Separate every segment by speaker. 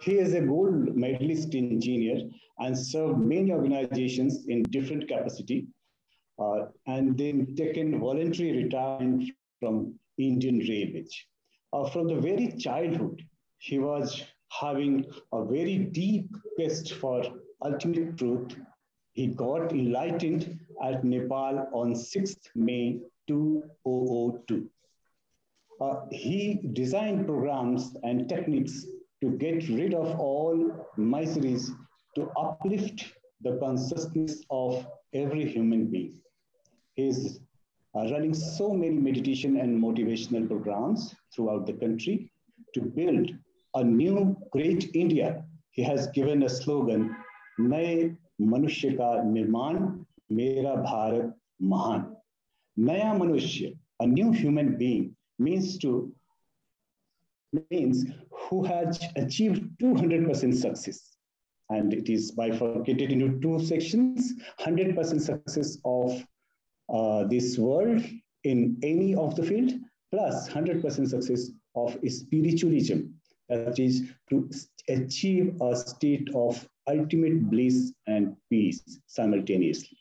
Speaker 1: He is a gold medalist engineer and served many organizations in different capacity, and then taken voluntary retirement from Indian Railways. From the very childhood, he was having a very deep quest for ultimate truth. He got enlightened at Nepal on 6th May 2002. He designed programs and techniques to get rid of all miseries, to uplift the consciousness of every human being. He is running so many meditation and motivational programs throughout the country to build a new great India. He has given a slogan, नए मनुष्य का निर्माण, मेरा भारत महान. नया मनुष्य, a new human being, means who has achieved 200% success. And it is bifurcated into two sections: 100% success of this world in any of the field, plus 100% success of spiritualism, that is to achieve a state of ultimate bliss and peace simultaneously.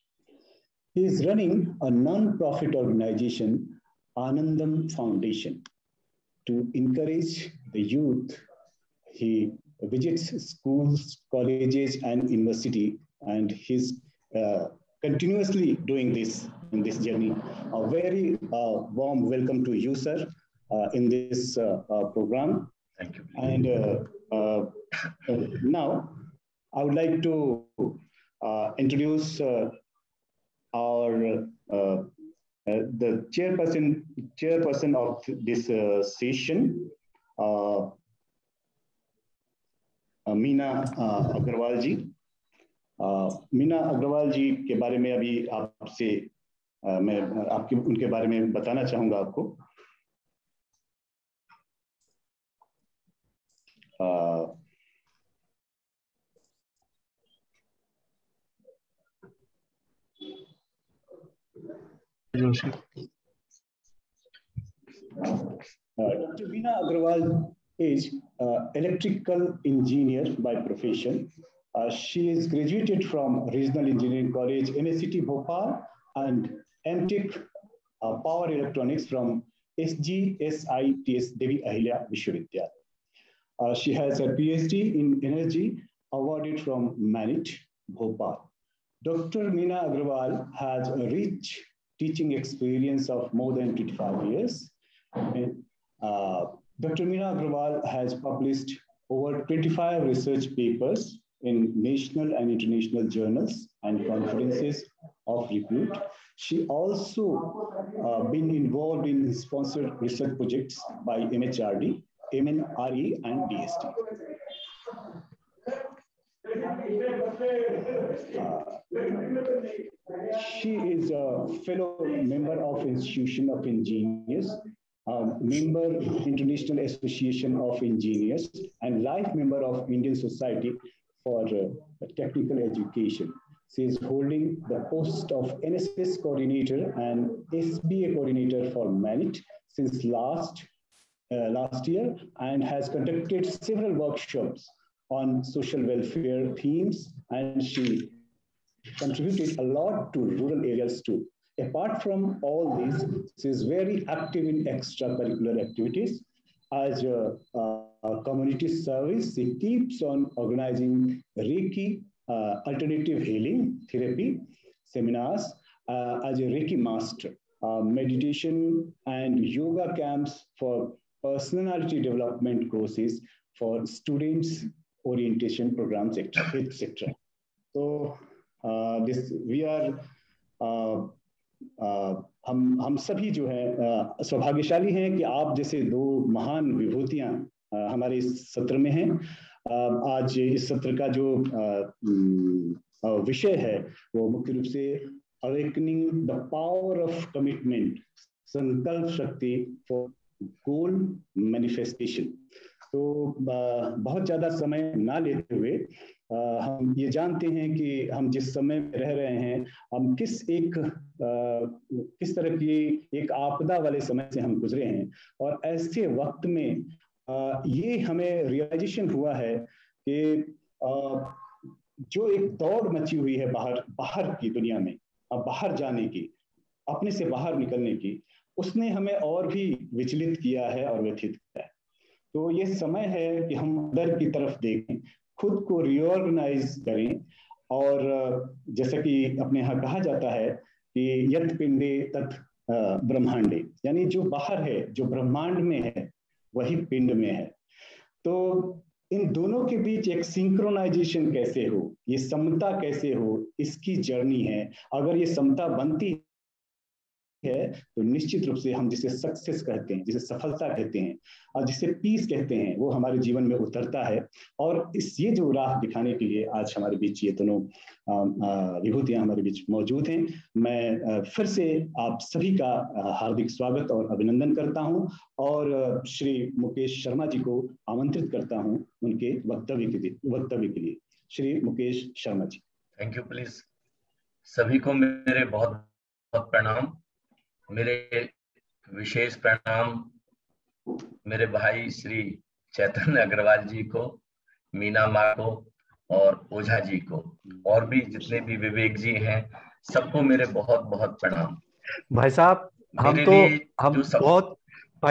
Speaker 1: He is running a non-profit organization, Anandam Foundation, to encourage the youth. He visits schools, colleges, and university, and he's continuously doing this in this journey. A very warm welcome to you, sir, in this program.
Speaker 2: Thank you.
Speaker 1: And now I would like to introduce our the chairperson of this session, Meena Agarwal जी. मीना अग्रवाल जी के बारे में अभी आपसे मैं उनके बारे में बताना चाहूंगा आपको. Dr. Meena Agrawal is electrical engineer by profession. She is graduated from Regional Engineering College, MSCT Bhopal, and MTech Power Electronics from SGSITS Devi Ahilya Vishwavidyalaya. She has a PhD in energy awarded from Manit, Bhopal. Dr. Meena Agrawal has a rich teaching experience of more than 25 years. Dr. Meena Agrawal has published over 25 research papers in national and international journals and conferences of repute. She also been involved in sponsored research projects by MHRD, MNRE, and DST. She is a fellow member of Institution of Engineers, member International Association of Engineers, and life member of Indian Society for Technical Education. She is holding the post of NSS coordinator and SBA coordinator for Manit since last year, and has conducted several workshops on social welfare themes, and she contributed a lot to rural areas too. Apart from all this, she is very active in extracurricular activities. As a community service, she keeps on organizing Reiki, alternative healing therapy seminars, as a Reiki master, meditation and yoga camps for personality development courses for students, orientation programs, etc. So this we are हम सभी जो है सौभाग्यशाली हैं कि आप जैसे दो महान विभूतियां हमारे इस सत्र में हैं. आज इस सत्र का जो विषय है वो मुख्य रूप से awakening the power of commitment, संकल्प शक्ति फॉर गोल मैनिफेस्टेशन. तो बहुत ज्यादा समय ना लेते हुए हम ये जानते हैं कि हम जिस समय में रह रहे हैं, हम किस तरह की एक आपदा वाले समय से हम गुजरे हैं, और ऐसे वक्त में ये हमें रियलाइजेशन हुआ है कि जो एक दौड़ मची हुई है बाहर की दुनिया में, अब बाहर जाने की, अपने से बाहर निकलने की, उसने हमें और भी विचलित किया है और व्यथित किया है। तो ये समय है कि हम अंदर की तरफ देखें, खुद को रिऑर्गेनाइज करें, और जैसा कि अपने यहाँ कहा जाता है कि यत पिंडे तत् ब्रह्मांडे, यानी जो बाहर है, जो ब्रह्मांड में है, वही पिंड में है। तो इन दोनों के बीच एक सिंक्रोनाइजेशन कैसे हो, ये समता कैसे हो, इसकी जर्नी है। अगर ये समता बनती है तो निश्चित रूप से हम जिसे सक्सेस कहते हैं, जिसे सफलता कहते हैं, और जिसे पीस कहते हैं, वो हमारे जीवन में उतरता है। और ये जो राह दिखाने के लिए आज हमारे बीच ये दोनों विभूतियां हमारे बीच मौजूद हैं। मैं फिर से आप सभी का हार्दिक स्वागत और अभिनंदन करता हूं, और श्री मुकेश शर्मा जी को आमंत्रित करता हूं उनके वक्तव्य के लिए। Shri Mukesh Sharma ji.
Speaker 2: Thank you. Please सभी को मेरे बहुत बहुत प्रणाम। मेरे विशेष प्रणाम मेरे भाई श्री चैतन्य अग्रवाल जी को, मीना माँ को और ओझा जी को, और भी जितने भी विवेक जी हैं, सबको मेरे बहुत बहुत प्रणाम।
Speaker 3: भाई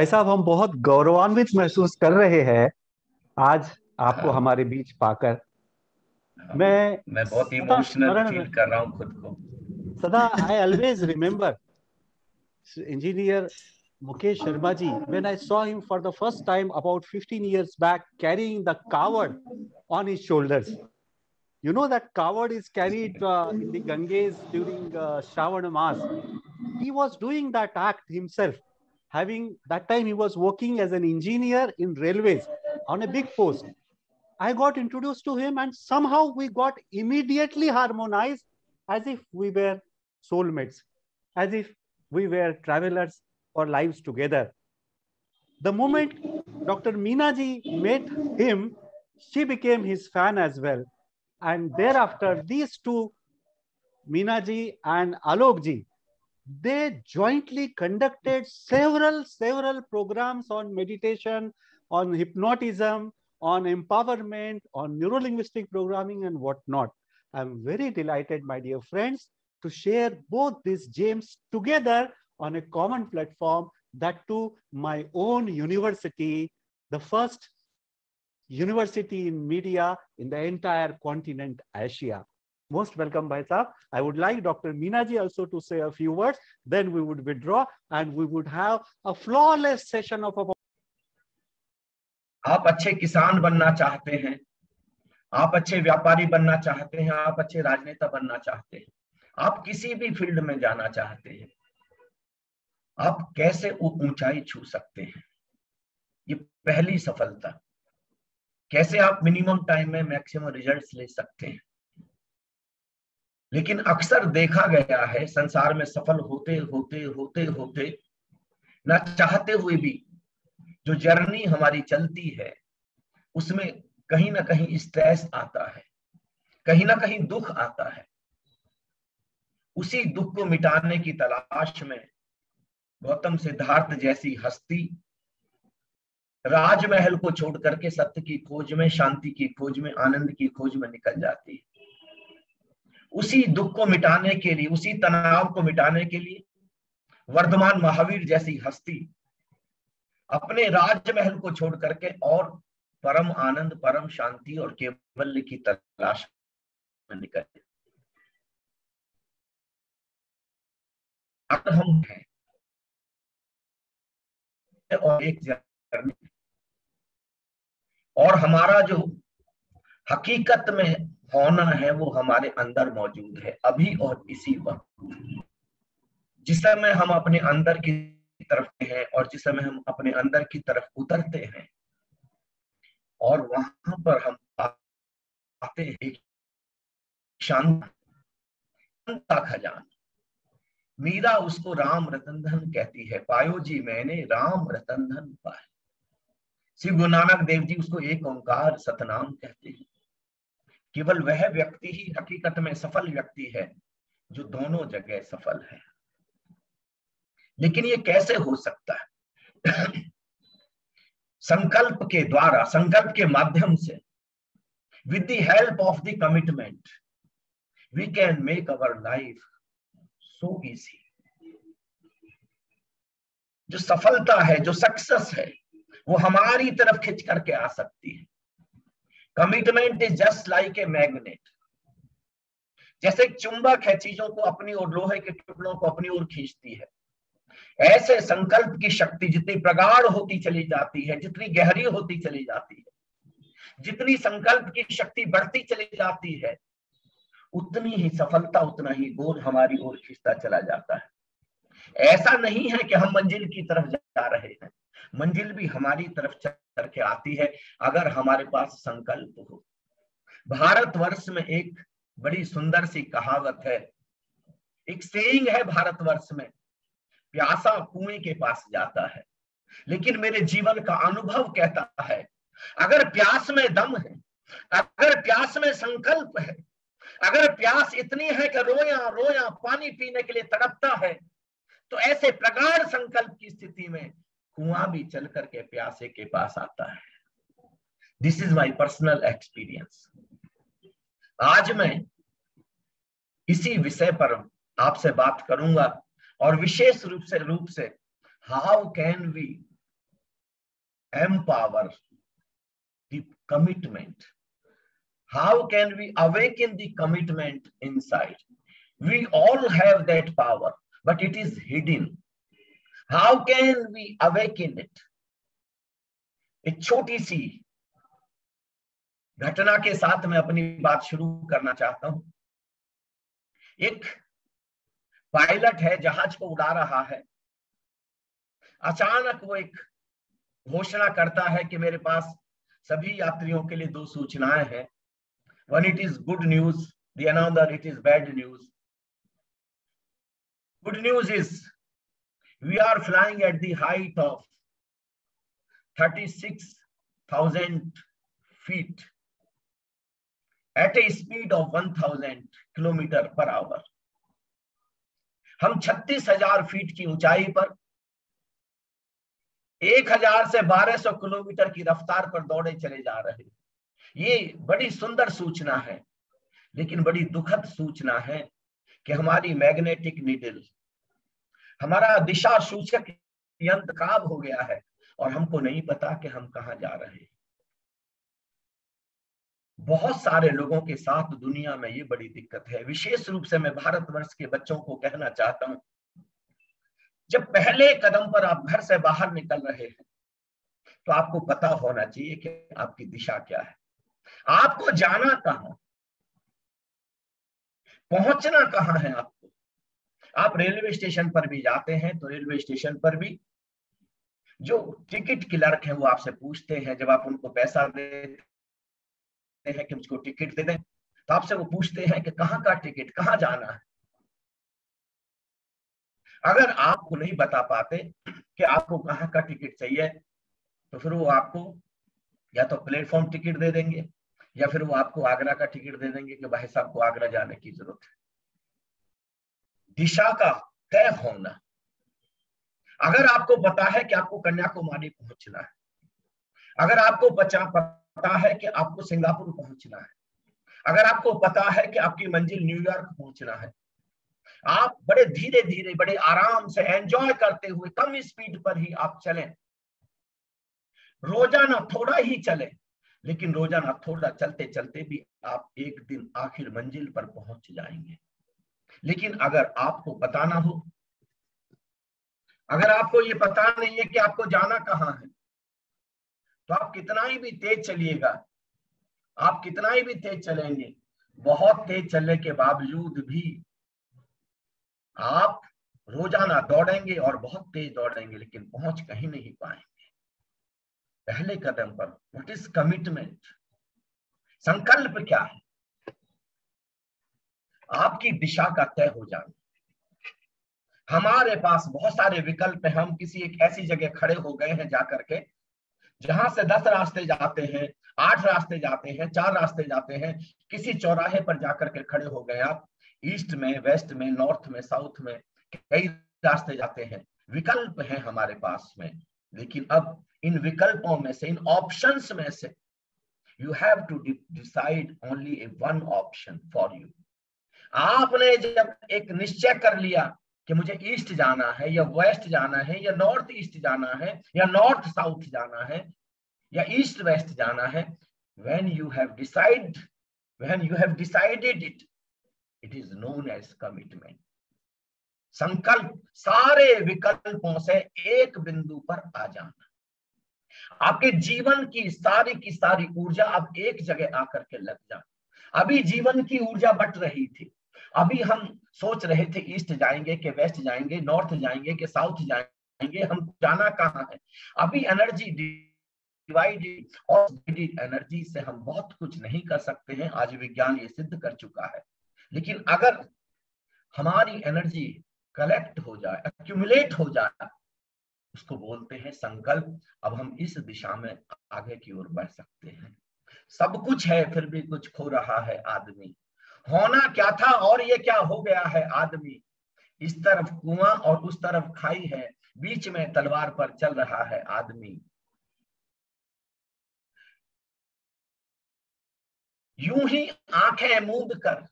Speaker 3: साहब हम बहुत गौरवान्वित महसूस कर रहे हैं आज आपको हमारे बीच पाकर। मैं
Speaker 2: बहुत इमोशनल फील कर रहा हूँ खुद को।
Speaker 3: सदा I always remember engineer Mukesh Sharma ji when I saw him for the first time about 15 years back carrying the coward on his shoulders. You know that coward is carried in the Ganges during Shravan Maas. He was doing that act himself. That time he was working as an engineer in railways on a big post. I got introduced to him and somehow we got immediately harmonized as if we were soulmates, as if we were travelers for lives together. The moment Dr. Meena ji met him, she became his fan as well. And thereafter, these two, Meena ji and Alok ji, they jointly conducted several programs on meditation, on hypnotism, on empowerment, on neuro-linguistic programming and whatnot. I'm very delighted, my dear friends, to share both these gems together on a common platform, that too my own university, the first university in media in the entire continent Asia. Most welcome, Bhai Sahab. I would like Dr. Meena ji also to say a few words, then we would withdraw and we would have a flawless session of about...
Speaker 2: आप अच्छे किसान बनना चाहते हैं, आप अच्छे व्यापारी बनना चाहते हैं, आप अच्छे राजनेता बनना चाहते हैं, आप किसी भी फील्ड में जाना चाहते हैं, आप कैसे ऊंचाई छू सकते हैं, ये पहली सफलता। कैसे आप मिनिमम टाइम में मैक्सिमम रिजल्ट्स ले सकते हैं। लेकिन अक्सर देखा गया है संसार में सफल होते होते होते होते ना चाहते हुए भी जो जर्नी हमारी चलती है उसमें कहीं ना कहीं स्ट्रेस आता है, कहीं ना कहीं दुख आता है। उसी दुख को मिटाने की तलाश में गौतम सिद्धार्थ जैसी हस्ती राजमहल को छोड़ करके सत्य की खोज में, शांति की खोज में, आनंद की खोज में निकल जाती है। उसी दुख को मिटाने के लिए, उसी तनाव को मिटाने के लिए वर्धमान महावीर जैसी हस्ती अपने राजमहल को छोड़ करके और परम आनंद, परम शांति और केवल्य की तलाश में निकल। अगर हम हैं और एक जर्नी, और हमारा जो हकीकत में होना है वो हमारे अंदर मौजूद है अभी और इसी वक्त। जिस समय हम अपने अंदर की तरफ हैं और जिस समय हम अपने अंदर की तरफ उतरते हैं और वहां पर हम आते हैं शांता खजाना। मीरा उसको राम रतन धन कहती है, पायो जी मैंने राम रतन धन पाया। श्री गुरु नानक देव जी उसको एक ओंकार सतनाम कहते हैं। केवल वह व्यक्ति ही हकीकत में सफल व्यक्ति है जो दोनों जगह सफल है। लेकिन ये कैसे हो सकता है? संकल्प के द्वारा, संकल्प के माध्यम से with the help of the commitment we can make our life so easy. जो सफलता है, जो सक्सेस है, वो हमारी तरफ खिंच करके आ सकती है. Commitment is just like a magnet. जैसे एक चुंबक है, चीजों को अपनी ओर, लोहे के टुकड़ों को अपनी ओर खींचती है, ऐसे संकल्प की शक्ति जितनी प्रगाढ़ होती चली जाती है, जितनी गहरी होती चली जाती है, जितनी संकल्प की शक्ति बढ़ती चली जाती है, उतनी ही सफलता, उतना ही गोल हमारी ओर खींचता चला जाता है. ऐसा नहीं है कि हम मंजिल की तरफ जा रहे हैं, मंजिल भी हमारी तरफ चल के आती है अगर हमारे पास संकल्प हो. भारतवर्ष में एक बड़ी सुंदर सी कहावत है, एक सेइंग है भारतवर्ष में, प्यासा कुएं के पास जाता है. लेकिन मेरे जीवन का अनुभव कहता है, अगर प्यास में दम है, अगर प्यास में संकल्प है, अगर प्यास इतनी है कि रोया रोया पानी पीने के लिए तड़पता है, तो ऐसे प्रगाढ़ संकल्प की स्थिति में कुआं भी चल करके प्यासे के पास आता है. This is my personal experience. आज मैं इसी विषय पर आपसे बात करूंगा और विशेष रूप से how can we empower the commitment, how can we awaken the commitment inside. We all have that power but it is hidden. How can we awaken it? एक छोटी सी घटना के साथ मैं अपनी बात शुरू करना चाहता हूं. एक पायलट है, जहाज को उड़ा रहा है. अचानक वो एक घोषणा करता है कि मेरे पास सभी यात्रियों के लिए 2 सूचनाएं हैं. One, it is good news. The another, it is bad news. Good news is we are flying at the height of 36,000 feet at a speed of 1,000 kilometre per hour. हम 36,000 फीट की ऊंचाई पर 1,000 से 1,200 किलोमीटर की रफ्तार पर दौड़े चले जा रहे हैं. ये बड़ी सुंदर सूचना है, लेकिन बड़ी दुखद सूचना है कि हमारी मैग्नेटिक नीडल, हमारा दिशा सूचक यंत्र खराब हो गया है और हमको नहीं पता कि हम कहां जा रहे हैं. बहुत सारे लोगों के साथ दुनिया में ये बड़ी दिक्कत है. विशेष रूप से मैं भारतवर्ष के बच्चों को कहना चाहता हूं, जब पहले कदम पर आप घर से बाहर निकल रहे हैं तो आपको पता होना चाहिए कि आपकी दिशा क्या है, आपको जाना कहां, पहुंचना कहां है आपको. आप रेलवे स्टेशन पर भी जाते हैं तो रेलवे स्टेशन पर भी जो टिकट क्लर्क हैं वो आपसे पूछते हैं, जब आप उनको पैसा देते हैं कि मुझको टिकट दे दें, तो आपसे वो पूछते हैं कि कहाँ का टिकट, कहाँ जाना है. अगर आपको नहीं बता पाते कि आपको कहाँ का टिकट चाहिए, तो फिर वो आपको या तो प्लेटफॉर्म टिकट दे देंगे या फिर वो आपको आगरा का टिकट दे देंगे कि भाई साहब को आगरा जाने की जरूरत है. दिशा का तय होना. अगर आपको पता है कि आपको कन्याकुमारी पहुंचना है, अगर आपको पता है कि आपको सिंगापुर पहुंचना है, अगर आपको पता है कि आपकी मंजिल न्यूयॉर्क पहुंचना है, आप बड़े धीरे धीरे, बड़े आराम से, एंजॉय करते हुए, कम स्पीड पर ही आप चलें. रोजाना थोड़ा ही चलें, लेकिन रोजाना थोड़ा चलते चलते भी आप एक दिन आखिर मंजिल पर पहुंच जाएंगे. लेकिन अगर आपको पता ना हो, अगर आपको ये पता नहीं है कि आपको जाना कहां है, तो आप कितना ही भी तेज चलिएगा, आप कितना ही भी तेज चलेंगे, बहुत तेज चलने के बावजूद भी आप रोजाना दौड़ेंगे और बहुत तेज दौड़ेंगे, लेकिन पहुंच कहीं नहीं पाएंगे. पहले कदम पर व्हाट इज कमिटमेंट, संकल्प क्या है, आपकी दिशा का तय हो जाना. हमारे पास बहुत सारे विकल्प हैं. हम किसी एक ऐसी जगह खड़े हो गए हैं जाकर के, जहां से 10 रास्ते जाते हैं, 8 रास्ते जाते हैं, 4 रास्ते जाते हैं. किसी चौराहे पर जाकर के खड़े हो गए आप, ईस्ट में, वेस्ट में, नॉर्थ में, साउथ में कई रास्ते जाते हैं. विकल्प हैं हमारे पास में, लेकिन अब इन विकल्पों में से, इन ऑप्शंस में से You have to decide only a one option for you. आपने जब एक निश्चय कर लिया कि मुझे ईस्ट जाना है या वेस्ट जाना है या नॉर्थ ईस्ट जाना है या नॉर्थ साउथ जाना है या ईस्ट वेस्ट जाना है, when you have decided it, it is known as commitment. संकल्प सारे विकल्पों से एक बिंदु पर आ जाना। आपके जीवन की सारी ऊर्जा अब एक जगह आकर के लग जाए। अभी जीवन की ऊर्जा बट रही थी, अभी हम सोच रहे थे ईस्ट जाएंगे कि वेस्ट जाएंगे, नॉर्थ जाएंगे कि साउथ जाएंगे, हम जाना कहाँ है। अभी एनर्जी डिवाइडेड और डिवाइडेड एनर्जी से हम बहुत कुछ नहीं कर सकते हैं, आज विज्ञान ये सिद्ध कर चुका है। लेकिन अगर हमारी एनर्जी कलेक्ट हो जाए, एक्यूमुलेट हो जाए, उसको बोलते हैं संकल्प। अब हम इस दिशा में आगे की ओर बढ़ सकते हैं। सब कुछ है फिर भी कुछ खो रहा है आदमी। होना क्या था और ये क्या हो गया है आदमी। इस तरफ कुआं और उस तरफ खाई है, बीच में तलवार पर चल रहा है आदमी। यूं ही आंखें मूंद कर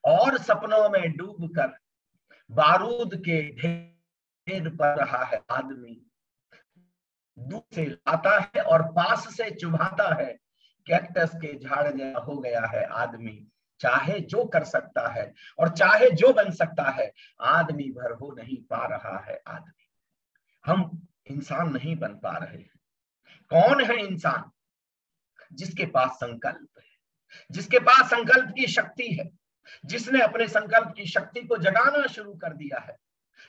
Speaker 2: और सपनों में डूब कर बारूद के ढेर पर रहा है आदमी। दूर से आता है और पास से चुभाता है, कैक्टस के झाड़ जैसा हो गया है आदमी। चाहे जो कर सकता है और चाहे जो बन सकता है, आदमी भर हो नहीं पा रहा है आदमी। हम इंसान नहीं बन पा रहे हैं। कौन है इंसान? जिसके पास संकल्प है, जिसके पास संकल्प की शक्ति है, जिसने अपने संकल्प की शक्ति को जगाना शुरू कर दिया है।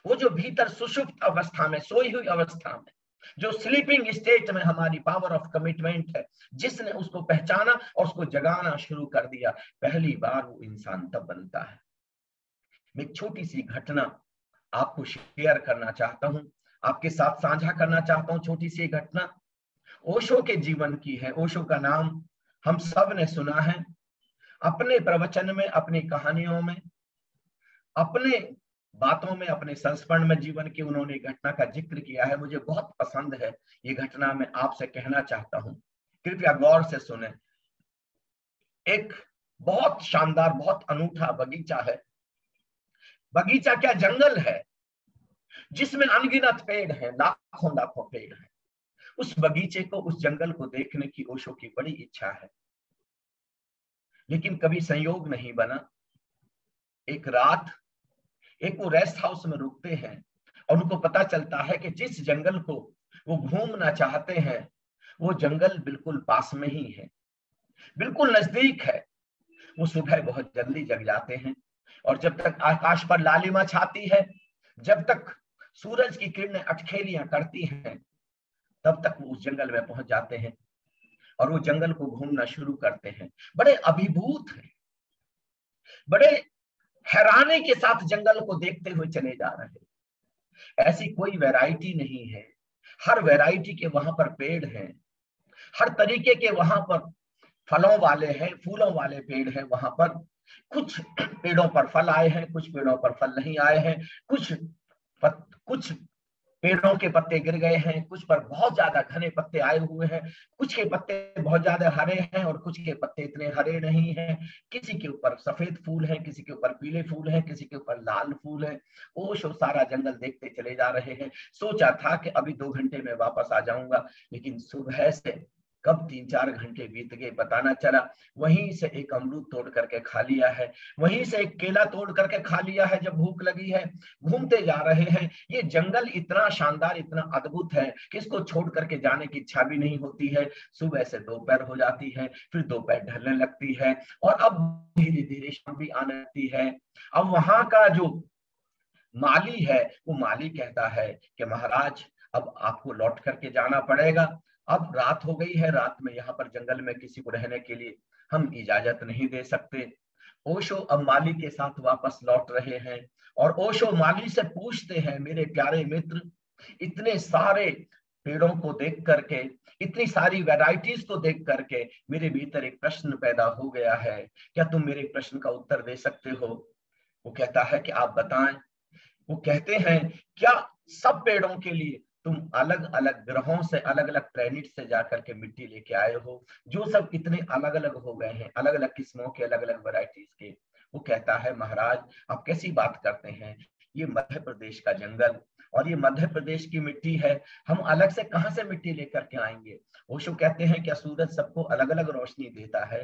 Speaker 2: वो जो भीतर सुषुप्त अवस्था में, सोई हुई अवस्था में, जो स्लीपिंग स्टेट में हमारी पावर ऑफ कमिटमेंट है, जिसने उसको पहचाना और उसको जगाना शुरू कर दिया, पहली बार वो इंसान तब बनता है। मैं एक छोटी सी घटना आपको शेयर करना चाहता हूं, आपके साथ साझा करना चाहता हूं। छोटी सी घटना ओशो के जीवन की है। ओशो का नाम हम सब ने सुना है। अपने प्रवचन में, अपनी कहानियों में, अपने बातों में, अपने संस्मरण में जीवन की उन्होंने घटना का जिक्र किया है। मुझे बहुत पसंद है ये घटना, मैं आपसे कहना चाहता हूं, कृपया गौर से सुने। एक बहुत शानदार, बहुत अनूठा बगीचा है। बगीचा क्या, जंगल है जिसमें अनगिनत पेड़ हैं, लाखों लाखों पेड़ हैं। उस बगीचे को, उस जंगल को देखने की ओशो की बड़ी इच्छा है, लेकिन कभी संयोग नहीं बना। एक रात एक वो रेस्ट हाउस में रुकते हैं और उनको पता चलता है कि जिस जंगल को वो घूमना चाहते हैं, वो जंगल बिल्कुल पास में ही है, बिल्कुल नजदीक है। वो सुबह बहुत जल्दी जग जाते हैं और जब तक आकाश पर लालिमा छाती है, जब तक सूरज की किरणें अटखेलियां करती हैं, तब तक वो उस जंगल में पहुंच जाते हैं और वो जंगल को घूमना शुरू करते हैं। बड़े अभिभूत हैं, बड़े हैरानी के साथ जंगल को देखते हुए चले जा रहे हैं। ऐसी कोई वैरायटी नहीं है, हर वैरायटी के वहां पर पेड़ हैं, हर तरीके के वहां पर फलों वाले हैं, फूलों वाले पेड़ हैं। वहां पर कुछ पेड़ों पर फल आए हैं, कुछ पेड़ों पर फल नहीं आए हैं, कुछ पेड़ों के पत्ते गिर गए हैं, कुछ पर बहुत ज्यादा घने पत्ते आए हुए हैं, कुछ के पत्ते बहुत ज्यादा हरे हैं और कुछ के पत्ते इतने हरे नहीं हैं। किसी के ऊपर सफेद फूल हैं, किसी के ऊपर पीले फूल हैं, किसी के ऊपर लाल फूल है। ओशो सारा जंगल देखते चले जा रहे हैं। सोचा था कि अभी 2 घंटे में वापस आ जाऊंगा, लेकिन सुबह से कब 3-4 घंटे बीत गए पता ना चला। वहीं से एक अमरूद तोड़ करके खा लिया है, वहीं से एक केला तोड़ करके खा लिया है जब भूख लगी है। घूमते जा रहे हैं। ये जंगल इतना शानदार, इतना अद्भुत है कि इसको छोड़ करके जाने की इच्छा भी नहीं होती है। सुबह से दोपहर हो जाती है, फिर दोपहर ढलने लगती है और अब धीरे धीरे शाम भी आने लगती है। अब वहां का जो माली है, वो माली कहता है कि महाराज अब आपको लौट करके जाना पड़ेगा, अब रात हो गई है, रात में यहाँ पर जंगल में किसी को रहने के लिए हम इजाजत नहीं दे सकते। ओशो अब माली के साथ वापस लौट रहे हैं और ओशो माली से पूछते हैं, मेरे प्यारे मित्र, इतने सारे पेड़ों को देख करके, इतनी सारी वैरायटीज को देख करके मेरे भीतर एक प्रश्न पैदा हो गया है, क्या तुम मेरे प्रश्न का उत्तर दे सकते हो? वो कहता है कि आप बताएं। वो कहते हैं, क्या सब पेड़ों के लिए तुम अलग अलग ग्रहों से, अलग अलग प्लेनेट से जाकर के मिट्टी लेके आए हो, जो सब इतने अलग अलग हो गए हैं, अलग अलग किस्मों के, अलग अलग वैरायटीज के। वो कहता है महाराज आप कैसी बात करते हैं, ये मध्य प्रदेश का जंगल और ये मध्य प्रदेश की मिट्टी है, हम अलग से कहां से मिट्टी लेकर के आएंगे। ओशो कहते हैं क्या सूरज सबको अलग अलग रोशनी देता है,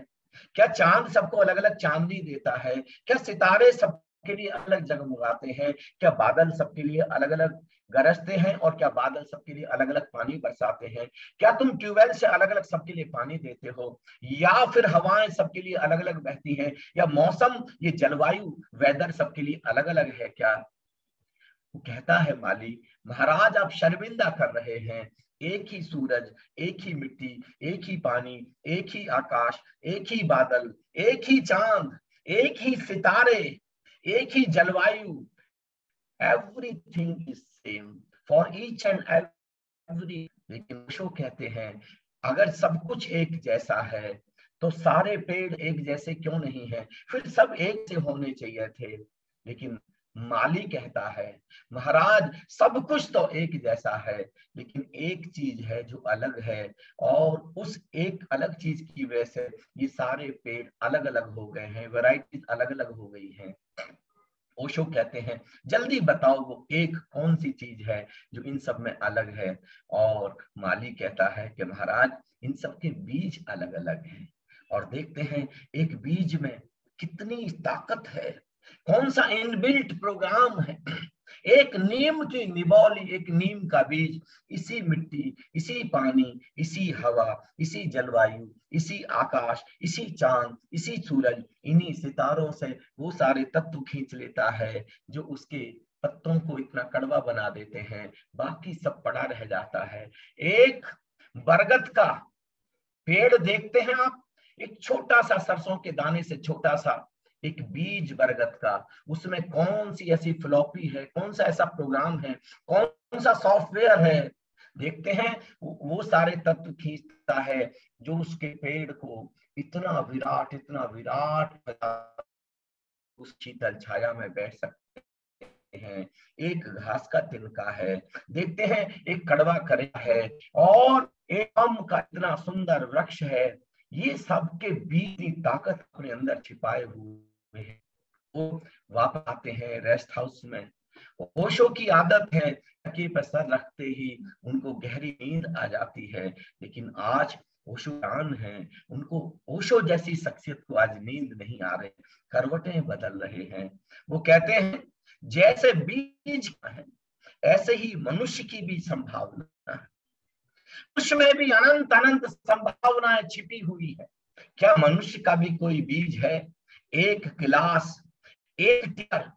Speaker 2: क्या चांद सबको अलग अलग चांदनी देता है, क्या सितारे सबके लिए अलग जगमगाते हैं, क्या बादल सबके लिए अलग अलग गरजते हैं, और क्या बादल सबके लिए अलग अलग पानी बरसाते हैं, क्या तुम ट्यूबवेल से अलग अलग सबके लिए पानी देते हो, या फिर हवाएं सबके लिए अलग अलग बहती हैं, या मौसम, ये जलवायु, वेदर सबके लिए अलग अलग है क्या। वो कहता है माली महाराज आप शर्मिंदा कर रहे हैं, एक ही सूरज, एक ही मिट्टी, एक ही पानी, एक ही आकाश, एक ही बादल, एक ही चांद, एक ही सितारे, एक ही जलवायु, everything is same for each and every. लेकिन ओशो कहते हैं अगर सब कुछ एक जैसा है तो सारे पेड़ एक जैसे क्यों नहीं है, फिर सब एक से होने चाहिए थे। लेकिन माली कहता है महाराज सब कुछ तो एक जैसा है, लेकिन एक चीज है जो अलग है, और उस एक अलग चीज की वजह से ये सारे पेड़ अलग अलग हो गए हैं, वैरायटीज अलग अलग हो गई हैं। ओशो कहते हैं जल्दी बताओ वो एक कौन सी चीज है जो इन सब में अलग है। और माली कहता है कि महाराज इन सब के बीज अलग अलग हैं, और देखते हैं एक बीज में कितनी ताकत है, कौन सा इनबिल्ट प्रोग्राम है। एक नीम की निबोली, एक नीम का बीज, इसी मिट्टी, इसी पानी, इसी हवा, इसी जलवायु, इसी आकाश, इसी चांद, इसी सूरज, इन्हीं सितारों से वो सारे तत्व खींच लेता है जो उसके पत्तों को इतना कड़वा बना देते हैं, बाकी सब पड़ा रह जाता है। एक बरगद का पेड़ देखते हैं आप, एक छोटा सा सरसों के दाने से छोटा सा एक बीज बरगद का, उसमें कौन सी ऐसी फ्लॉपी है, कौन सा ऐसा प्रोग्राम है, कौन सा सॉफ्टवेयर है, देखते हैं वो सारे तत्व खींचता है जो उसके पेड़ को इतना विराट उस शीतल छाया में बैठ सकते हैं। एक घास का तिनका है, देखते हैं एक कड़वा करेला है, और एक आम का इतना सुंदर वृक्ष है। ये सबके बीच की ताकत अपने अंदर छिपाए हुए हैं। वो वापस आते हैं रेस्ट हाउस में। ओशो की आदत है तकिए पर सर रखते ही उनको गहरी नींद आ जाती है, लेकिन आज ओशो जान है, उनको ओशो जैसी शख्सियत को आज नींद नहीं आ रही, करवटें बदल रहे हैं। वो कहते हैं जैसे बीज है ऐसे ही मनुष्य की भी संभावना है, उसमें भी अनंत अनंत संभावनाएं छिपी हुई है। क्या मनुष्य का भी कोई बीज है? एक क्लास, एक teacher,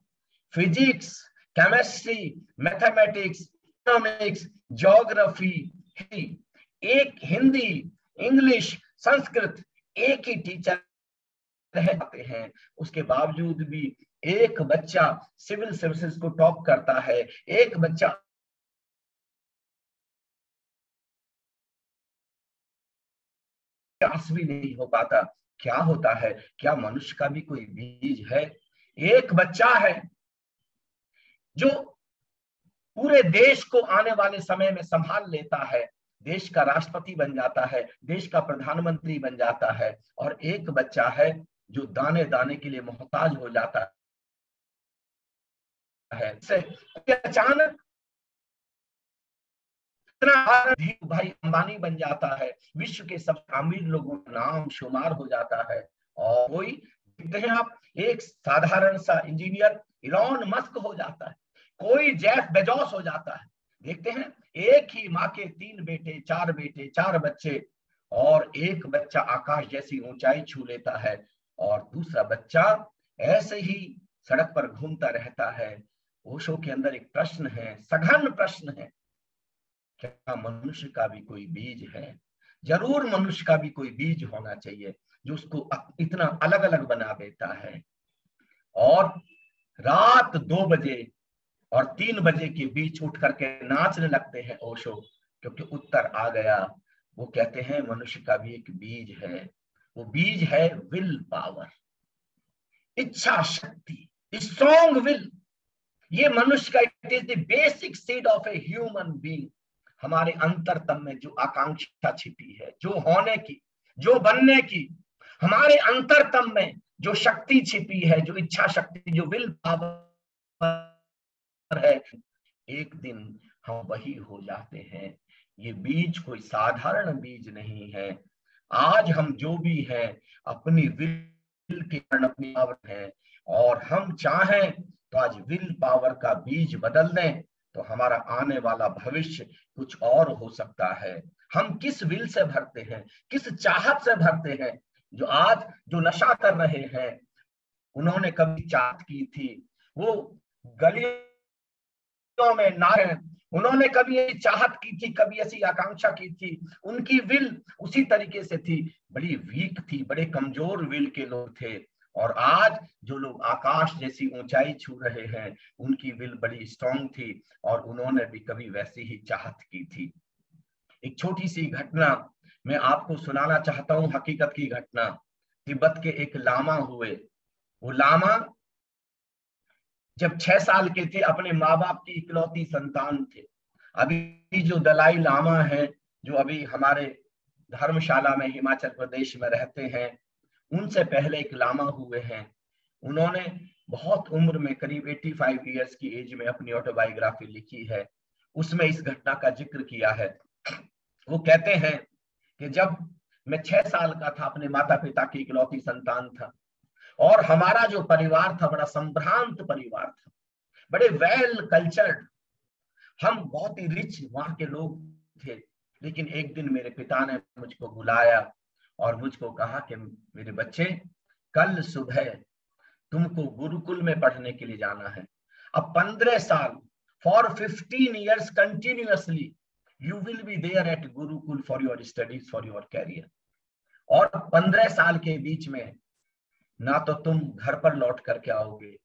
Speaker 2: physics, chemistry, mathematics, economics, geography, एक हिंदी, इंग्लिश, संस्कृत, एक ही टीचर रहते हैं, उसके बावजूद भी एक बच्चा सिविल सर्विसेज को टॉप करता है, एक बच्चा पास भी नहीं हो पाता। क्या होता है? क्या मनुष्य का भी कोई बीज है? एक बच्चा है जो पूरे देश को आने वाले समय में संभाल लेता है, देश का राष्ट्रपति बन जाता है, देश का प्रधानमंत्री बन जाता है, और एक बच्चा है जो दाने दाने के लिए मोहताज हो जाता है। अचानक भाई अंबानी बन जाता है, विश्व के सब अमीर लोगों का नाम शुमार हो जाता है। और कोई देखते हैं आप एक साधारण सा इंजीनियर इलॉन मस्क हो जाता है, कोई जेफ बेजोस हो जाता है। देखते हैं एक ही माँ के 3 बेटे, 4 बच्चे, और एक बच्चा आकाश जैसी ऊंचाई छू लेता है, और दूसरा बच्चा ऐसे ही सड़क पर घूमता रहता है। ओशो के अंदर एक प्रश्न है, सघन प्रश्न है, क्या मनुष्य का भी कोई बीज है? जरूर मनुष्य का भी कोई बीज होना चाहिए जो उसको इतना अलग अलग बना देता है। और रात 2 बजे और 3 बजे के बीच उठ करके नाचने लगते हैं ओशो, क्योंकि उत्तर आ गया। वो कहते हैं मनुष्य का भी एक बीज है, वो बीज है विल पावर, इच्छा शक्ति, स्ट्रॉन्ग विल। ये मनुष्य का it is the basic seed of a human being. हमारे अंतरतम में जो आकांक्षा छिपी है, जो होने की, जो बनने की, हमारे अंतरतम में जो शक्ति छिपी है, जो इच्छा शक्ति, जो विल पावर है, एक दिन हम वही हो जाते हैं। ये बीज कोई साधारण बीज नहीं है। आज हम जो भी है अपनी विल के कारण अपनी पावर है, और हम चाहें तो आज विल पावर का बीज बदल दें तो हमारा आने वाला भविष्य कुछ और हो सकता है। हम किस विल से भरते हैं, किस चाहत से भरते हैं। जो आज जो नशा कर रहे हैं, उन्होंने कभी चाहत की थी, वो गलियों में नारे, उन्होंने कभी ऐसी चाहत की थी, कभी ऐसी आकांक्षा की थी, उनकी विल उसी तरीके से थी, बड़ी वीक थी, बड़े कमजोर विल के लोग थे। और आज जो लोग आकाश जैसी ऊंचाई छू रहे हैं, उनकी विल बड़ी स्ट्रांग थी और उन्होंने भी कभी वैसी ही चाहत की थी। एक छोटी सी घटना मैं आपको सुनाना चाहता हूं, हकीकत की घटना। तिब्बत के एक लामा हुए। वो लामा जब 6 साल के थे, अपने माँ बाप की इकलौती संतान थे। अभी जो दलाई लामा है, जो अभी हमारे धर्मशाला में हिमाचल प्रदेश में रहते हैं, उनसे पहले एक लामा हुए हैं। उन्होंने बहुत उम्र में, करीब 85 ईयर्स की एज में अपनी ऑटोबायोग्राफी लिखी है। उसमें इस घटना का जिक्र किया है। वो कहते हैं कि जब मैं 6 साल का था, अपने माता पिता की इकलौती संतान था, और हमारा जो परिवार था बड़ा संभ्रांत परिवार था, बड़े वेल कल्चर्ड, हम बहुत ही रिच वहां के लोग थे। लेकिन एक दिन मेरे पिता ने मुझको बुलाया और मुझको कहा कि मेरे बच्चे, कल सुबह तुमको गुरुकुल में पढ़ने के लिए जाना है। अब 15 साल, for 15 years continuously you will be there at Gurukul for your studies, for your career. और 15 साल के बीच में ना तो तुम घर पर लौट करके आओगे,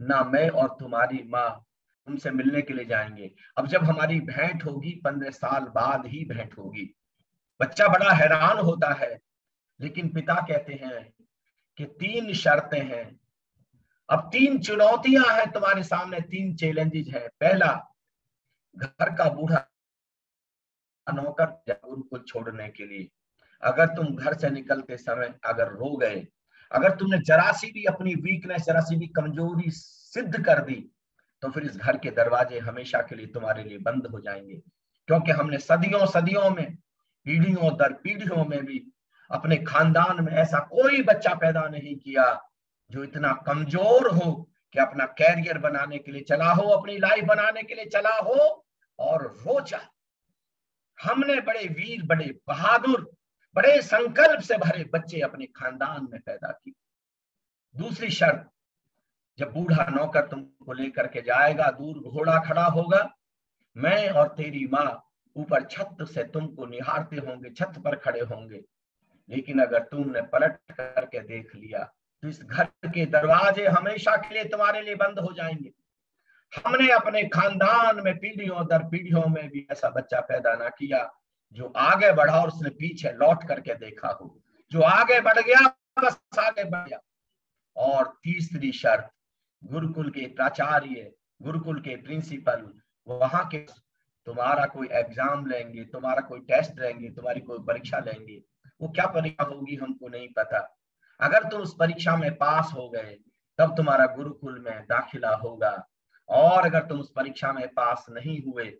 Speaker 2: ना मैं और तुम्हारी माँ तुमसे मिलने के लिए जाएंगे। अब जब हमारी भेंट होगी 15 साल बाद ही भेंट होगी। बच्चा बड़ा हैरान होता है, लेकिन पिता कहते हैं कि 3 शर्तें हैं। अब 3 चुनौतियां हैं तुम्हारे सामने, 3 चैलेंजेस हैं। पहला, घर का बूढ़ा नौकर गुरुकुल छोड़ने के लिए, अगर तुम घर से निकलते समय अगर रो गए, अगर तुमने जरा सी भी अपनी वीकनेस, जरा सी भी कमजोरी सिद्ध कर दी, तो फिर इस घर के दरवाजे हमेशा के लिए तुम्हारे लिए बंद हो जाएंगे। क्योंकि हमने सदियों सदियों में, पीढ़ियों दर पीढ़ियों में भी अपने खानदान में ऐसा कोई बच्चा पैदा नहीं किया जो इतना कमजोर हो कि अपना कैरियर बनाने के लिए चला हो, अपनी लाइफ बनाने के लिए चला हो और रो जाए। हमने बड़े वीर, बड़े बहादुर, बड़े संकल्प से भरे बच्चे अपने खानदान में पैदा किए। दूसरी शर्त, जब बूढ़ा नौकर तुमको लेकर के जाएगा, दूर घोड़ा खड़ा होगा, मैं और तेरी माँ ऊपर छत से तुमको निहारते होंगे, छत पर खड़े होंगे। लेकिन अगर तुमने पलट करके देख लिया तो इस घर के दरवाजे हमेशा के लिए तुम्हारे लिए बंद हो जाएंगे। हमने अपने खानदान में पीढ़ियों दर पीढ़ियों में भी ऐसा बच्चा पैदा ना किया जो आगे बढ़ा और उसने पीछे लौट करके देखा हो, जो आगे बढ़ गया बस आगे बढ़ गया। और तीसरी शर्त, गुरुकुल के प्राचार्य, गुरुकुल के प्रिंसिपल वहां के तुम्हारा कोई एग्जाम लेंगे, तुम्हारा कोई टेस्ट लेंगे, तुम्हारी कोई परीक्षा लेंगे। वो क्या परीक्षा होगी हमको नहीं पता। अगर तुम उस परीक्षा में पास हो गए तब तुम्हारा गुरुकुल में दाखिला होगा, और अगर तुम उस परीक्षा में पास नहीं हुए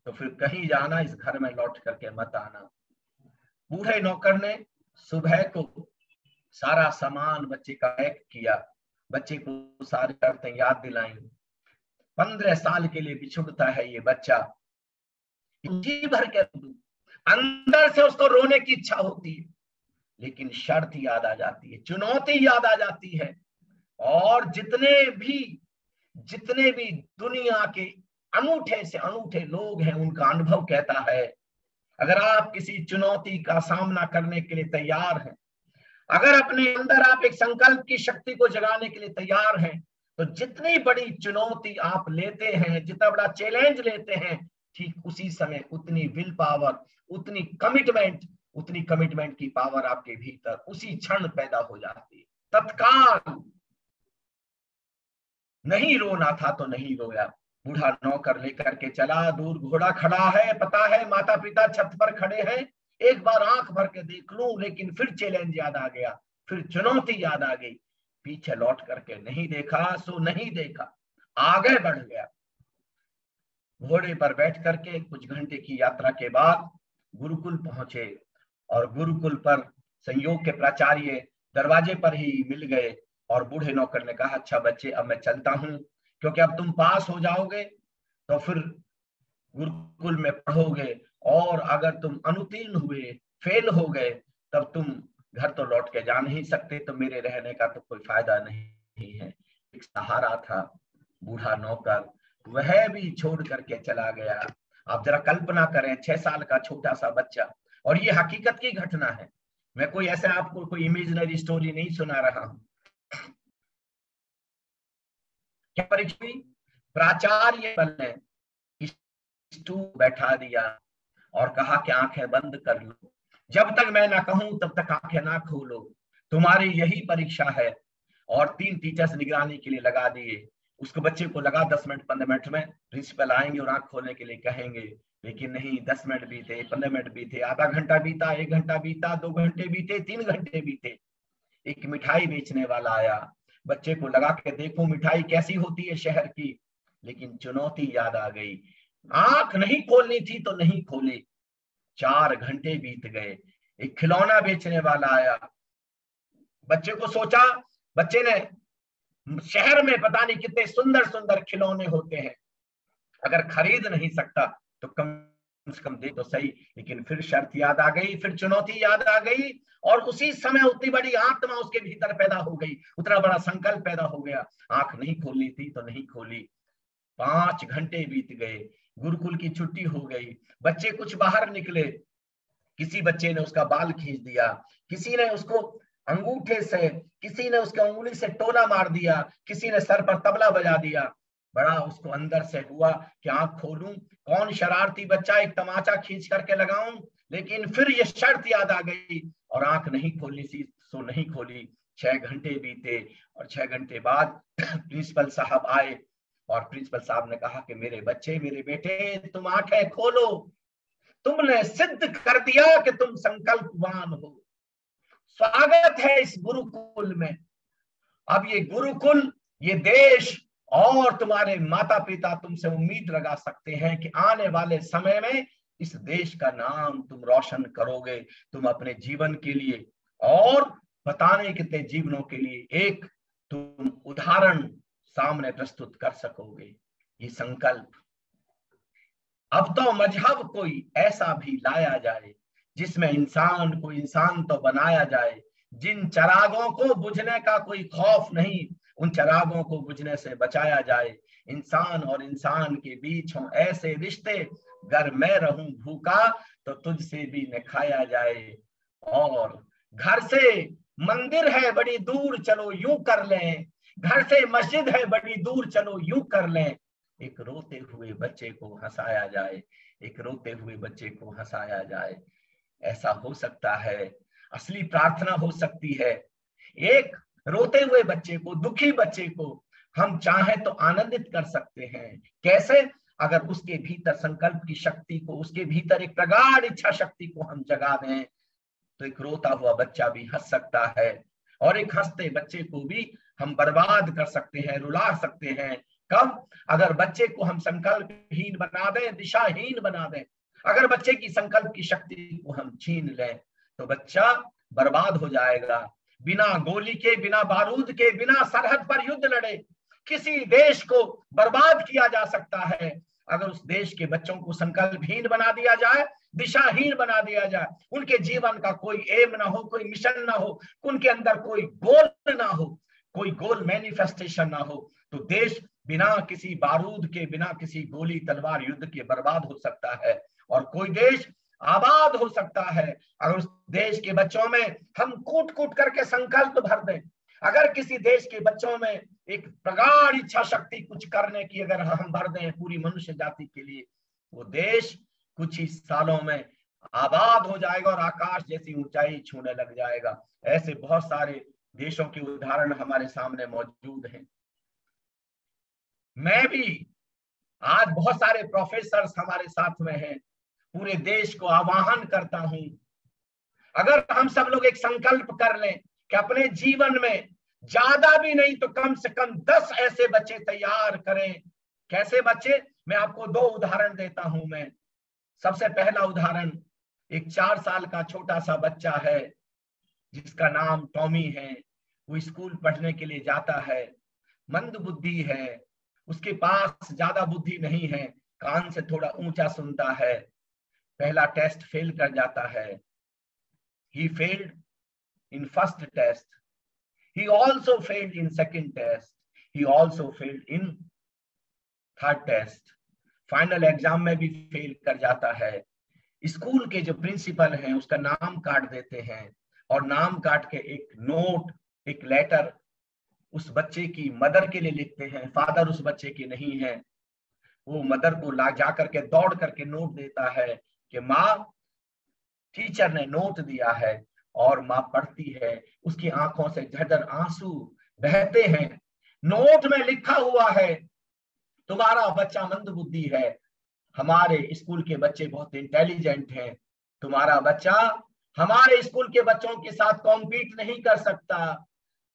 Speaker 2: तो फिर कहीं जाना, इस घर में लौट करके मत आना। बूढ़े नौकर ने सुबह को सारा सामान बच्चे का पैक किया, बच्चे को सारी शर्तें याद दिलाई। 15 साल के लिए बिछुड़ता है ये बच्चा, जी भर के अंदर से उसको रोने की इच्छा होती है, लेकिन शर्त याद आ जाती है, चुनौती याद आ जाती है। और जितने भी दुनिया के अनूठे से अनूठे लोग हैं, उनका अनुभव कहता है, अगर आप किसी चुनौती का सामना करने के लिए तैयार हैं, अगर अपने अंदर आप एक संकल्प की शक्ति को जगाने के लिए तैयार हैं, तो जितनी बड़ी चुनौती आप लेते हैं, जितना बड़ा चैलेंज लेते हैं, ठीक उसी समय उतनी विल पावर, उतनी कमिटमेंट की पावर आपके भीतर उसी क्षण पैदा हो जाती है। तत्काल नहीं रोना था तो नहीं रोया, बूढ़ा नौकर लेकर के चला, दूर घोड़ा खड़ा है, पता है माता पिता छत पर खड़े हैं, एक बार आंख भर के देख लूं, लेकिन फिर चैलेंज याद आ गया, फिर चुनौती याद आ गई। पीछे लौट करके नहीं देखा सो नहीं देखा, आगे बढ़ गया। घोड़े पर बैठ करके कुछ घंटे की यात्रा के बाद गुरुकुल पहुंचे, और गुरुकुल पर संयोग के प्राचार्य दरवाजे पर ही मिल गए, और बूढ़े नौकर ने कहा, अच्छा बच्चे अब मैं चलता हूं, क्योंकि अब तुम पास हो जाओगे तो फिर गुरुकुल में पढ़ोगे, और अगर तुम अनुत्तीर्ण हुए, फेल हो गए, तब तुम घर तो लौट के जा नहीं सकते, तो मेरे रहने का तो कोई फायदा नहीं है। एक सहारा था बूढ़ा नौकर, वह भी छोड़ करके चला गया। आप जरा कल्पना करें, 6 साल का छोटा सा बच्चा, और ये हकीकत की घटना है, मैं कोई ऐसे आपको कोई इमेजिनरी स्टोरी नहीं सुना रहा हूं। क्या परीक्षा हुई? प्राचार्य ने स्टूल बैठा दिया और कहा कि आंखें बंद कर लो, जब तक मैं ना कहूं तब तक आंखें ना खोलो, तुम्हारी यही परीक्षा है। और 3 टीचर्स निगरानी के लिए लगा दिए। उसको बच्चे को लगा 10 मिनट 15 मिनट में प्रिंसिपल आएंगे और आंख खोलने के लिए कहेंगे, लेकिन नहीं, 10 मिनट बीते, 15 मिनट बीते, आधा घंटा बीता, 1 घंटा बीता, 2 घंटे बीते, 3 घंटे बीते। एक मिठाई बेचने वाला आया, बच्चे को लगा के देखो मिठाई कैसी होती है शहर की, लेकिन चुनौती याद आ गई, आंख नहीं खोलनी थी तो नहीं खोली। 4 घंटे बीत गए। एक खिलौना बेचने वाला आया, बच्चे को सोचा, बच्चे ने, शहर में पता नहीं कितने सुंदर सुंदर खिलौने होते हैं, अगर खरीद नहीं सकता तो कम से कम दे तो सही। लेकिन फिर शर्त याद आ गई, फिर चुनौती याद आ गई, और उसी समय उतनी बड़ी आत्मा उसके भीतर पैदा हो गई, उतना बड़ा संकल्प पैदा हो गया, आंख नहीं खोलनी थी तो नहीं खोली। 5 घंटे बीत गए, गुरुकुल की छुट्टी हो गई, बच्चे कुछ बाहर निकले, किसी बच्चे ने उसका बाल खींच दिया, किसी ने उसको अंगूठे से, किसी ने उसके उंगली से टोला मार दिया, किसी ने सर पर तबला बजा दिया। बड़ा उसको अंदर से हुआ कि आंख खोलूं, कौन शरारती बच्चा एक तमाचा खींच करके लगाऊं, लेकिन फिर ये शर्त याद आ गई और आंख नहीं खोलनी थी सो नहीं खोली। 6 घंटे बीते, और 6 घंटे बाद प्रिंसिपल साहब आए, और प्रिंसिपल साहब ने कहा कि मेरे बच्चे, मेरे बेटे, तुम आंखें खोलो, तुमने सिद्ध कर दिया कि तुम संकल्पवान हो, स्वागत है इस गुरुकुल में। अब ये गुरुकुल, ये देश और तुम्हारे माता पिता तुमसे उम्मीद लगा सकते हैं कि आने वाले समय में इस देश का नाम तुम रोशन करोगे, तुम अपने जीवन के लिए और बताने कितने जीवनों के लिए एक तुम उदाहरण सामने प्रस्तुत कर सकोगे। ये संकल्प। अब तो मजहब कोई ऐसा भी लाया जाए जिसमें इंसान को इंसान तो बनाया जाए, जिन चरागों को बुझने का कोई खौफ नहीं, उन चरागों को बुझने से बचाया जाए। इंसान और इंसान के बीच हों ऐसे रिश्ते, अगर मैं रहूं भूखा तो तुझसे भी न खाया जाए। और घर से मंदिर है बड़ी दूर, चलो यूं कर लें, घर से मस्जिद है बड़ी दूर, चलो यूं कर लें। एक रोते हुए बच्चे को हंसाया जाए, एक रोते हुए बच्चे को हंसाया जाए। ऐसा हो सकता है, असली प्रार्थना हो सकती है। एक रोते हुए बच्चे को, दुखी बच्चे को हम चाहें तो आनंदित कर सकते हैं। कैसे? अगर उसके भीतर संकल्प की शक्ति को, उसके भीतर एक प्रगाढ़ इच्छा शक्ति को हम जगा दें, तो एक रोता हुआ बच्चा भी हंस सकता है, और एक हंसते बच्चे को भी हम बर्बाद कर सकते हैं, रुला सकते हैं। कब? अगर बच्चे को हम संकल्पहीन बना दें, दिशाहीन बना दें, अगर बच्चे की संकल्प की शक्ति को हम छीन लें, तो बच्चा बर्बाद हो जाएगा। बिना गोली के, बिना बारूद के, बिना सरहद पर युद्ध लड़े किसी देश को बर्बाद किया जा सकता है। अगर उस देश के बच्चों को संकल्पहीन बना दिया जाए, दिशाहीन बना दिया जाए, उनके जीवन का कोई एम ना हो, कोई मिशन ना हो, उनके अंदर कोई गोल ना हो, कोई गोल मैनिफेस्टेशन ना हो, तो देश बिना किसी बारूद के, बिना किसी गोली तलवार युद्ध के बर्बाद हो सकता है, और कोई देश आबाद हो सकता है अगर उस देश के बच्चों में हम कूट कूट करके संकल्प भर दें। अगर किसी देश के बच्चों में एक प्रगाढ़ इच्छा शक्ति कुछ करने की अगर हम भर दें पूरी मनुष्य जाति के लिए, वो देश कुछ ही सालों में आबाद हो जाएगा और आकाश जैसी ऊंचाई छूने लग जाएगा। ऐसे बहुत सारे देशों के उदाहरण हमारे सामने मौजूद हैं। मैं भी आज बहुत सारे प्रोफेसर्स हमारे साथ में हैं। पूरे देश को आह्वान करता हूं, अगर हम सब लोग एक संकल्प कर लें कि अपने जीवन में ज्यादा भी नहीं तो कम से कम 10 ऐसे बच्चे तैयार करें। कैसे बच्चे? मैं आपको 2 उदाहरण देता हूं। मैं सबसे पहला उदाहरण, एक 4 साल का छोटा सा बच्चा है जिसका नाम टॉमी है। वो स्कूल पढ़ने के लिए जाता है, मंद बुद्धि है, उसके पास ज्यादा बुद्धि नहीं है, कान से थोड़ा ऊंचा सुनता है। पहला टेस्ट फेल कर जाता है। He failed in first test. He also failed in second test. He also failed in third test. Final exam में भी फेल कर जाता है। स्कूल के जो प्रिंसिपल हैं उसका नाम काट देते हैं और नाम काट के एक नोट, एक लेटर उस बच्चे की मदर के लिए लिखते हैं। फादर उस बच्चे के नहीं है। वो मदर को ला जा करके दौड़ करके नोट देता है कि माँ, टीचर ने नोट दिया है। और माँ पढ़ती है, उसकी आंखों से झरझर आंसू बहते हैं। नोट में लिखा हुआ है, तुम्हारा बच्चा मंदबुद्धि है, हमारे स्कूल के बच्चे बहुत इंटेलिजेंट हैं, तुम्हारा बच्चा हमारे स्कूल के बच्चों के साथ कॉम्पीट नहीं कर सकता,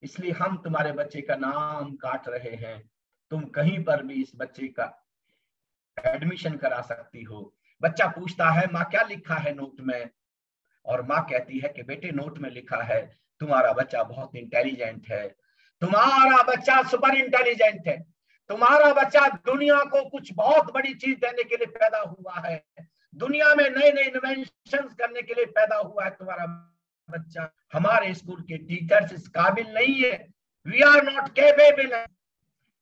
Speaker 2: इसलिए हम तुम्हारे बच्चे का नाम काट रहे हैं। तुम कहीं पर भी इस बच्चे का एडमिशन करा सकती हो। बच्चा पूछता है, माँ क्या लिखा है नोट में? और माँ कहती है कि बेटे नोट में लिखा है तुम्हारा बच्चा बहुत इंटेलिजेंट है, तुम्हारा बच्चा सुपर इंटेलिजेंट है, तुम्हारा बच्चा दुनिया को कुछ बहुत बड़ी चीज देने के लिए पैदा हुआ है, दुनिया में नए नए इन्वेंशंस करने के लिए पैदा हुआ है तुम्हारा बच्चा। हमारे स्कूल के टीचर्स इस काबिल नहीं है। We are not capable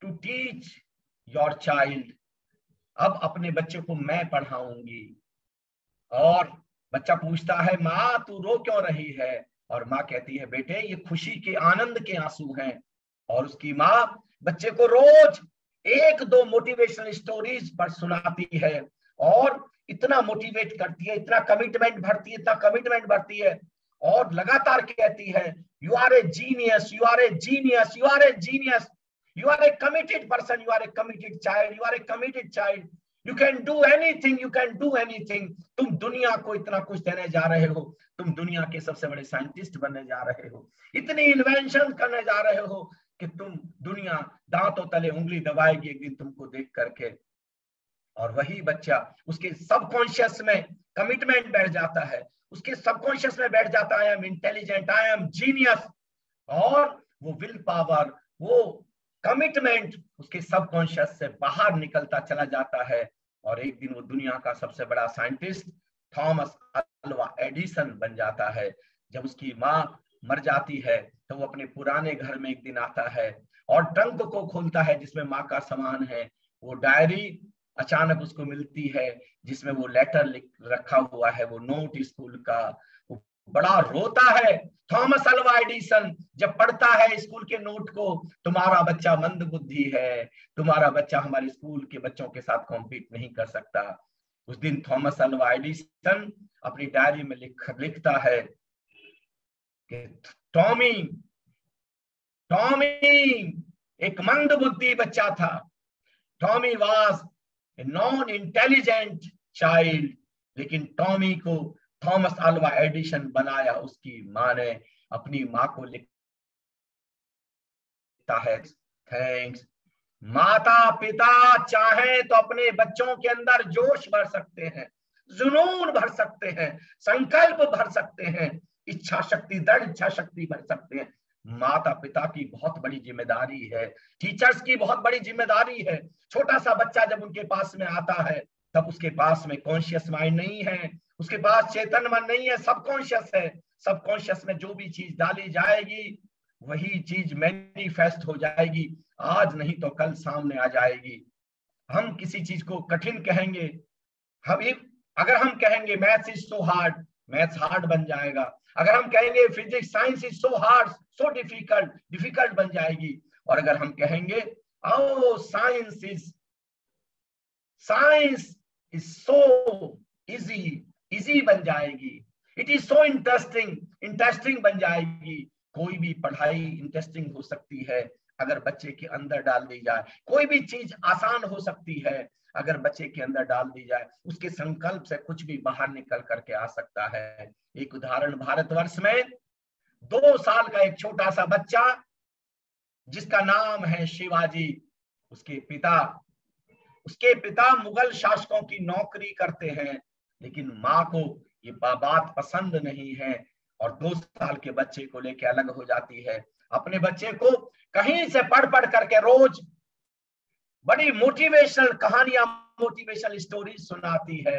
Speaker 2: to teach your child. अब अपने बच्चे को मैं पढ़ाऊंगी। और बच्चा पूछता है, माँ तू रो क्यों रही है? और माँ कहती है, बेटे ये खुशी के आनंद के आंसू हैं। और उसकी माँ बच्चे को रोज 1-2 मोटिवेशनल स्टोरीज पर सुनाती है और इतना मोटिवेट करती है, इतना कमिटमेंट भरती है और लगातार कहती है, you are a genius, you are a genius, you are a genius, you are a committed person, you are a committed child, you are a committed child, you can do anything, you can do anything. तुम दुनिया को इतना कुछ देने जा रहे हो, तुम दुनिया के सबसे बड़े साइंटिस्ट बनने जा रहे हो, इतनी इन्वेंशन करने जा रहे हो कि तुम दुनिया दांतों तले उंगली दबाएगी एक दिन तुमको देख करके। और वही बच्चा, उसके सबकॉन्शियस में कमिटमेंट बैठ जाता है, उसके सबकॉन्शियस में बैठ जाता है, I am intelligent, I am genius. और वो विल पावर, वो कमिटमेंट उसके सबकॉन्शियस से बाहर निकलता चला जाता है और एक दिन वो दुनिया का सबसे बड़ा साइंटिस्ट थॉमस अल्वा एडिसन बन जाता है। जब उसकी माँ मर जाती है तो वो अपने पुराने घर में एक दिन आता है और ट्रंक को खोलता है जिसमें माँ का सामान है। वो डायरी अचानक उसको मिलती है जिसमें वो लेटर लिख रखा हुआ है, वो नोट स्कूल का। वो बड़ा रोता है। थॉमस अल्वा एडिसन जब पढ़ता है स्कूल के नोट को, तुम्हारा बच्चा मंद बुद्धि है, तुम्हारा बच्चा हमारे स्कूल के बच्चों के साथ कॉम्पीट नहीं कर सकता। उस दिन थॉमस अल्वा एडिसन अपनी डायरी में लिखता है कि टॉमी एक मंद बुद्धि बच्चा था। Tommy was a non intelligent child, लेकिन टॉमी को थॉमस अल्वा एडिसन बनाया उसकी माँ ने। अपनी माँ को लिखता है, थैंक्स। माता पिता चाहे तो अपने बच्चों के अंदर जोश भर सकते हैं, जुनून भर सकते हैं, संकल्प भर सकते हैं, इच्छा शक्ति, दृढ़ इच्छा शक्ति भर सकते हैं। माता पिता की बहुत बड़ी जिम्मेदारी है, टीचर्स की बहुत बड़ी जिम्मेदारी है। छोटा सा बच्चा जब उनके पास में आता है तब उसके पास में कॉन्शियस माइंड नहीं है, उसके पास चेतन मन नहीं है, सबकॉन्शियस है। सबकॉन्शियस में जो भी चीज डाली जाएगी वही चीज मैनिफेस्ट हो जाएगी, आज नहीं तो कल सामने आ जाएगी। हम किसी चीज को कठिन कहेंगे, अगर हम कहेंगे maths is so hard, maths hard बन जाएगा। अगर हम कहेंगे physics science is so hard, so difficult, difficult बन जाएगी। और अगर हम कहेंगे oh science is so easy, easy बन जाएगी। It is so interesting, interesting बन जाएगी। कोई भी पढ़ाई इंटरेस्टिंग हो सकती है अगर बच्चे के अंदर डाल दी जाए। कोई भी चीज आसान हो सकती है अगर बच्चे के अंदर डाल दी जाए, उसके संकल्प से कुछ भी बाहर निकल करके आ सकता है। एक उदाहरण, भारतवर्ष में 2 साल का एक छोटा सा बच्चा जिसका नाम है शिवाजी, उसके पिता मुगल शासकों की नौकरी करते हैं, लेकिन माँ को ये बात पसंद नहीं है और 2 साल के बच्चे को लेकर अलग हो जाती है। अपने बच्चे को कहीं से पढ़ करके रोज बड़ी मोटिवेशनल कहानियां, मोटिवेशनल स्टोरी सुनाती है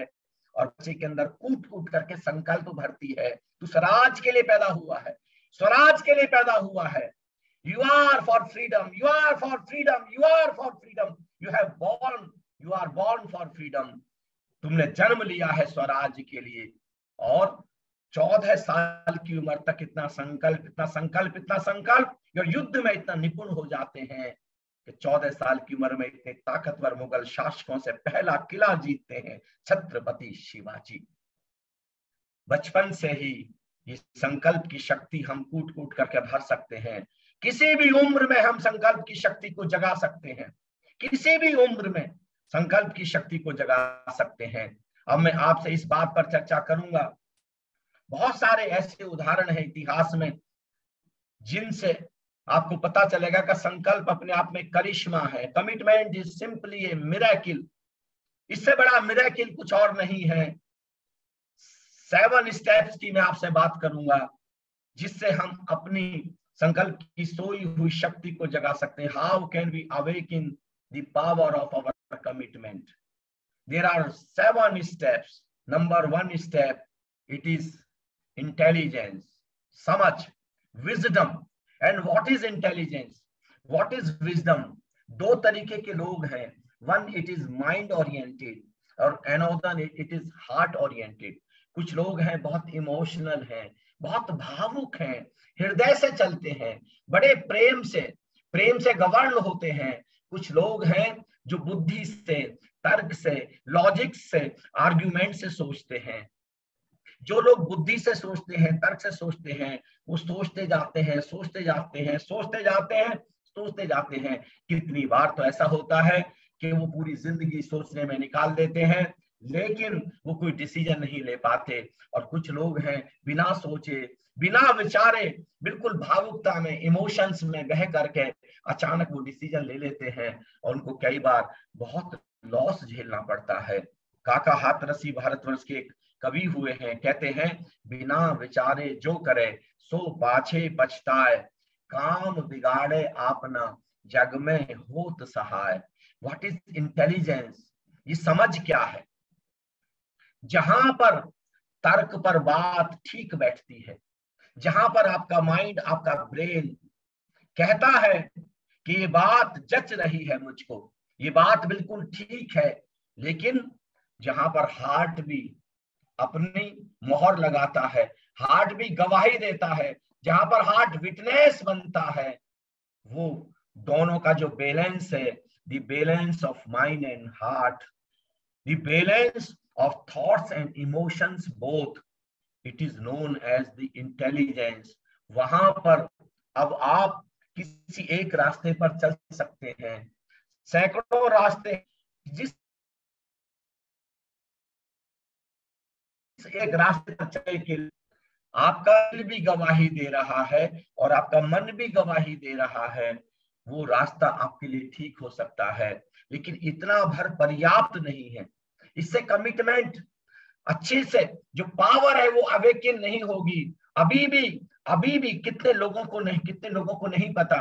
Speaker 2: और बच्चे के अंदर कूट करके संकल्प भरती है, तू स्वराज के लिए पैदा हुआ है, स्वराज के लिए पैदा हुआ है। You are for freedom, you are for freedom, you are for freedom, you are born for freedom। तुमने जन्म लिया है स्वराज के लिए। और 14 साल की उम्र तक इतना संकल्प और युद्ध में इतना निपुण हो जाते हैं कि 14 साल की उम्र में इतने ताकतवर मुगल शासकों से पहला किला जीतते हैं छत्रपति शिवाजी। बचपन से ही ये संकल्प की शक्ति हम कूट करके भर सकते हैं। किसी भी उम्र में हम संकल्प की शक्ति को जगा सकते हैं, किसी भी उम्र में संकल्प की शक्ति को जगा सकते हैं। अब मैं आपसे इस बात पर चर्चा करूंगा। बहुत सारे ऐसे उदाहरण हैं इतिहास में जिनसे आपको पता चलेगा कि संकल्प अपने आप में करिश्मा है। Commitment is simply A miracle. इससे बड़ा मिरेकल कुछ और नहीं है। 7 स्टेप्स की मैं आपसे बात करूंगा जिससे हम अपनी संकल्प की सोई हुई शक्ति को जगा सकते हैं। How can we awaken the power of our commitment? There are 7 steps. Number 1 step, it is intelligence, समझ, wisdom. And what is intelligence, what is wisdom? 2 तरीके के लोग हैं। One, it is mind oriented और another it is heart oriented. कुछ लोग हैं बहुत इमोशनल हैं, बहुत भावुक हैं, हृदय से चलते हैं, बड़े प्रेम से गवर्न होते हैं। कुछ लोग हैं जो बुद्धि से, तर्क से, लॉजिक से, आर्ग्यूमेंट से सोचते हैं। जो लोग बुद्धि से सोचते हैं, तर्क से सोचते हैं, वो सोचते जाते हैं। कितनी बार तो ऐसा होता है कि वो पूरी जिंदगी सोचने में निकाल देते हैं, लेकिन वो कोई डिसीजन नहीं ले पाते। और कुछ लोग हैं बिना सोचे, बिना विचारे, बिल्कुल भावुकता में, इमोशंस में बह करके अचानक वो डिसीजन ले लेते हैं और उनको कई बार बहुत लॉस झेलना पड़ता है। काका हाथरसी भारतवर्ष के एक कवि हुए हैं, कहते हैं, बिना विचारे जो करे सो पाछे पछताए, काम बिगाड़े आपना जग में होत सहाय। What is intelligence? ये समझ क्या है? जहां पर तर्क पर बात ठीक बैठती है, जहां पर आपका माइंड, आपका ब्रेन कहता है कि ये बात जच रही है मुझको, ये बात बिल्कुल ठीक है, लेकिन जहां पर हार्ट भी अपनी मोहर लगाता है, हार्ट भी गवाही देता है, जहां पर हार्ट विटनेस बनता है, वो दोनों का जो बैलेंस है, the balance of mind and heart, the balance of thoughts and emotions both, it is known as the intelligence। वहां पर अब आप किसी एक रास्ते पर चल सकते हैं, सैकड़ों रास्ते, जिस एक रास्ते पर चलने के लिए आपका दिल भी गवाही दे रहा है और आपका मन भी गवाही दे रहा है, वो रास्ता आपके लिए ठीक हो सकता है, लेकिन इतना भर पर्याप्त नहीं है। इससे कमिटमेंट अच्छे से जो पावर है वो अवेकन नहीं होगी। अभी भी कितने लोगों को नहीं पता,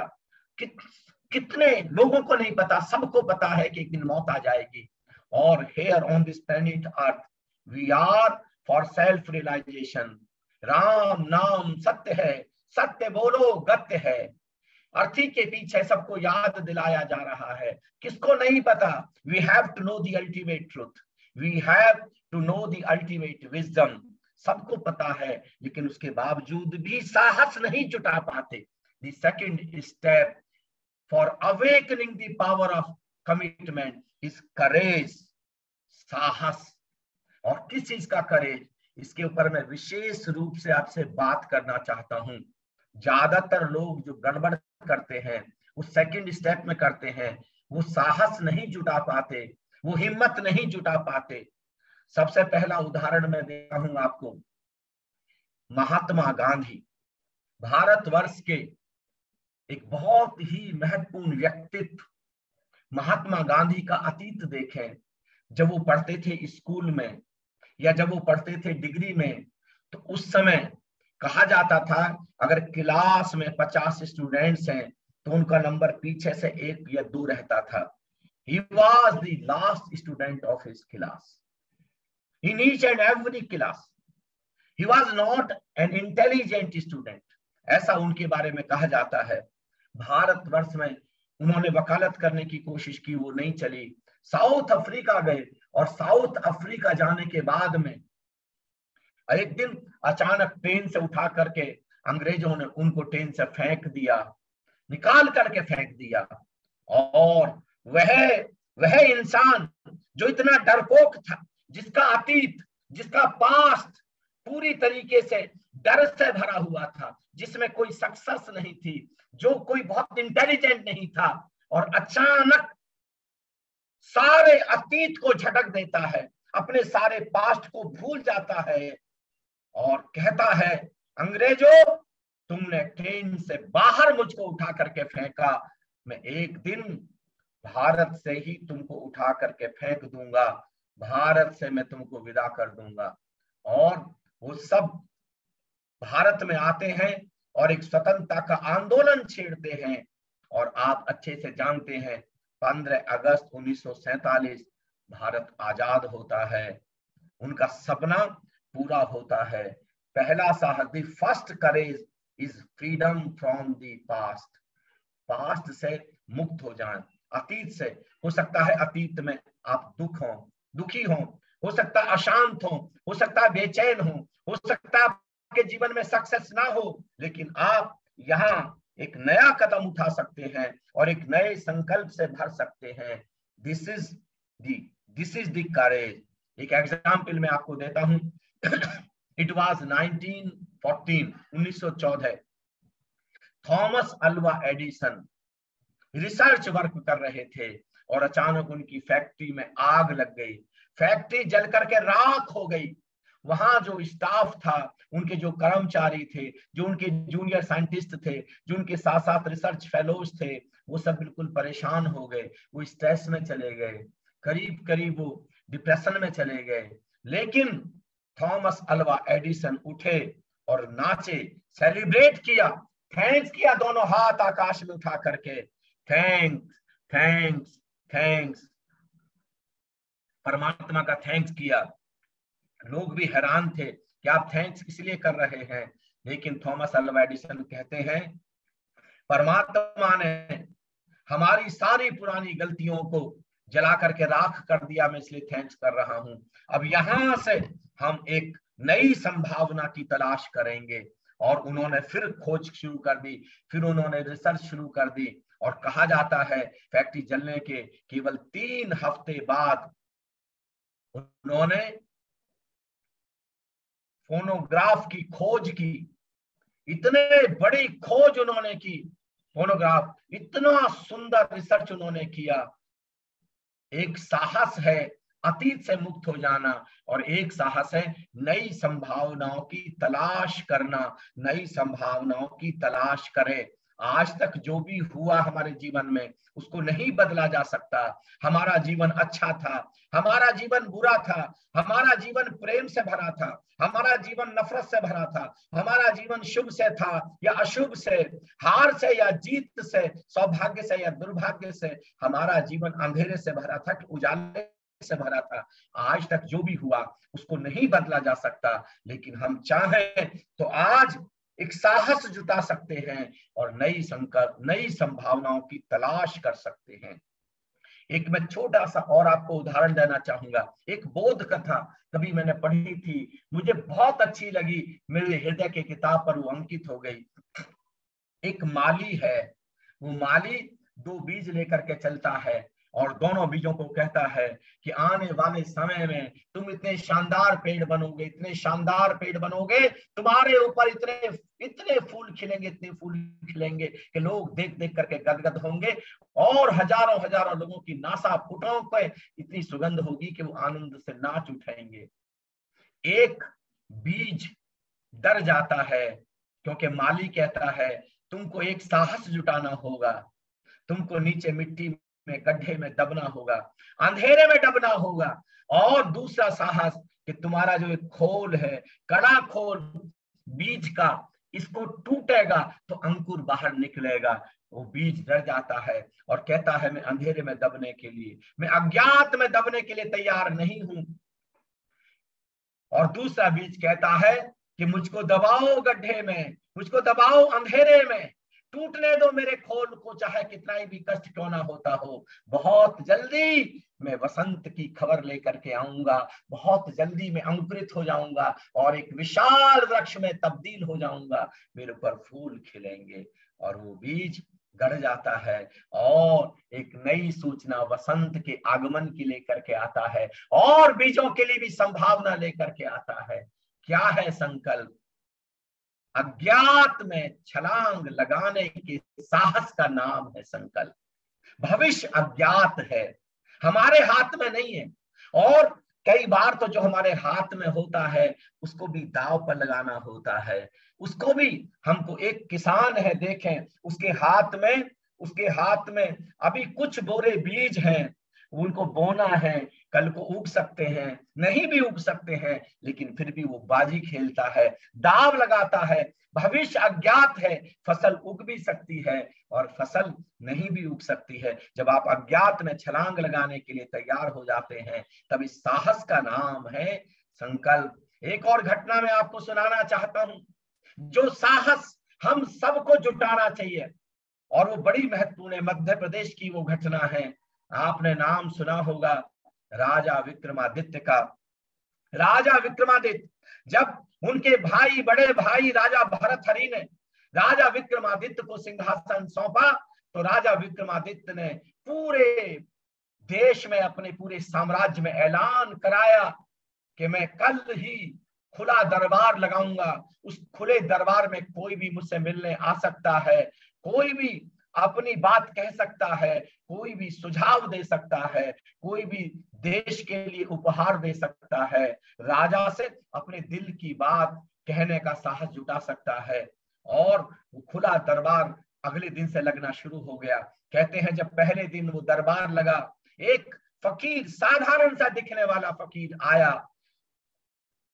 Speaker 2: कितने लोगों को नहीं पता, सबको पता है कि एक दिन मौत आ जाएगी। और here on this planet Earth we are for self realization। Ram नाम सत्य है, सत्य बोलो गत्य है। अर्थी के पीछे सबको याद दिलाया जा रहा है। किसको नहीं पता? We have to know the ultimate truth, we have to know the ultimate wisdom। सबको पता है, लेकिन उसके बावजूद भी साहस नहीं जुटा पाते। The second step for awakening the power of commitment is courage। साहस। और किस चीज का करेज? इसके ऊपर मैं विशेष रूप से आपसे बात करना चाहता हूं। ज्यादातर लोग जो गड़बड़ करते हैं वो सेकंड स्टेप में करते हैं, वो साहस नहीं जुटा पाते, वो हिम्मत नहीं जुटा पाते। सबसे पहला उदाहरण मैं देता हूं आपको, महात्मा गांधी, भारतवर्ष के एक बहुत ही महत्वपूर्ण व्यक्तित्व। महात्मा गांधी का अतीत देखें, जब वो पढ़ते थे स्कूल में या जब वो पढ़ते थे डिग्री में, तो उस समय कहा जाता था अगर क्लास में 50 स्टूडेंट्स हैं तो उनका नंबर पीछे से 1 या 2 रहता था। He was the last student of his class. In each and every class. He was not an intelligent student. ऐसा उनके बारे में कहा जाता है। भारतवर्ष में उन्होंने वकालत करने की कोशिश की, वो नहीं चली। साउथ अफ्रीका गए और साउथ अफ्रीका जाने के बाद में एक दिन अचानक ट्रेन से उठा करके अंग्रेजों ने उनको ट्रेन से फेंक दिया, निकाल करके फेंक दिया। और वह इंसान जो इतना डरपोक था, जिसका अतीत, जिसका पास्ट पूरी तरीके से डर से भरा हुआ था, जिसमें कोई सक्सेस नहीं थी, जो कोई बहुत इंटेलिजेंट नहीं था, और अचानक सारे अतीत को झटक देता है, अपने सारे पास्ट को भूल जाता है और कहता है अंग्रेजों, तुमने ट्रेन से बाहर मुझको उठा करके फेंका, मैं एक दिन भारत से ही तुमको उठा करके फेंक दूंगा, भारत से मैं तुमको विदा कर दूंगा। और वो सब भारत में आते हैं और एक स्वतंत्रता का आंदोलन छेड़ते हैं। और आप अच्छे से जानते हैं 15 अगस्त 1947 भारत आजाद होता है, उनका सपना पूरा होता है। पहला साहस, the first courage is freedom from the past. Past से मुक्त हो जाएं, अतीत से। हो सकता है अतीत में आप दुखी हो सकता है अशांत हो सकता है बेचैन हो सकता है आपके जीवन में सक्सेस ना हो, लेकिन आप यहाँ एक नया कदम उठा सकते हैं और एक नए संकल्प से भर सकते हैं। This is the courage. एक एग्जाम्पल मैं आपको देता हूं। It was 1914 Thomas Alva Edison research work कर रहे थे और अचानक उनकी फैक्ट्री में आग लग गई, फैक्ट्री जल करके राख हो गई। वहां जो स्टाफ था, उनके जो कर्मचारी थे, जो उनके जूनियर साइंटिस्ट थे, जो उनके साथ साथ रिसर्च फेलोज थे, वो सब बिल्कुल परेशान हो गए, वो स्ट्रेस में चले गए, करीब करीब वो डिप्रेशन में चले गए। लेकिन थॉमस अल्वा एडिसन उठे और नाचे, सेलिब्रेट किया, थैंक्स किया, दोनों हाथ आकाश में उठा करके, थैंक्स थैंक्स थैंक्स, परमात्मा का थैंक्स किया। लोग भी हैरान थे कि आप थैंक्स इसलिए कर रहे हैं, लेकिन थॉमस अल्वा एडिसन कहते हैं परमात्मा ने हमारी सारी पुरानी गलतियों को जला करके राख कर दिया, मैं इसलिए थैंक्स कर रहा हूं। अब यहां से हम एक नई संभावना की तलाश करेंगे। और उन्होंने फिर खोज शुरू कर दी, फिर उन्होंने रिसर्च शुरू कर दी, और कहा जाता है फैक्ट्री जलने के केवल 3 हफ्ते बाद उन्होंने फोनोग्राफ की खोज की। इतने बड़ी खोज उन्होंने की, फोनोग्राफ, इतना सुंदर रिसर्च उन्होंने किया। एक साहस है अतीत से मुक्त हो जाना, और एक साहस है नई संभावनाओं की तलाश करना, नई संभावनाओं की तलाश करें। आज तक जो भी हुआ हमारे जीवन में उसको नहीं बदला जा सकता। हमारा जीवन अच्छा था, हमारा जीवन बुरा था, हमारा जीवन प्रेम से भरा था, हमारा जीवन नफरत से भरा था, हमारा जीवन शुभ से था या अशुभ से, हार से या जीत से, सौभाग्य से या दुर्भाग्य से, हमारा जीवन अंधेरे से भरा था कि उजाले से भरा था। आज तक जो भी हुआ उसको नहीं बदला जा सकता, लेकिन हम चाहें तो आज एक साहस जुटा सकते हैं और नई संकल्प, नई संभावनाओं की तलाश कर सकते हैं। एक मैं छोटा सा और आपको उदाहरण देना चाहूंगा। एक बोध कथा कभी मैंने पढ़ी थी, मुझे बहुत अच्छी लगी, मेरे हृदय के किताब पर वो अंकित हो गई। एक माली है, वो माली 2 बीज लेकर के चलता है और दोनों बीजों को कहता है कि आने वाले समय में तुम इतने शानदार पेड़ बनोगे, इतने शानदार पेड़ बनोगे, तुम्हारे ऊपर इतने इतने फूल खिलेंगे, इतने फूल खिलेंगे कि लोग देख देख करके गदगद होंगे, और हजारों हजारों लोगों की नासापुटों पे इतनी सुगंध होगी कि वो आनंद से नाच उठेंगे। एक बीज डर जाता है क्योंकि माली कहता है तुमको एक साहस जुटाना होगा, तुमको नीचे मिट्टी में गड्ढे में दबना होगा, अंधेरे में दबना होगा, और दूसरा साहस कि तुम्हारा जो एक खोल है, कड़ा खोल बीज का, इसको टूटेगा तो अंकुर बाहर निकलेगा। वो बीज डर जाता है और कहता है मैं अंधेरे में दबने के लिए, मैं अज्ञात में दबने के लिए तैयार नहीं हूं। और दूसरा बीज कहता है कि मुझको दबाओ गड्ढे में, मुझको दबाओ अंधेरे में, टूटने दो मेरे खोल को, चाहे कितना ही भी कष्ट क्यों ना होता हो। बहुत जल्दी मैं वसंत की खबर लेकर के आऊंगा, बहुत जल्दी मैं अंकुरित हो जाऊंगा और एक विशाल वृक्ष में तब्दील हो जाऊंगा, मेरे ऊपर फूल खिलेंगे। और वो बीज गड़ जाता है और एक नई सूचना वसंत के आगमन की लेकर के आता है, और बीजों के लिए भी संभावना लेकर के आता है। क्या है संकल्प? अज्ञात में छलांग लगाने के साहस का नाम है संकल्प। भविष्य अज्ञात है, हमारे हाथ में नहीं है, और कई बार तो जो हमारे हाथ में होता है उसको भी दांव पर लगाना होता है। उसको भी, हमको एक किसान है, देखें उसके हाथ में अभी कुछ बोरे बीज हैं, उनको बोना है, कल को उग सकते हैं, नहीं भी उग सकते हैं, लेकिन फिर भी वो बाजी खेलता है, दांव लगाता है। भविष्य अज्ञात है, फसल उग भी सकती है और फसल नहीं भी उग सकती है। जब आप अज्ञात में छलांग लगाने के लिए तैयार हो जाते हैं, तब इस साहस का नाम है संकल्प। एक और घटना मैं आपको सुनाना चाहता हूं, जो साहस हम सबको जुटाना चाहिए, और वो बड़ी महत्वपूर्ण है। मध्य प्रदेश की वो घटना है, आपने नाम सुना होगा राजा विक्रमादित्य का। राजा विक्रमादित्य, जब उनके भाई, बड़े भाई राजा भरथरी ने राजा विक्रमादित्य को सिंहासन सौंपा, तो राजा विक्रमादित्य ने पूरे देश में, अपने पूरे साम्राज्य में ऐलान कराया कि मैं कल ही खुला दरबार लगाऊंगा। उस खुले दरबार में कोई भी मुझसे मिलने आ सकता है, कोई भी अपनी बात कह सकता है, कोई भी सुझाव दे सकता है, कोई भी देश के लिए उपहार दे सकता है, राजा से अपने दिल की बात कहने का साहस जुटा सकता है। और वो खुला दरबार अगले दिन से लगना शुरू हो गया। कहते हैं जब पहले दिन वो दरबार लगा, एक फकीर, साधारण सा दिखने वाला फकीर आया।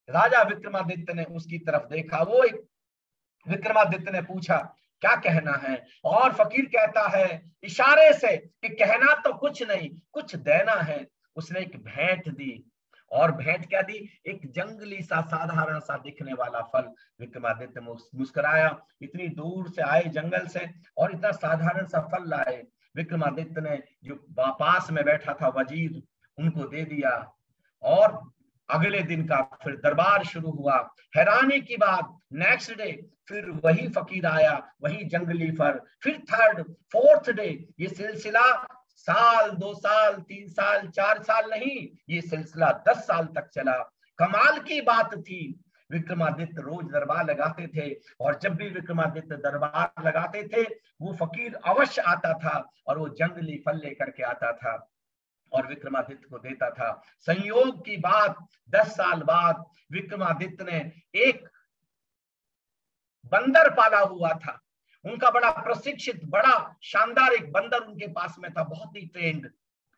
Speaker 2: राजा विक्रमादित्य ने उसकी तरफ देखा, वो एक विक्रमादित्य ने पूछा क्या कहना है, और फकीर कहता है इशारे से कि कहना तो कुछ नहीं, कुछ देना है। उसने एक भेंट दी, और भेंट क्या दी? एक जंगली सा साधारण सा दिखने वाला फल। विक्रमादित्य मुस्कुराया, इतनी दूर से आए जंगल से और इतना साधारण सा फल लाए। विक्रमादित्य ने जो पास में बैठा था वजीर, उनको दे दिया, और अगले दिन का फिर दरबार शुरू हुआ। हैरानी की बात, नेक्स्ट डे फिर वही फकीर आया, वही जंगली फल, फिर थर्ड फोर्थ डे, ये सिलसिला साल, 2 साल, 3 साल, 4 साल नहीं, ये सिलसिला 10 साल तक चला। कमाल की बात थी, विक्रमादित्य रोज दरबार लगाते थे, और जब भी विक्रमादित्य दरबार लगाते थे, वो फकीर अवश्य आता था और वो जंगली फल लेकर के आता था और विक्रमादित्य को देता था। संयोग की बात, 10 साल बाद विक्रमादित्य ने एक बंदर पाला हुआ था। उनका बड़ा प्रशिक्षित, बड़ा शानदार एक बंदर उनके पास में था, बहुत ही ट्रेंड।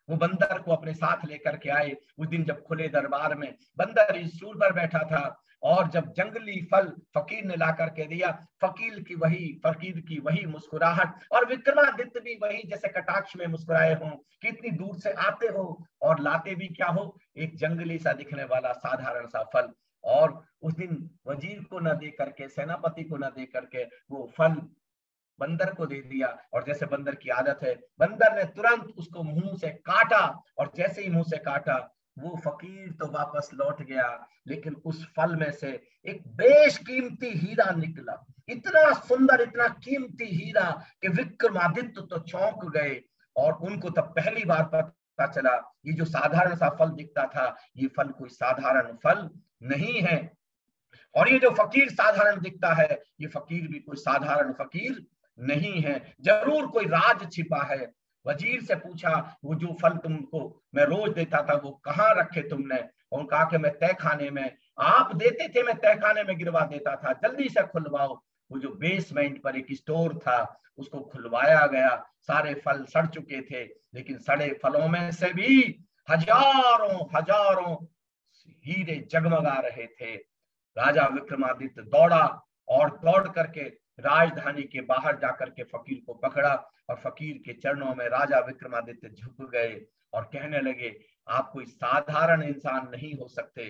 Speaker 2: वो बंदर को अपने साथ लेकर के आए। उस दिन जब खुले दरबार में बंदर इस स्टूल पर बैठा था, और जब जंगली फल फकीर ने ला करके दिया, फकीर की वही मुस्कुराहट, और विक्रमादित्य भी वही जैसे कटाक्ष में मुस्कुराए हों कि इतनी दूर से आते हो और लाते भी क्या हो, एक जंगली सा दिखने वाला साधारण सा फल। और उस दिन वजीर को न दे करके, सेनापति को न दे करके वो फल बंदर को दे दिया, और जैसे बंदर की आदत है, बंदर ने तुरंत उसको मुंह से काटा, और जैसे ही मुंह से काटा, वो फकीर तो वापस लौट गया, लेकिन उस फल में से एक बेशकीमती हीरा निकला। इतना सुंदर, इतना कीमती हीरा कि विक्रमादित्य तो चौंक गए। और उनको तब पहली बार पता चला ये जो साधारण सा फल दिखता था ये फल कोई साधारण फल नहीं है, और ये जो फकीर साधारण दिखता है ये फकीर भी कोई साधारण फकीर नहीं है, जरूर कोई राज छिपा है। वजीर से पूछा वो जो फल तुमको मैं रोज देता था वो कहाँ रखे तुमने? और कहा कि मैं तहखाने में, आप देते थे मैं तहखाने में गिरवा देता था, जल्दी से खुलवाओ। वो जो बेसमेंट पर एक स्टोर था उसको खुलवाया गया, सारे फल सड़ चुके थे, लेकिन सड़े फलों में से भी हजारों हजारों हीरे जगमगा रहे थे। राजा विक्रमादित्य दौड़ा और दौड़ करके राजधानी के बाहर जाकर के फकीर को पकड़ा और फकीर के चरणों में राजा विक्रमादित्य झुक गए और कहने लगे आप कोई साधारण इंसान नहीं हो सकते,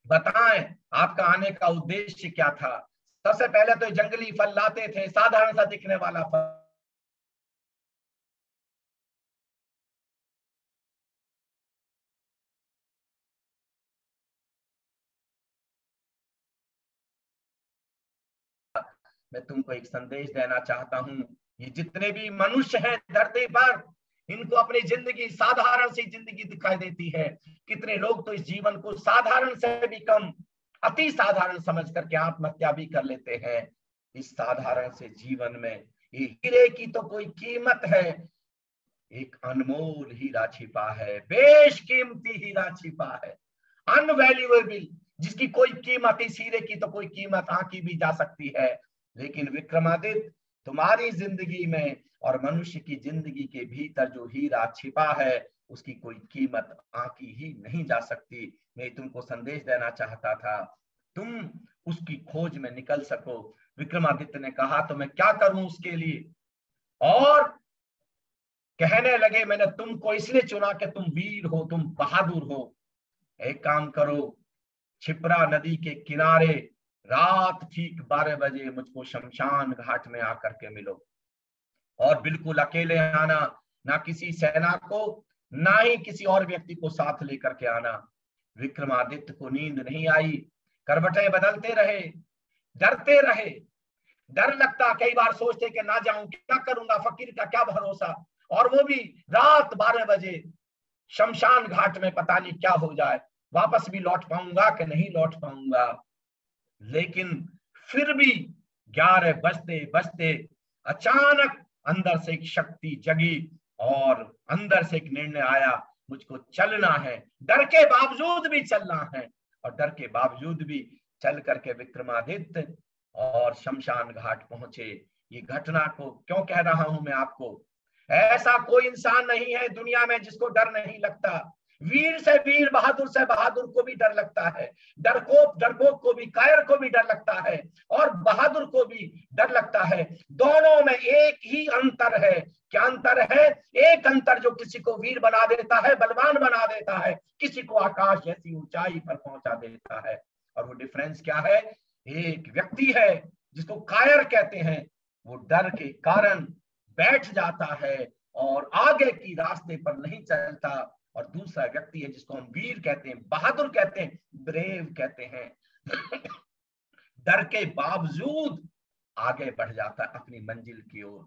Speaker 2: बताएं आपका आने का उद्देश्य क्या था? सबसे पहले तो जंगली फल लाते थे, साधारण सा दिखने वाला फल, मैं तुमको एक संदेश देना चाहता हूं, ये जितने भी मनुष्य हैं धरती पर इनको अपनी जिंदगी साधारण सी जिंदगी दिखाई देती है। कितने लोग तो इस जीवन को साधारण से भी कम, अति साधारण समझ करके आत्महत्या भी कर लेते हैं। इस साधारण से जीवन में ये हीरे की तो कोई कीमत है, एक अनमोल हीरा छिपा है, बेशकीमती हीरा छिपा है, अनवैल्यूएबल, जिसकी कोई कीमत, इस हीरे की तो कोई कीमत आंकी भी जा सकती है। लेकिन विक्रमादित्य तुम्हारी जिंदगी में और मनुष्य की जिंदगी के भीतर जो हीरा छिपा है उसकी कोई कीमत आंकी ही नहीं जा सकती। मैं तुमको संदेश देना चाहता था, तुम उसकी खोज में निकल सको। विक्रमादित्य ने कहा तो मैं क्या करूं उसके लिए? और कहने लगे मैंने तुमको इसलिए चुना कि तुम वीर हो, तुम बहादुर हो। एक काम करो, क्षिप्रा नदी के किनारे रात ठीक 12 बजे मुझको शमशान घाट में आकर के मिलो, और बिल्कुल अकेले आना, ना किसी सेना को ना ही किसी और व्यक्ति को साथ लेकर के आना। विक्रमादित्य को नींद नहीं आई, करवटें बदलते रहे, डरते रहे, डर लगता, कई बार सोचते कि ना जाऊं, क्या करूंगा, फकीर का क्या भरोसा, और वो भी रात 12 बजे शमशान घाट में, पता नहीं क्या हो जाए, वापस भी लौट पाऊंगा कि नहीं लौट पाऊंगा। लेकिन फिर भी 11 बजते बजते अचानक अंदर से एक शक्ति जगी और अंदर से एक निर्णय आया, मुझको चलना है, डर के बावजूद भी चलना है। और डर के बावजूद भी चल करके विक्रमादित्य और शमशान घाट पहुंचे। ये घटना को क्यों कह रहा हूं मैं आपको, ऐसा कोई इंसान नहीं है दुनिया में जिसको डर नहीं लगता। वीर से वीर, बहादुर से बहादुर को भी डर लगता है, डरपोक को भी, कायर को भी डर लगता है, और बहादुर को भी डर लगता है। दोनों में एक ही अंतर है। क्या अंतर है? एक अंतर जो किसी को वीर बना देता है, बलवान बना देता है, किसी को आकाश जैसी ऊंचाई पर पहुंचा देता है। और वो डिफरेंस क्या है? एक व्यक्ति है जिसको कायर कहते हैं, वो डर के कारण बैठ जाता है और आगे की रास्ते पर नहीं चलता, और दूसरा व्यक्ति है जिसको हम वीर कहते हैं, बहादुर कहते हैं, ब्रेव कहते हैं, डर के बावजूद आगे बढ़ जाता है अपनी मंजिल की ओर।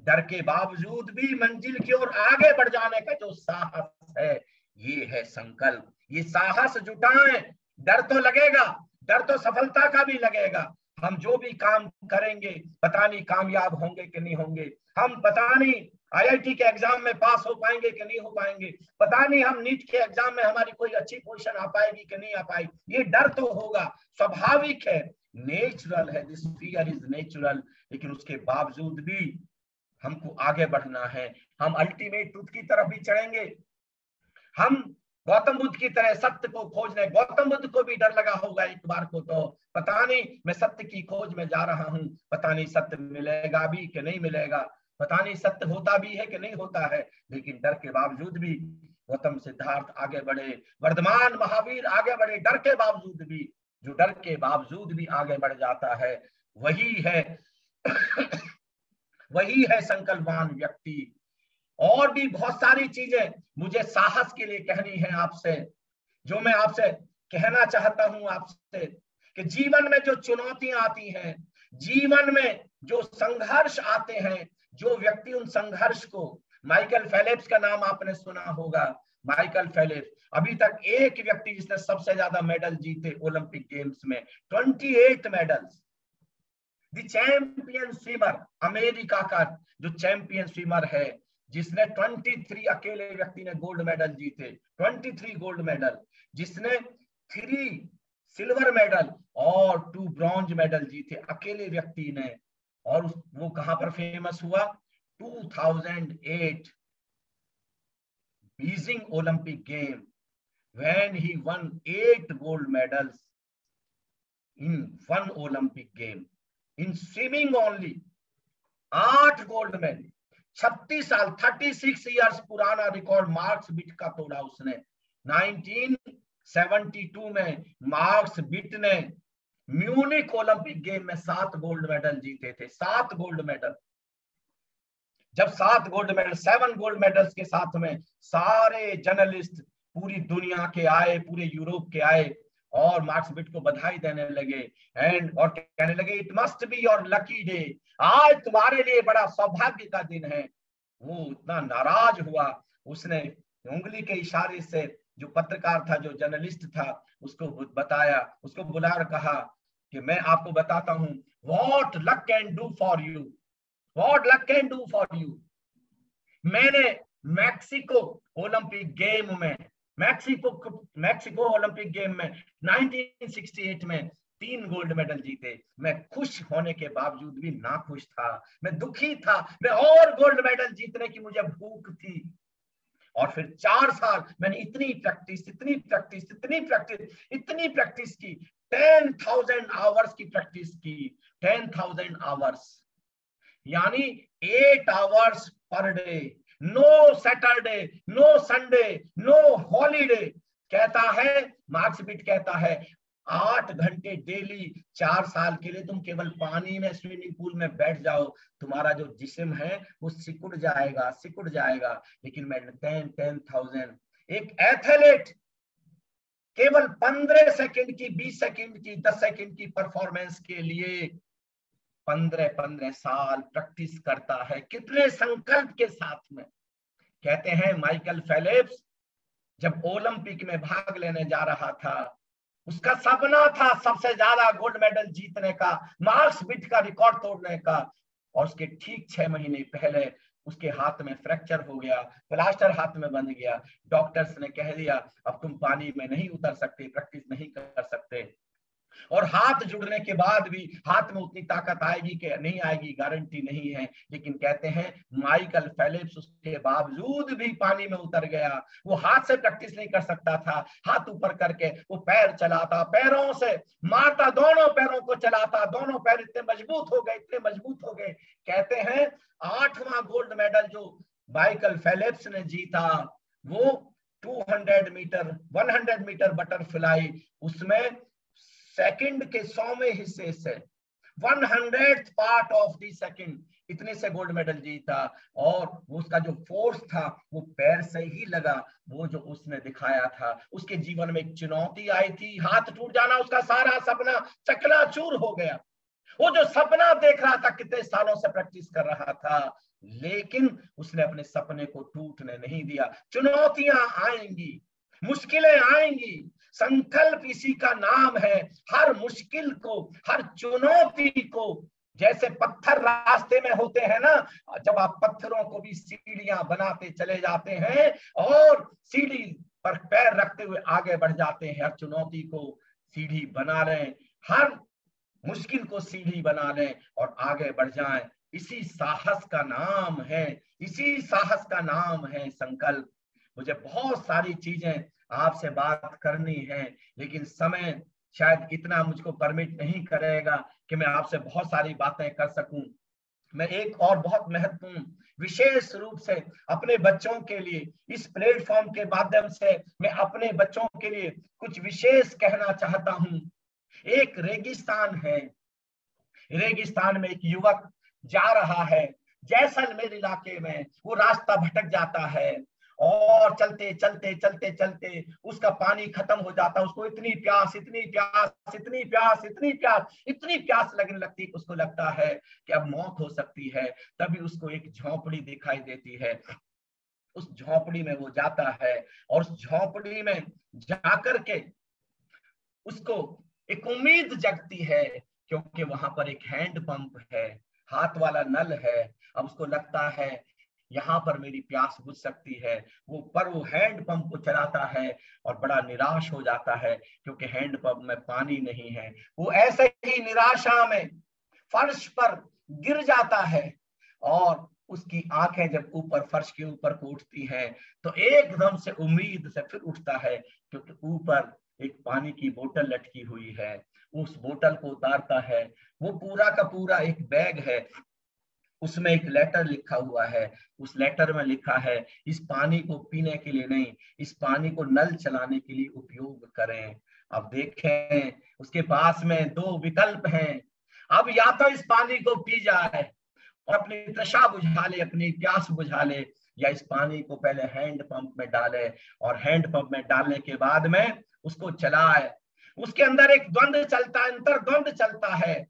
Speaker 2: डर के बावजूद भी मंजिल की ओर आगे बढ़ जाने का जो साहस है, ये है संकल्प। ये साहस जुटाएं, डर तो लगेगा, डर तो सफलता का भी लगेगा। हम जो भी काम करेंगे पता नहीं कामयाब होंगे कि नहीं होंगे, हम पता नहीं IIT के एग्जाम में पास हो पाएंगे कि नहीं हो पाएंगे, पता नहीं हम नीट के एग्जाम में हमारी कोई अच्छी पोजीशन आ पाएगी कि नहीं आ पाएगी। ये डर तो होगा, स्वाभाविक है, नेचुरल है, दिस फियर इज नेचुरल। लेकिन उसके बावजूद भी हमको आगे बढ़ना है, हम अल्टीमेट ट्रुथ की तरफ भी चढ़ेंगे। हम गौतम बुद्ध की तरह सत्य को खोजने, गौतम बुद्ध को भी डर लगा होगा एक बार को, तो पता नहीं मैं सत्य की खोज में जा रहा हूं, पता नहीं सत्य मिलेगा भी कि नहीं मिलेगा, पता नहीं सत्य होता भी है कि नहीं होता है। लेकिन डर के बावजूद भी गौतम सिद्धार्थ आगे बढ़े, वर्धमान महावीर आगे बढ़े, डर के बावजूद भी। जो डर के बावजूद भी आगे बढ़ जाता है वही है वही है संकल्पवान व्यक्ति। और भी बहुत सारी चीजें मुझे साहस के लिए कहनी है आपसे, जो मैं आपसे कहना चाहता हूं आपसे, कि जीवन में जो चुनौतियां आती हैं, जीवन में जो संघर्ष आते हैं, जो व्यक्ति उन संघर्ष को माइकल फेलिप्स का नाम आपने सुना होगा। माइकल फेलिप्स अभी तक एक व्यक्ति जिसने सबसे ज्यादा मेडल जीते ओलंपिक गेम्स में, 28 medals. The champion swimmer, America का जो चैंपियन स्विमर है, जिसने 23 अकेले व्यक्ति ने गोल्ड मेडल जीते, 23 गोल्ड मेडल, जिसने 3 सिल्वर मेडल और 2 ब्रॉन्ज मेडल जीते अकेले व्यक्ति ने। और वो कहां पर फेमस हुआ? 2008 Beijing Olympic game, when he won 8 gold medals in one Olympic game in swimming only। 8 gold medal, 36 साल 36 इयर्स पुराना रिकॉर्ड मार्क्स बिट का तोड़ा उसने। 1972 में मार्क्स बिट ने म्यूनिक ओलंपिक गेम में 7 गोल्ड मेडल जीते थे, 7 गोल्ड मेडल। जब 7 गोल्ड मेडल, 7 गोल्ड मेडल्स के साथ में सारे जर्नलिस्ट पूरी दुनिया के आए, पूरे यूरोप के आए और मार्क्स बिट को बधाई देने लगे और कहने लगे it must be your lucky day, आज तुम्हारे लिए बड़ा सौभाग्य का दिन है। वो इतना नाराज हुआ, उसने उंगली के इशारे से जो पत्रकार था, जो जर्नलिस्ट था, उसको बताया, उसको बुला कर कहा कि मैं आपको बताता हूं what luck can do for you, what luck can do for you. मैंने मैक्सिको ओलंपिक गेम में, मैक्सिको ओलंपिक गेम में 1968 में 3 गोल्ड मेडल जीते। मैं खुश होने के बावजूद भी नाखुश था, मैं दुखी था, मैं और गोल्ड मेडल जीतने की मुझे भूख थी। और फिर 4 साल मैंने इतनी प्रैक्टिस की, 10,000 आवर्स की प्रैक्टिस की, 10,000 आवर्स, यानी 8 hours per day, no Saturday, no Sunday, no holiday. कहता है मार्क्स बिट, कहता है 8 घंटे डेली 4 साल के लिए तुम केवल पानी में, स्विमिंग पूल में बैठ जाओ, तुम्हारा जो जिस्म है वो सिकुड़ जाएगा। लेकिन मैं 10,000, एक एथलीट केवल 15 सेकंड की, 20 सेकंड की, 10 सेकंड की परफॉर्मेंस के लिए 15 साल प्रैक्टिस करता है, कितने संकल्प के साथ में। कहते हैं माइकल फेलिप्स जब ओलंपिक में भाग लेने जा रहा था, उसका सपना था सबसे ज्यादा गोल्ड मेडल जीतने का, मार्क्स बिट का रिकॉर्ड तोड़ने का। और उसके ठीक 6 महीने पहले उसके हाथ में फ्रैक्चर हो गया, प्लास्टर हाथ में बंध गया। डॉक्टर्स ने कह दिया अब तुम पानी में नहीं उतर सकते, प्रैक्टिस नहीं कर सकते। और हाथ जुड़ने के बाद भी हाथ में उतनी ताकत आएगी कि नहीं आएगी, गारंटी नहीं है। लेकिन कहते हैं माइकल फेलिप्स उसके बावजूद भी पानी में उतर गया। वो हाथ से प्रैक्टिस नहीं कर सकता था, हाथ ऊपर करके वो पैर चलाता, पैरों से मारता, दोनों पैरों को चलाता, दोनों पैर इतने मजबूत हो गए। कहते हैं 8वां गोल्ड मेडल जो माइकल फेलिप्स ने जीता, वो 200 मीटर, 100 मीटर बटरफ्लाई, उसमें सेकंड के 100वें हिस्से से, 100th part of the second, इतने से गोल्ड मेडल जीता। और उसका जो फोर्स था वो पैर से ही लगा, वो जो उसने दिखाया था। उसके जीवन में एक चुनौती आई थी, हाथ टूट जाना, उसका सारा सपना चकनाचूर हो गया। वो जो सपना देख रहा था, कितने सालों से प्रैक्टिस कर रहा था, लेकिन उसने अपने सपने को टूटने नहीं दिया। चुनौतियां आएंगी, मुश्किलें आएंगी, संकल्प इसी का नाम है। हर मुश्किल को, हर चुनौती को, जैसे पत्थर रास्ते में होते हैं ना, जब आप पत्थरों को भी सीढ़ियां बनाते चले जाते हैं और सीढ़ी पर पैर रखते हुए आगे बढ़ जाते हैं, हर चुनौती को सीढ़ी बना लें, हर मुश्किल को सीढ़ी बना लें और आगे बढ़ जाएं। इसी साहस का नाम है संकल्प। मुझे बहुत सारी चीजें आपसे बात करनी है, लेकिन समय शायद इतना मुझको परमिट नहीं करेगा कि मैं आपसे बहुत सारी बातें कर सकूं। मैं एक और बहुत महत्वपूर्ण, विशेष रूप से अपने बच्चों के लिए इस प्लेटफॉर्म के माध्यम से मैं अपने बच्चों के लिए कुछ विशेष कहना चाहता हूं। एक रेगिस्तान है, रेगिस्तान में एक युवक जा रहा है, जैसलमेर इलाके में। वो रास्ता भटक जाता है और चलते उसका पानी खत्म हो जाता है। उसको इतनी प्यास लगने लगती है, उसको लगता है कि अब मौत हो सकती है। तभी उसको एक झोंपड़ी दिखाई देती है। उस झोंपड़ी में वो जाता है और उस झोंपड़ी में जाकर के उसको एक उम्मीद जगती है, क्योंकि वहां पर एक हैंड पंप है, हाथ वाला नल है। अब उसको लगता है यहाँ पर मेरी प्यास बुझ सकती है। वो हैंड पंप को चलाता है और बड़ा निराश हो जाता है, क्योंकि हैंड पंप में पानी नहीं है। वो ऐसे ही निराशा में फर्श पर गिर जाता है और उसकी आंखें जब ऊपर फर्श के ऊपर को उठती हैं तो एकदम से उम्मीद से फिर उठता है, क्योंकि ऊपर एक पानी की बोतल लटकी हुई है। उस बोतल को उतारता है, वो पूरा का पूरा एक बैग है, उसमें एक लेटर लिखा हुआ है। उस लेटर में लिखा है, इस पानी को पीने के लिए नहीं, इस पानी को नल चलाने के लिए उपयोग करें। अब देखें, उसके पास में दो विकल्प हैं। अब या तो इस पानी को पी जाए और अपनी तृषा बुझा ले, अपनी प्यास बुझा ले, या इस पानी को पहले हैंड पंप में डाले और हैंड पंप में डालने के बाद में उसको चलाए। उसके अंदर एक द्वंद्व चलता है, अंतर्द्वंद चलता है।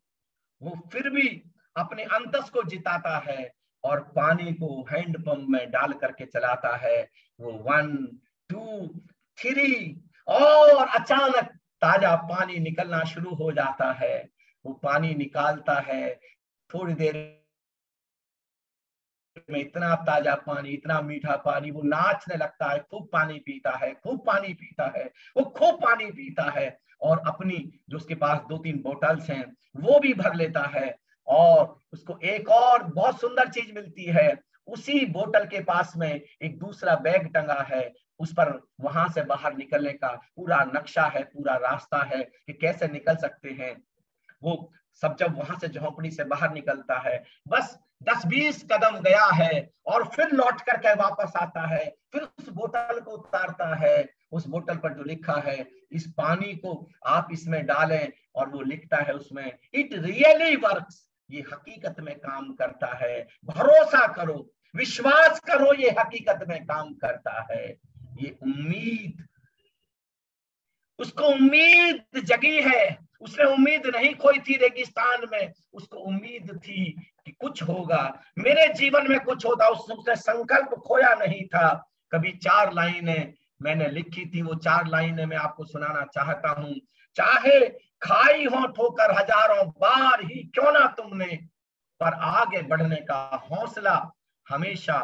Speaker 2: वो फिर भी अपने अंतस को जिताता है और पानी को हैंड पंप में डाल करके चलाता है। वो 1 2 3 और अचानक ताजा पानी निकलना शुरू हो जाता है। वो पानी निकालता है, थोड़ी देर में इतना ताजा पानी, इतना मीठा पानी, वो नाचने लगता है, खूब पानी पीता है, खूब पानी पीता है, वो खूब पानी पीता है और अपनी जो उसके पास 2-3 बोतल्स हैं वो भी भर लेता है। और उसको एक और बहुत सुंदर चीज मिलती है, उसी बोतल के पास में एक दूसरा बैग टंगा है, उस पर वहां से बाहर निकलने का पूरा नक्शा है, पूरा रास्ता है कि कैसे निकल सकते हैं। वो सब जब वहां से झोंपड़ी से बाहर निकलता है, बस 10-20 कदम गया है और फिर लौट करके वापस आता है, फिर उस बोतल को उतारता है। उस बोतल पर जो लिखा है, इस पानी को आप इसमें डालें, और वो लिखता है उसमें, इट रियली वर्क्स, ये हकीकत में काम करता है, भरोसा करो, विश्वास करो, ये हकीकत में काम करता है। ये उम्मीद, उसको उम्मीद जगी है। उसने उम्मीद नहीं खोई थी रेगिस्तान में, उसको उम्मीद थी कि कुछ होगा, मेरे जीवन में कुछ होता। उसने संकल्प खोया नहीं था। कभी 4 लाइनें मैंने लिखी थी, वो 4 लाइनें मैं आपको सुनाना चाहता हूं। चाहे खाई हो ठोकर हजारों बार ही क्यों ना तुमने, पर आगे बढ़ने का हौसला हमेशा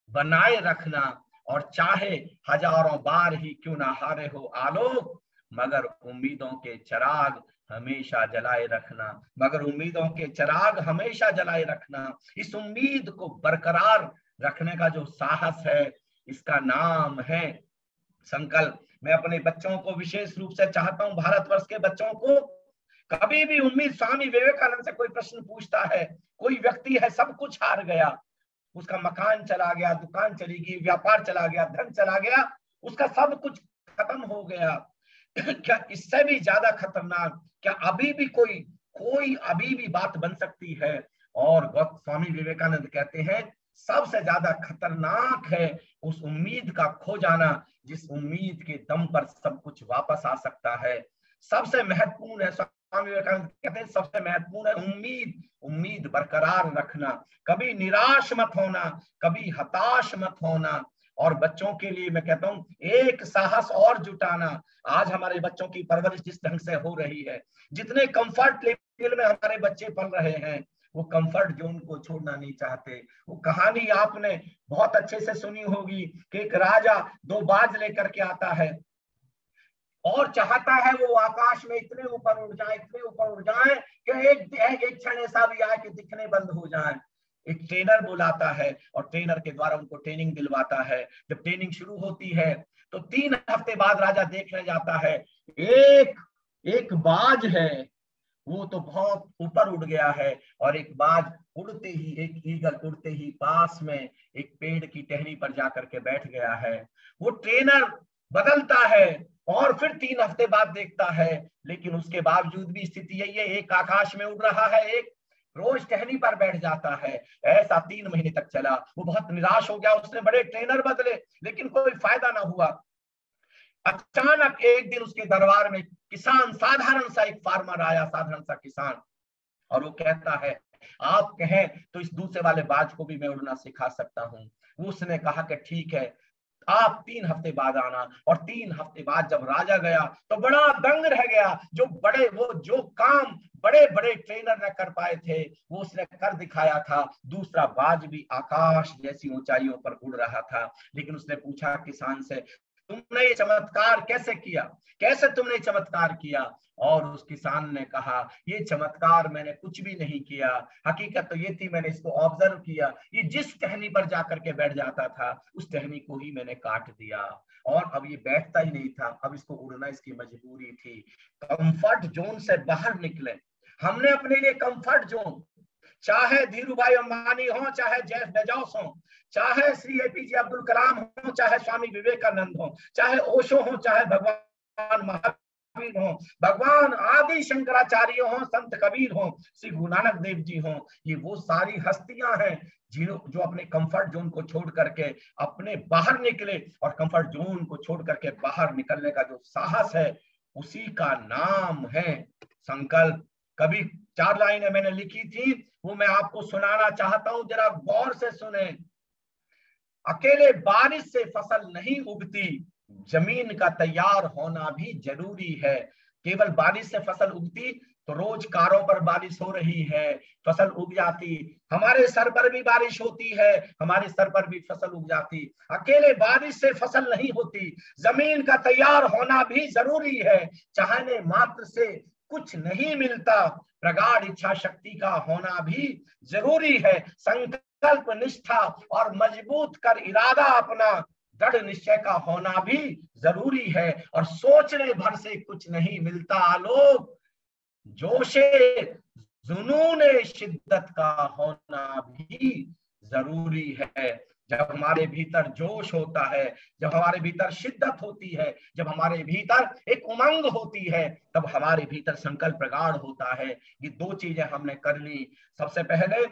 Speaker 2: बनाए रखना। और चाहे हजारों बार ही क्यों ना हारे हो आलोक, मगर उम्मीदों के चिराग हमेशा जलाए रखना, मगर उम्मीदों के चिराग हमेशा जलाए रखना। इस उम्मीद को बरकरार रखने का जो साहस है, इसका नाम है संकल्प। मैं अपने बच्चों को विशेष रूप से चाहता हूं, भारतवर्ष के बच्चों को, कभी भी उम्मीद, स्वामी विवेकानंद से कोई प्रश्न पूछता है, कोई व्यक्ति है सब कुछ हार गया, उसका मकान चला गया, दुकान चली गई, व्यापार चला गया, धन चला गया, उसका सब कुछ खत्म हो गया, क्या इससे भी ज्यादा खतरनाक, क्या अभी भी कोई अभी भी बात बन सकती है? और स्वामी विवेकानंद कहते हैं, सबसे ज्यादा खतरनाक है उस उम्मीद का खो जाना, जिस उम्मीद के दम पर सब कुछ वापस आ सकता है। सबसे महत्वपूर्ण है, स्वामी विवेकानंद कहते हैं, सबसे महत्वपूर्ण है उम्मीद बरकरार रखना, कभी निराश मत होना, कभी हताश मत होना। और बच्चों के लिए मैं कहता हूं, एक साहस और जुटाना। आज हमारे बच्चों की परवरिश जिस ढंग से हो रही है, जितने कंफर्ट लेवल में हमारे बच्चे पल रहे हैं, वो कंफर्ट जोन को छोड़ना नहीं चाहते। वो कहानी आपने बहुत अच्छे से सुनी होगी कि एक राजा 2 बाज लेकर के आता है और चाहता है वो आकाश में इतने ऊपर उड़ जाए, इतने ऊपर उड़ जाए कि एक क्षण ऐसा भी आए कि दिखने बंद हो जाए। एक ट्रेनर बुलाता है और ट्रेनर के द्वारा उनको ट्रेनिंग दिलवाता है। जब ट्रेनिंग शुरू होती है तो 3 हफ्ते बाद राजा देखने जाता है, एक बाज है, वो तो बहुत ऊपर उड़ गया है, और एक बाज उड़ते ही, एक ईगल उड़ते ही पास में एक पेड़ की टहनी पर जाकर के बैठ गया है। वो ट्रेनर बदलता है और फिर 3 हफ्ते बाद देखता है, लेकिन उसके बावजूद भी स्थिति यही है, एक आकाश में उड़ रहा है, एक रोज टहनी पर बैठ जाता है। ऐसा 3 महीने तक चला। वो बहुत निराश हो गया, उसने बड़े ट्रेनर बदले लेकिन कोई फायदा ना हुआ। अचानक एक दिन उसके दरबार में किसान, साधारण सा एक फार्मर आया, साधारण सा किसान, और वो कहता है, आप कहें तो इस दूसरे वाले बाज को भी मैं उड़ना सिखा सकता हूँ। उसने कहा कि ठीक है, आप 3 हफ्ते बाद आना। और 3 हफ्ते बाद जब राजा गया तो बड़ा दंग रह गया। जो काम बड़े बड़े ट्रेनर न कर पाए थे वो उसने कर दिखाया था। दूसरा बाज भी आकाश जैसी ऊंचाइयों पर उड़ रहा था। लेकिन उसने पूछा किसान से, तुमने ये चमत्कार कैसे किया, कैसे तुमने चमत्कार किया? और उस किसान ने कहा, ये चमत्कार मैंने कुछ भी नहीं किया, हकीकत तो ये थी मैंने इसको ऑब्जर्व किया, ये जिस टहनी पर जाकर के बैठ जाता था उस टहनी को ही मैंने काट दिया और अब ये बैठता ही नहीं था, अब इसको उड़ना इसकी मजबूरी थी। कंफर्ट जोन से बाहर निकले। हमने अपने लिए कंफर्ट जोन, चाहे धीरू भाई अंबानी हो, चाहे जेफ बेजोस हो, चाहे श्री एपीजे अब्दुल कलाम हो, चाहे स्वामी विवेकानंद हो, चाहे ओशो हो, चाहे भगवान महावीर हो, भगवान आदि शंकराचार्य हो, संत कबीर हो, श्री गुरु नानक देव जी हो, ये वो सारी हस्तियां हैं जो अपने कंफर्ट जोन को छोड़ करके अपने बाहर निकले। और कंफर्ट जोन को छोड़ करके बाहर निकलने का जो साहस है उसी का नाम है संकल्प। कभी 4 लाइनें मैंने लिखी थी, वो मैं आपको सुनाना चाहता हूं, जरा गौर से सुने। अकेले बारिश से फसल नहीं उगती, जमीन का तैयार होना भी जरूरी है। केवल बारिश से फसल उगती तो रोज कारों पर बारिश हो रही है, फसल उग जाती, हमारे सर पर भी बारिश होती है, हमारे सर पर भी फसल उग जाती। अकेले बारिश से फसल नहीं होती, जमीन का तैयार होना भी जरूरी है। चाहने मात्र से कुछ नहीं मिलता, प्रगाढ़ इच्छा शक्ति का होना भी जरूरी है। संकल्प निष्ठा और मजबूत कर इरादा अपना, दृढ़ निश्चय का होना भी जरूरी है। और सोचने भर से कुछ नहीं मिलता आलोक, जोशे जुनूने शिद्दत का होना भी जरूरी है। जब हमारे भीतर जोश होता है, जब हमारे भीतर शिद्दत होती है, जब हमारे भीतर एक उमंग होती है, तब हमारे भीतर संकल्प प्रगाढ़ होता है। ये 2 चीजें हमने कर ली। सबसे पहले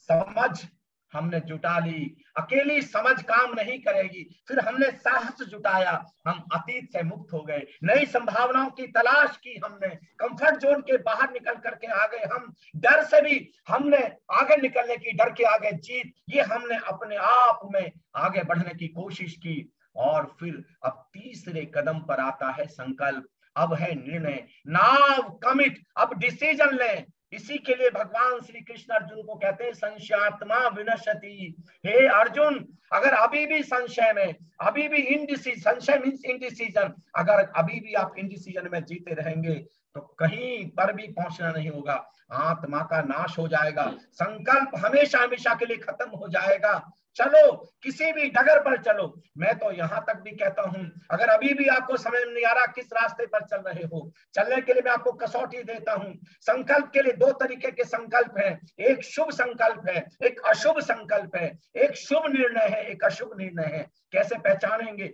Speaker 2: समझ हमने जुटा ली, अकेली समझ काम नहीं करेगी। फिर हमने साहस जुटाया, हम अतीत से मुक्त हो गए, नई संभावनाओं की तलाश की हमने, कंफर्ट जोन के बाहर निकल करके आ गए हम। डर से भी हमने आगे निकलने की, डर के आगे जीत, ये हमने अपने आप में आगे बढ़ने की कोशिश की। और फिर अब तीसरे कदम पर आता है संकल्प, अब है निर्णय, नाव कमिट, अब डिसीजन लें। इसी के लिए भगवान श्री कृष्ण अर्जुन को कहते हैं संशयात्मा विनश्यति। हे अर्जुन, अगर अभी भी संशय में, अभी भी इनडिसीजन, संशय मींस इनडिसीजन, अगर अभी भी आप इनडिसीजन में जीते रहेंगे तो कहीं पर भी पहुंचना नहीं होगा, आत्मा का नाश हो जाएगा, संकल्प हमेशा हमेशा के लिए खत्म हो जाएगा। चलो किसी भी डगर पर चलो। मैं तो यहां तक भी कहता हूं, अगर अभी भी आपको समझ नहीं आ रहा किस रास्ते पर चल रहे हो, चलने के लिए मैं आपको कसौटी देता हूं। संकल्प के लिए 2 तरीके के संकल्प हैं, एक शुभ संकल्प है, एक अशुभ संकल्प है। एक शुभ निर्णय है, एक अशुभ निर्णय है। कैसे पहचानेंगे?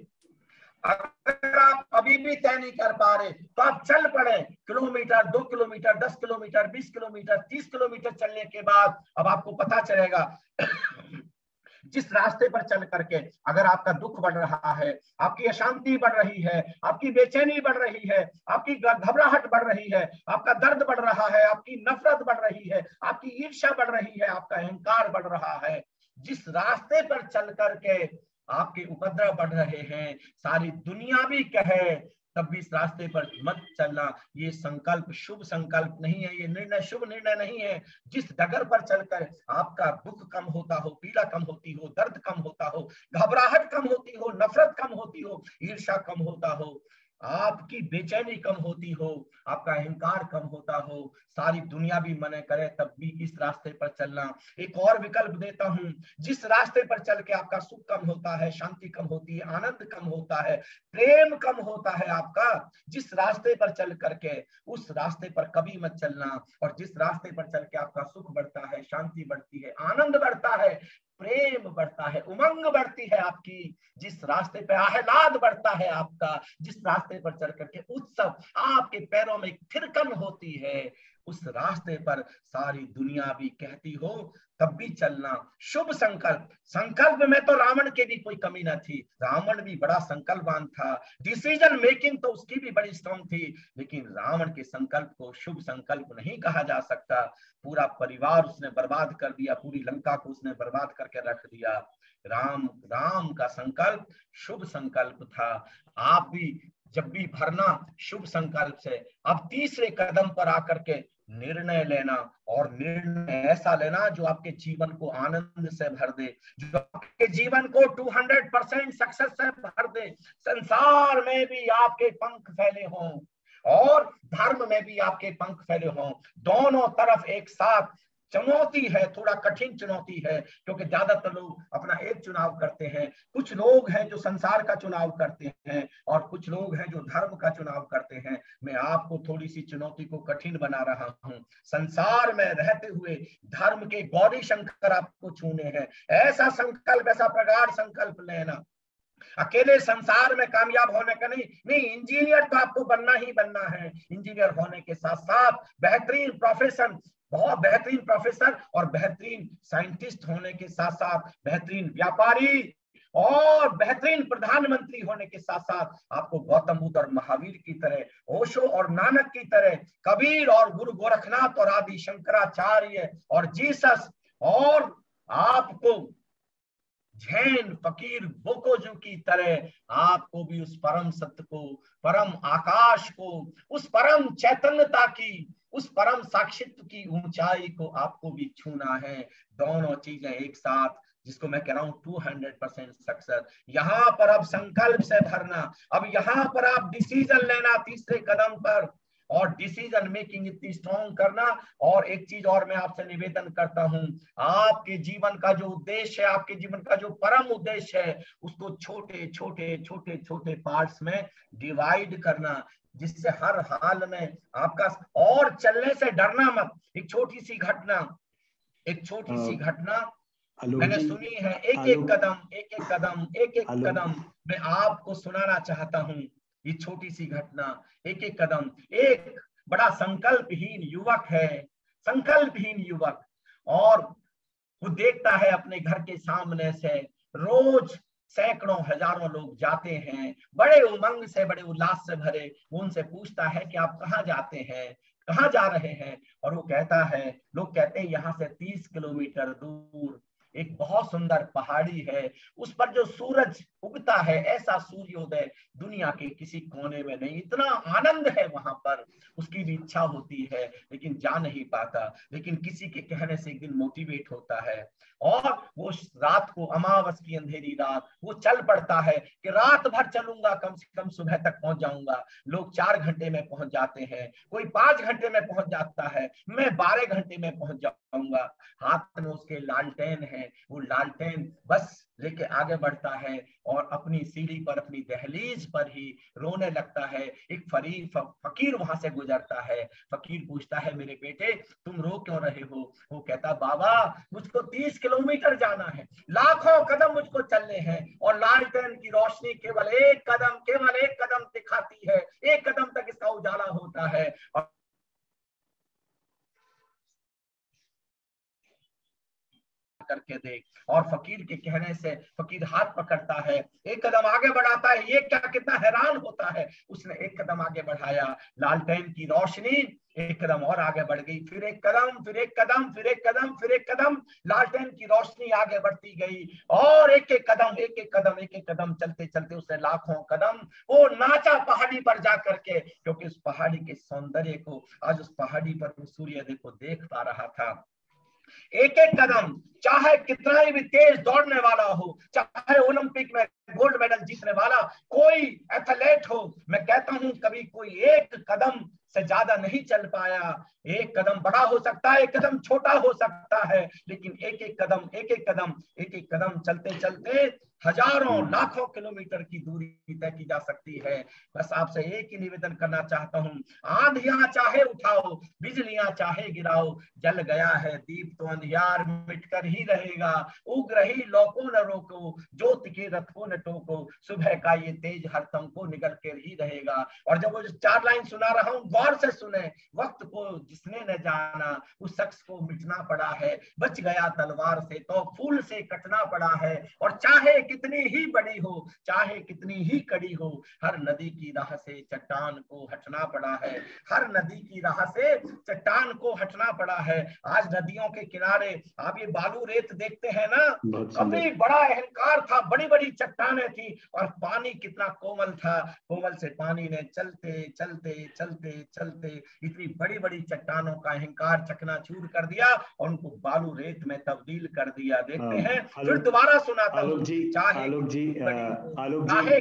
Speaker 2: अगर आप अभी भी तय नहीं कर पा रहे तो आप चल पड़े, kilometre, 2 kilometre, 10 kilometre, 20 kilometre, 30 kilometre चलने के बाद अब आपको पता चलेगा जिस रास्ते पर चल करके अगर आपका दुख बढ़ रहा है, आपकी अशांति बढ़ रही है, आपकी बेचैनी बढ़ रही है, आपकी घबराहट बढ़ रही है, आपका दर्द बढ़ रहा है, आपकी नफरत बढ़ रही है, आपकी ईर्ष्या बढ़ रही है, आपका अहंकार बढ़ रहा है, जिस रास्ते पर चल करके आपके उपद्रव बढ़ रहे हैं, सारी दुनिया भी कहे तब भी इस रास्ते पर मत चलना। ये संकल्प शुभ संकल्प नहीं है, ये निर्णय शुभ निर्णय नहीं है। जिस डगर पर चलकर आपका दुख कम होता हो, पीड़ा कम होती हो, दर्द कम होता हो, घबराहट कम होती हो, नफरत कम होती हो, ईर्ष्या कम होता हो, आपकी बेचैनी कम होती हो, आपका अहंकार कम होता हो, सारी दुनिया भी मना करे तब भी इस रास्ते पर चलना। एक और विकल्प देता हूं, जिस रास्ते पर चल के आपका सुख कम होता है, शांति कम होती है, आनंद कम होता है, प्रेम कम होता है आपका, जिस रास्ते पर चल करके उस रास्ते पर कभी मत चलना। और जिस रास्ते पर चल के आपका सुख बढ़ता है, शांति बढ़ती है, आनंद बढ़ता है, प्रेम बढ़ता है, उमंग बढ़ती है आपकी, जिस रास्ते पे आह्लाद बढ़ता है आपका, जिस रास्ते पर चल करके उत्सव, आपके पैरों में थिरकन होती है, उस रास्ते पर सारी दुनिया भी कहती हो तब भी चलना। शुभ संकल्प, संकल्प में तो रावण के भी कोई कमी न थी, रावण भी बड़ा संकल्पवान था, डिसीजन मेकिंग तो उसकी भी बड़ी स्ट्रॉन्ग थी, लेकिन रावण के संकल्प को शुभ संकल्प नहीं कहा जा सकता। पूरा परिवार उसने बर्बाद कर दिया, पूरी लंका को उसने बर्बाद करके रख दिया। राम का संकल्प शुभ संकल्प था। आप भी जब भी भरना शुभ संकल्प से। अब तीसरे कदम पर आकर के निर्णय लेना, और निर्णय ऐसा लेना जो आपके जीवन को आनंद से भर दे, जो आपके जीवन को 200% सक्सेस से भर दे। संसार में भी आपके पंख फैले हों और धर्म में भी आपके पंख फैले हों, दोनों तरफ एक साथ। चुनौती है, थोड़ा कठिन चुनौती है, क्योंकि ज्यादातर लोग अपना एक चुनाव करते हैं। कुछ लोग हैं जो संसार का चुनाव करते हैं और कुछ लोग हैं जो धर्म का चुनाव करते हैं। मैं आपको थोड़ी सी चुनौती को कठिन बना रहा हूं। संसार में रहते हुए धर्म के गौरी शंकर आपको छूने हैं। ऐसा संकल्प, ऐसा प्रगाढ़ संकल्प लेना। अकेले संसार में कामयाब होने का नहीं, इंजीनियर तो आपको बनना ही बनना है। इंजीनियर होने के साथ साथ बेहतरीन प्रोफेशन, बहुत बेहतरीन प्रोफेसर और बेहतरीन साइंटिस्ट होने के साथ साथ बेहतरीन व्यापारी और बेहतरीन प्रधानमंत्री होने के साथ साथ आपको गौतम बुद्ध और महावीर की तरह, ओशो और नानक की तरह, कबीर और गुरु गोरखनाथ और आदि शंकराचार्य और जीसस, और आपको जैन फकीर बोकोजू की तरह आपको भी उस परम सत्य को, परम आकाश को, उस परम चैतन्यता की, उस परम साक्षित्व की ऊंचाई को आपको भी छूना है। दोनों चीजें एक साथ, जिसको मैं कह रहा हूं 200% सक्सेस। यहाँ पर अब संकल्प से भरना, अब यहाँ पर आप डिसीजन लेना तीसरे कदम पर, और डिसीजन मेकिंग इतनी स्ट्रॉन्ग करना। और एक चीज और मैं आपसे निवेदन करता हूं, आपके जीवन का जो उद्देश्य है, आपके जीवन का जो परम उद्देश्य है, उसको छोटे छोटे छोटे छोटे पार्ट्स में डिवाइड करना, जिससे हर हाल में आपका, और चलने से डरना मत। एक छोटी सी घटना मैंने सुनी है, एक एक कदम मैं आपको सुनाना चाहता हूं। ये छोटी सी घटना, एक एक कदम। एक बड़ा संकल्पहीन युवक, और वो देखता है अपने घर के सामने से रोज सैकड़ों हजारों लोग जाते हैं, बड़े उमंग से, बड़े उल्लास से भरे। वो उनसे पूछता है कि आप कहाँ जाते हैं, कहाँ जा रहे हैं? और वो कहता है, लोग कहते हैं यहाँ से 30 किलोमीटर दूर एक बहुत सुंदर पहाड़ी है, उस पर जो सूरज उगता है, ऐसा सूर्योदय दुनिया के किसी कोने में नहीं। इतना आनंद है वहां पर, उसकी भी इच्छा होती है लेकिन जा नहीं पाता। लेकिन किसी के कहने से एक दिन मोटिवेट होता है, और वो रात को, अमावस की अंधेरी रात, वो चल पड़ता है कि रात भर चलूंगा, कम से कम सुबह तक पहुंच जाऊंगा। लोग 4 घंटे में पहुंच जाते हैं, कोई 5 घंटे में पहुंच जाता है, मैं 12 घंटे में पहुंच जाऊंगा। हाथ में उसके लालटेन है, वो लालटेन बस लेके आगे बढ़ता है और अपनी सीढ़ी पर, अपनी दहलीज पर ही रोने लगता है। एक फकीर वहां से गुजरता है। फकीर पूछता है, मेरे बेटे तुम रो क्यों रहे हो? वो कहता, बाबा मुझको 30 किलोमीटर जाना है, लाखों कदम मुझको चलने हैं, और लालटेन की रोशनी केवल एक कदम दिखाती है, एक कदम तक इसका उजाला होता है। और करके देख। और फकीर के कहने से फकीर हाथ पकड़ता है, एक कदम आगे बढ़ाता है। ये क्या, कितना हैरान होता है। उसने एक कदम आगे बढ़ाया, लालटेन की रोशनी एक कदम और आगे बढ़ गई, फिर एक कदम, फिर एक कदम, फिर एक कदम, फिर एक कदम, लालटेन की रोशनी आगे बढ़ती गई, और एक एक कदम चलते चलते उसने लाखों कदम वो नाचा पहाड़ी पर जा करके, क्योंकि उस पहाड़ी के सौंदर्य को, आज उस पहाड़ी पर वो सूर्योदय को देख पा रहा था। एक एक कदम, चाहे कितना ही भी तेज दौड़ने वाला हो, चाहे ओलंपिक में गोल्ड मेडल जीतने वाला कोई एथलीट हो, मैं कहता हूं कभी कोई एक कदम से ज्यादा नहीं चल पाया। एक कदम बड़ा हो सकता है, एक कदम छोटा हो सकता है, लेकिन एक एक कदम चलते चलते हजारों लाखों किलोमीटर की दूरी तय की जा सकती है। बस आपसे एक ही निवेदन करना चाहता हूँ, आंधियां चाहे उठाओ, बिजलियां चाहे गिराओ, जल गया है दीप तो अंधियार मिटकर ही रहेगा, उग्र ही लो को न रोको, ज्योत के रथ को न टोको, सुबह का ये तेज हर तम को निकल कर ही रहेगा। और जब वो 4 लाइन सुना रहा हूँ, गौर से सुने, वक्त को जिसने न जाना उस शख्स को मिटना पड़ा है, बच गया तलवार से तो फूल से कटना पड़ा है, और चाहे कितनी ही बड़ी हो, चाहे कितनी ही कड़ी हो, हर नदी की राह से चट्टान को हटना पड़ा है, हर नदी की राह से चट्टान को हटना पड़ा है। आज नदियों के किनारे आप ये बालू रेत देखते हैं ना, कभी बड़ा अहंकार था, बड़ी बड़ी चट्टानें थी, और पानी कितना कोमल था, कोमल से पानी ने चलते चलते चलते चलते इतनी बड़ी बड़ी चट्टानों का अहंकार चकनाचूर कर दिया और उनको बालू रेत में तब्दील कर दिया। देखते हैं, फिर दोबारा सुनाता हूँ, चाहे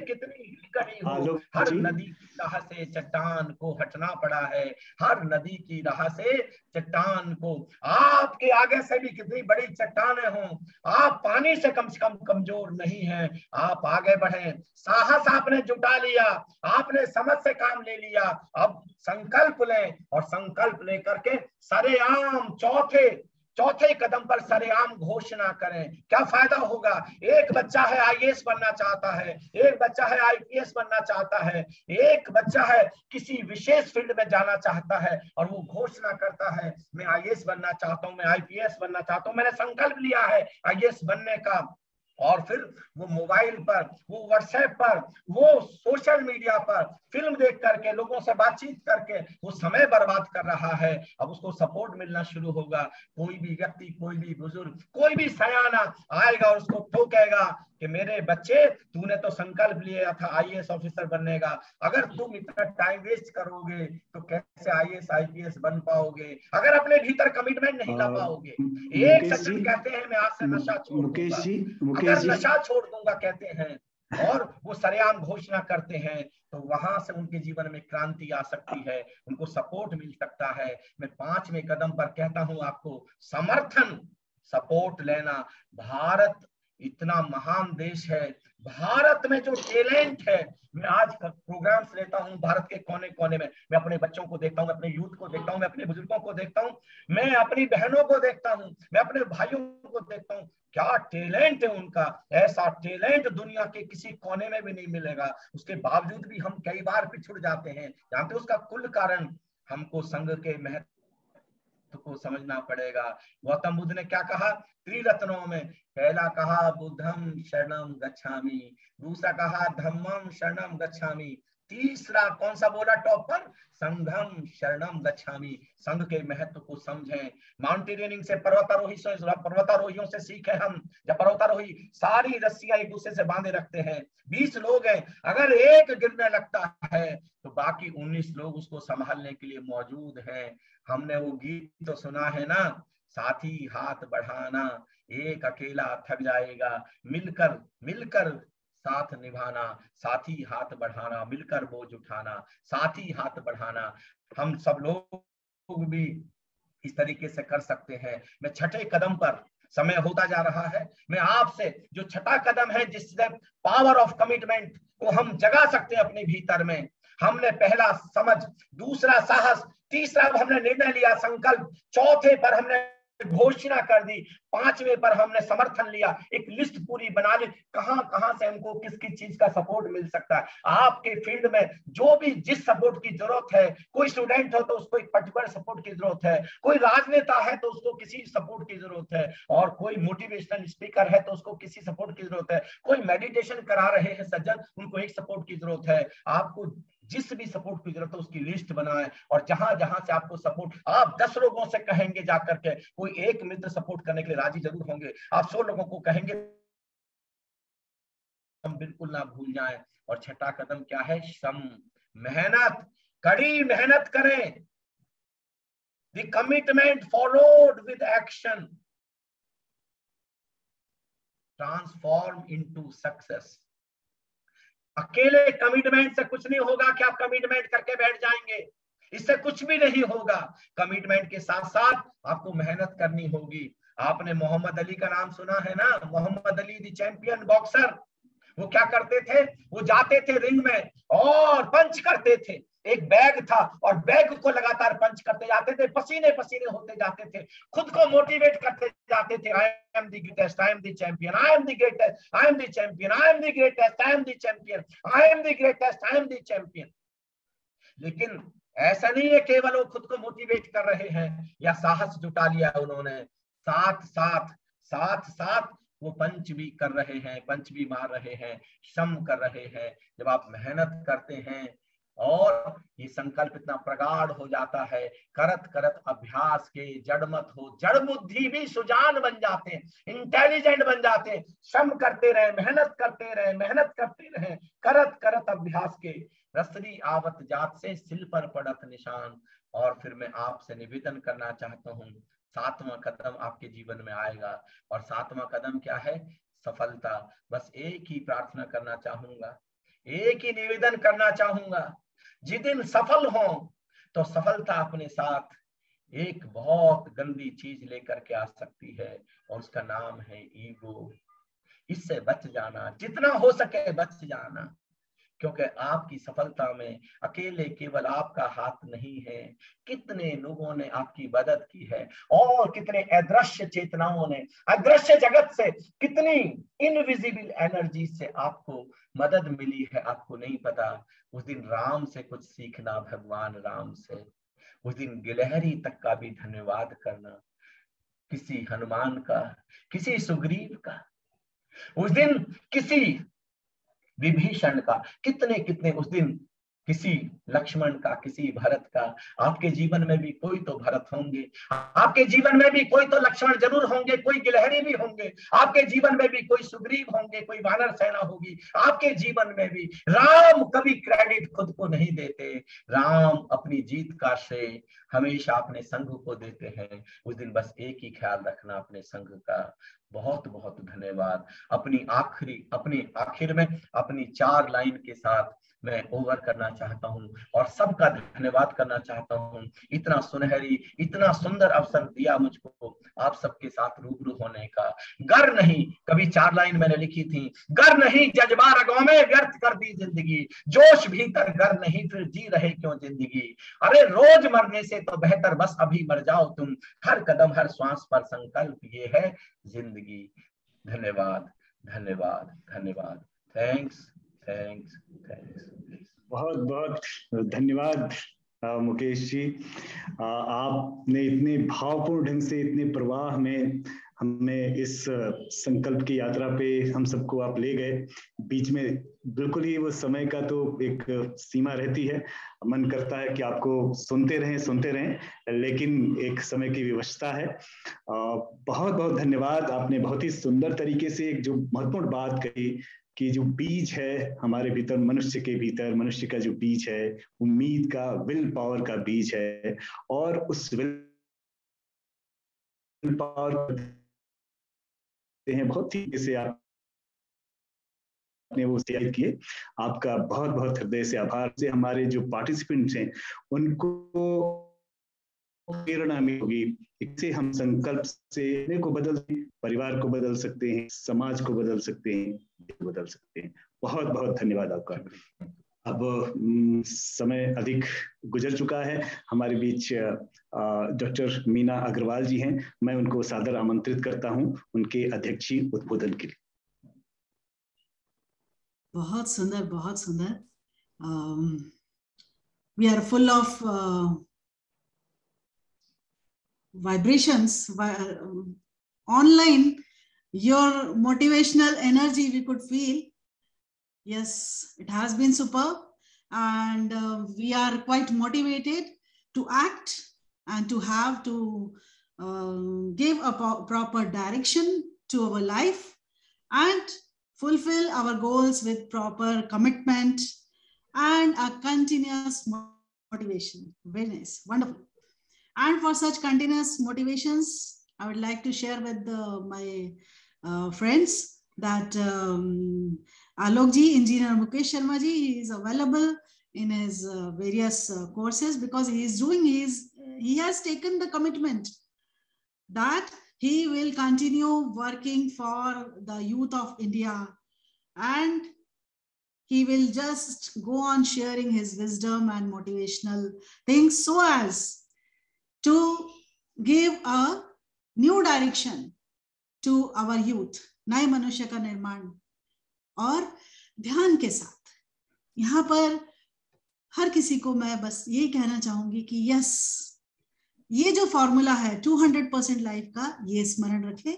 Speaker 2: कितनी ही कड़ी हो, हर नदी की राह से चट्टान को हटना पड़ा है, हर नदी की राह से चट्टान को। आपके आगे से भी कितनी बड़ी चट्टानें हों, आप पानी से कम कमजोर नहीं हैं, आप आगे बढ़े, साहस आपने जुटा लिया, आपने समझ से काम ले लिया, अब संकल्प लें, और संकल्प लेकर के सरेआम चौथे कदम पर सरेआम घोषणा करें। क्या फायदा होगा? एक बच्चा है आईएएस बनना चाहता है, एक बच्चा है आईपीएस बनना चाहता है, एक बच्चा है किसी विशेष फील्ड में जाना चाहता है, और वो घोषणा करता है मैं आईएएस बनना चाहता हूं, मैं आईपीएस बनना चाहता हूं, मैंने संकल्प लिया है आईएएस बनने का। और फिर वो मोबाइल पर, वो व्हाट्सएप पर, वो सोशल मीडिया पर फिल्म देख करके, लोगों से बातचीत करके वो समय बर्बाद कर रहा है। अब उसको सपोर्ट मिलना शुरू होगा, कोई भी व्यक्ति, कोई भी बुजुर्ग, कोई भी सयाना आएगा और उसको ठोकेगा कि मेरे बच्चे, तूने तो संकल्प लिया था आईएएस ऑफिसर बनने का, अगर तुम इतना टाइम वेस्ट करोगे तो कैसे आईएएस आईपीएस बन पाओगे, अगर अपने भीतर कमिटमेंट नहीं ला पाओगे। एक सज्जन कहते हैं मैं आज से नशा छोड़ दूंगा, अगर नशा छोड़ दूंगा कहते हैं, और वो सरेआम घोषणा करते हैं, तो वहां से उनके जीवन में क्रांति आ सकती है, उनको सपोर्ट मिल सकता है। मैं 5वें कदम पर कहता हूं आपको, समर्थन, सपोर्ट लेना। भारत इतना महान देश है, भारत में जो टैलेंट है, मैं आज प्रोग्राम्स लेता हूं भारत के कोने कोने में, मैं अपने बच्चों को देखता हूं, मैं अपने यूथ को देखता हूं, मैं अपने बुजुर्गों को देखता हूं, मैं अपनी बहनों को देखता हूं, मैं अपने भाइयों को देखता हूं, क्या टैलेंट है उनका। ऐसा टैलेंट दुनिया के किसी कोने में भी नहीं मिलेगा। उसके बावजूद भी हम कई बार पिछड़ जाते हैं। जानते उसका कुल कारण, हमको संघ के महत्व को समझना पड़ेगा। गौतम बुद्ध ने क्या कहा? त्रिरत्नों में पहला कहा बुद्धम शरणम गच्छामि, दूसरा कहा धम्मम शरणम गच्छामि, तीसरा कौन सा बोला टॉप पर? संघम शरणम गच्छामि। संघ के महत्व को समझें। माउंटेनियरिंग से पर्वतारोहियों से सीखे हम, जब पर्वतारोही सारी रस्सियां एक दूसरे से बांधे रखते हैं, 20 लोग हैं, अगर एक गिरने लगता है तो बाकी 19 लोग उसको संभालने के लिए मौजूद हैं। हमने वो गीत तो सुना है ना, साथी हाथ बढ़ाना, एक अकेला थक जाएगा, मिलकर मिलकर साथ निभाना, साथी हाथ बढ़ाना, मिलकर बोझ उठाना, साथी हाथ बढ़ाना। हम सब लोग भी इस तरीके से कर सकते हैं। मैं 6ठे कदम पर, समय होता जा रहा है, मैं आपसे जो 6ठा कदम है जिससे पावर ऑफ कमिटमेंट को हम जगा सकते हैं अपने भीतर में, हमने पहला समझ, दूसरा साहस, तीसरा हमने निर्णय लिया संकल्प, चौथे पर हमने घोषणा कर दी, 5वें पर हमने समर्थन लिया, एक लिस्ट पूरी बना ली कहां कहां से हमको किस किस चीज का सपोर्ट मिल सकता है। आपके फील्ड में जो भी जिस सपोर्ट की जरूरत है, कोई स्टूडेंट हो तो उसको एक पर्टिकुलर सपोर्ट की जरूरत है, कोई राजनेता है तो उसको किसी सपोर्ट की जरूरत है, और कोई मोटिवेशनल स्पीकर है तो उसको किसी सपोर्ट की जरूरत है, कोई मेडिटेशन करा रहे हैं सज्जन, उनको एक सपोर्ट की जरूरत है। आपको जिस भी सपोर्ट की जरूरत है उसकी लिस्ट बनाएं, और जहां जहां से आपको सपोर्ट, आप 10 लोगों से कहेंगे जाकर के, कोई एक मित्र सपोर्ट करने के लिए राजी जरूर होंगे, आप 100 लोगों को कहेंगे, हम बिल्कुल ना भूल जाएं। और 6ठा कदम क्या है? श्रम, मेहनत, कड़ी मेहनत करें। The commitment followed with action transform into success. अकेले कमिटमेंट से कुछ नहीं होगा कि आप कमिटमेंट करके बैठ जाएंगे, इससे कुछ भी नहीं होगा। कमिटमेंट के साथ साथ आपको मेहनत करनी होगी। आपने मोहम्मद अली का नाम सुना है ना, Muhammad Ali the champion boxer, वो क्या करते थे, वो जाते थे रिंग में और पंच करते थे। एक बैग था और बैग को लगातार पंच करते जाते थे, पसीने पसीने होते जाते थे, खुद को मोटिवेट करते जाते थे। I am the greatest, I am the champion, I am the greatest, I am the champion, I am the greatest, I am the champion, I am the greatest, I am the champion. लेकिन ऐसा नहीं है केवल वो खुद को motivate कर रहे हैं या साहस जुटा लिया उन्होंने, साथ साथ साथ साथ वो पंच भी कर रहे हैं, पंच भी मार रहे हैं, श्रम कर रहे हैं। जब आप मेहनत करते हैं और ये संकल्प इतना प्रगाढ़ हो जाता है, करत करत अभ्यास के जड़ मत हो, जड़ बुद्धि भी सुजान बन जाते हैं, इंटेलिजेंट बन जाते हैं। श्रम करते रहे, मेहनत करते रहे, मेहनत करते रहे, करत करत अभ्यास के रसरी आवत जात से सिल पर पड़त निशान। और फिर मैं आपसे निवेदन करना चाहता हूँ, 7वां कदम आपके जीवन में आएगा। और 7वां कदम क्या है? सफलता। बस एक ही प्रार्थना करना चाहूंगा, एक ही निवेदन करना चाहूंगा, जिस दिन सफल हो तो सफलता अपने साथ एक बहुत गंदी चीज लेकर के आ सकती है और उसका नाम है ईगो। इससे बच जाना, जितना हो सके बच जाना, क्योंकि आपकी सफलता में अकेले केवल आपका हाथ नहीं है। कितने लोगों ने आपकी मदद की है और कितने अदृश्य चेतनाओं ने अदृश्य जगत से कितनी इनविजिबल एनर्जी से आपको मदद मिली है, आपको नहीं पता। उस दिन राम से कुछ सीखना, भगवान राम से। उस दिन गिलहरी तक का भी धन्यवाद करना, किसी हनुमान का, किसी सुग्रीव का, उस दिन किसी विभीषण का, कितने कितने उस दिन किसी लक्ष्मण का, किसी भरत का। आपके जीवन में भी कोई तो भरत होंगे, आपके जीवन में भी कोई तो लक्ष्मण जरूर होंगे, कोई गिलहरी भी होंगे, आपके जीवन में भी कोई सुग्रीव होंगे, कोई वानर सेना होगी आपके जीवन में भी। राम कभी क्रेडिट खुद को नहीं देते, राम अपनी जीत का श्रेय हमेशा अपने संघ को देते हैं। उस दिन बस एक ही ख्याल रखना अपने संघ का। बहुत बहुत धन्यवाद। अपनी आखिर में अपनी 4 लाइन के साथ मैं ओवर करना चाहता हूं और सबका धन्यवाद करना चाहता हूं। इतना सुनहरी, इतना सुंदर अवसर दिया मुझको आप सबके साथ रूबरू होने का। गर नहीं, कभी 4 लाइन मैंने लिखी थी, गर नहीं जज्बा रगों में व्यर्थ कर दी जिंदगी, जोश भीतर गर नहीं फिर जी रहे क्यों जिंदगी। अरे रोज मरने से तो बेहतर बस अभी मर जाओ तुम, हर कदम हर श्वास पर संकल्प ये है जिंदगी। धन्यवाद धन्यवाद धन्यवाद। Thanks thanks thanks.
Speaker 1: बहुत बहुत धन्यवाद मुकेश जी। आपने इतने भावपूर्ण ढंग से, इतने प्रवाह में हमें इस संकल्प की यात्रा पे हम सबको आप ले गए। बीच में बिल्कुल ही वो समय का तो एक सीमा रहती है, मन करता है कि आपको सुनते रहें, लेकिन एक समय की विवशता है। बहुत बहुत धन्यवाद। आपने बहुत ही सुंदर तरीके से एक जो महत्वपूर्ण बात कही कि जो बीज है हमारे भीतर, मनुष्य के भीतर, मनुष्य का जो बीज है उम्मीद का, विल पावर का बीज है, और उस विल पावर हैं बहुत ही से आपने वो तैयार किए। आपका बहुत बहुत हृदय से आभार। से हमारे जो पार्टिसिपेंट्स हैं उनको प्रेरणा मिलेगी। इससे हम संकल्प से अपने को बदल सकते हैं, परिवार को बदल सकते हैं, समाज को बदल सकते हैं, बदल सकते हैं। बहुत बहुत धन्यवाद आपका। अब समय अधिक गुजर चुका है। हमारे बीच डॉक्टर मीना अग्रवाल जी हैं, मैं उनको सादर आमंत्रित करता हूं उनके अध्यक्षीय उद्बोधन के लिए।
Speaker 4: बहुत सुंदर, बहुत सुंदर। We are full of vibrations online. Your motivational energy we could feel. Yes, it has been superb, and we are quite motivated to act and to have to give a proper direction to our life and fulfill our goals with proper commitment and a continuous motivation. Very nice, wonderful. And for such continuous motivations, I would like to share with my friends that Alokji, Engineer Mukesh Sharma ji, is available in his various courses, because he has taken the commitment that he will continue working for the youth of India and he will just go on sharing his wisdom and motivational things so as to give a new direction to our youth, नए मनुष्य का निर्माण। और ध्यान के साथ यहाँ पर हर किसी को मैं बस यही कहना चाहूंगी कि यस, ये जो फॉर्मूला है 200% लाइफ का, ये स्मरण रखें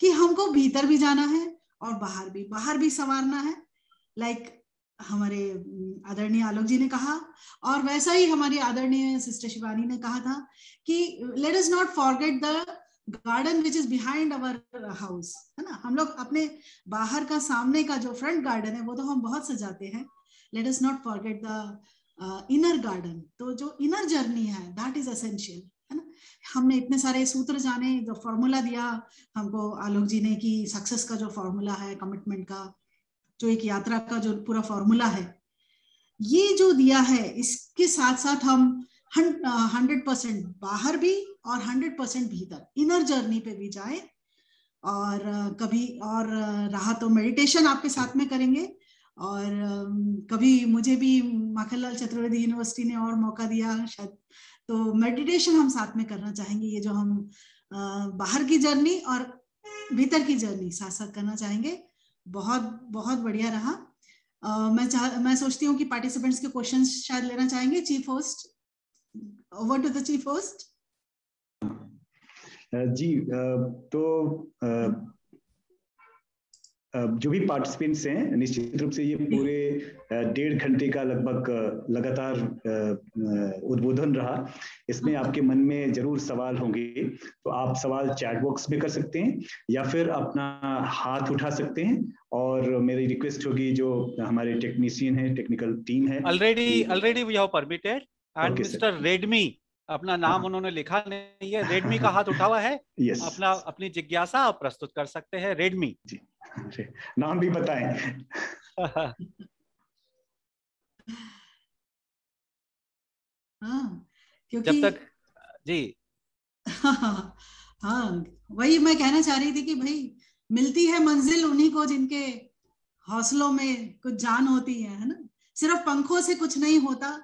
Speaker 4: कि हमको भीतर भी जाना है और बाहर भी संवारना है, लाइक हमारे आदरणीय आलोक जी ने कहा, और वैसा ही हमारी आदरणीय सिस्टर शिवानी ने कहा था कि let us not forget the garden which is behind our house, है ना। हम लोग अपने बाहर का, सामने का जो फ्रंट गार्डन है वो तो हम बहुत सजाते हैं, let us not forget the inner garden. तो जो इनर जर्नी है दैट इज एसेंशियल, है ना। हमने इतने सारे सूत्र जाने, जो फॉर्मूला दिया हमको आलोक जी ने कि सक्सेस का जो फॉर्मूला है, कमिटमेंट का, जो एक यात्रा का जो पूरा फॉर्मूला है, ये जो दिया है, इसके साथ साथ हम 100% बाहर भी और 100% भीतर इनर जर्नी पे भी जाए। और कभी और रहा तो मेडिटेशन आपके साथ में करेंगे, और कभी मुझे भी माखनलाल चतुर्वेदी यूनिवर्सिटी ने और मौका दिया शायद, तो मेडिटेशन हम साथ में करना चाहेंगे। ये जो हम बाहर की जर्नी और भीतर की जर्नी साथ साथ करना चाहेंगे। बहुत बहुत बढ़िया रहा। मैं सोचती हूँ कि पार्टिसिपेंट्स के क्वेश्चंस शायद लेना चाहेंगे। Chief host, over to the chief host.
Speaker 1: जी, तो जो भी पार्टिसिपेंट्स हैं, निश्चित रूप से ये पूरे 1.5 घंटे का लगभग लगातार उद्बोधन रहा। इसमें आपके मन में जरूर सवाल होंगे, तो आप सवाल चैट बॉक्स में कर सकते हैं या फिर अपना हाथ उठा सकते हैं। और मेरी रिक्वेस्ट होगी, जो हमारे टेक्नीशियन है, टेक्निकल टीम है,
Speaker 3: already we have permitted and mister Redmi, अपना नाम उन्होंने लिखा नहीं है, रेडमी का हाथ उठा हुआ है।
Speaker 1: yes.
Speaker 3: अपनी जिज्ञासा आप प्रस्तुत कर सकते हैं रेडमी
Speaker 1: जी। नाम भी बताएं।
Speaker 4: हाँ, क्योंकि
Speaker 3: जब तक जी
Speaker 4: हाँ, वही मैं कहना चाह रही थी कि भाई मिलती है मंजिल उन्हीं को जिनके हौसलों में कुछ जान होती है ना। सिर्फ पंखों से कुछ नहीं होता,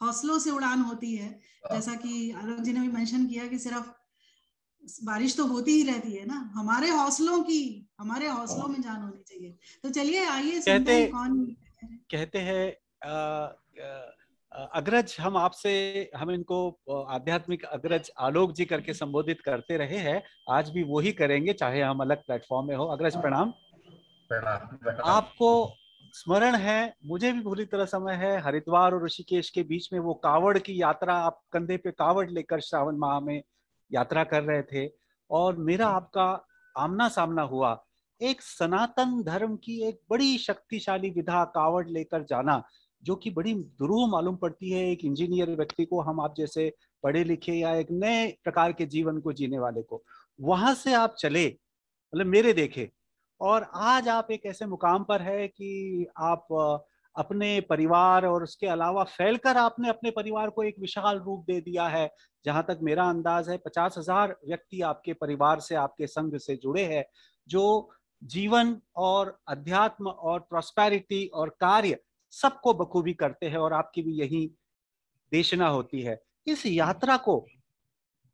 Speaker 4: हौसलों से उड़ान होती है। जैसा कि आलोक जी ने भी मेंशन किया कि सिर्फ बारिश तो होती ही रहती है ना, हमारे हौसलों में जान होनी चाहिए। तो चलिए आइए सुनते हैं कौन
Speaker 3: कहते हैं अग्रज। हम इनको आध्यात्मिक अग्रज आलोक जी करके संबोधित करते रहे हैं, आज भी वही करेंगे, चाहे हम अलग प्लेटफॉर्म में हो। अग्रज प्रणाम। आपको स्मरण है, मुझे भी पूरी तरह समय है, हरिद्वार और ऋषिकेश के बीच में वो कावड़ की यात्रा, आप कंधे पे कावड़ लेकर श्रावण माह में यात्रा कर रहे थे, और मेरा आपका आमना सामना हुआ। एक सनातन धर्म की एक बड़ी शक्तिशाली विधा, कावड़ लेकर जाना, जो कि बड़ी दुरूह मालूम पड़ती है एक इंजीनियर व्यक्ति को, हम आप जैसे पढ़े लिखे या एक नए प्रकार के जीवन को जीने वाले को। वहां से आप चले, मतलब मेरे देखे, और आज आप एक ऐसे मुकाम पर है कि आप अपने परिवार और उसके अलावा फैलकर आपने अपने परिवार को एक विशाल रूप दे दिया है। जहां तक मेरा अंदाज है 50,000 व्यक्ति आपके परिवार से, आपके संघ से जुड़े हैं, जो जीवन और अध्यात्म और प्रॉस्पेरिटी और कार्य सबको बखूबी करते हैं, और आपकी भी यही देशना होती है। इस यात्रा को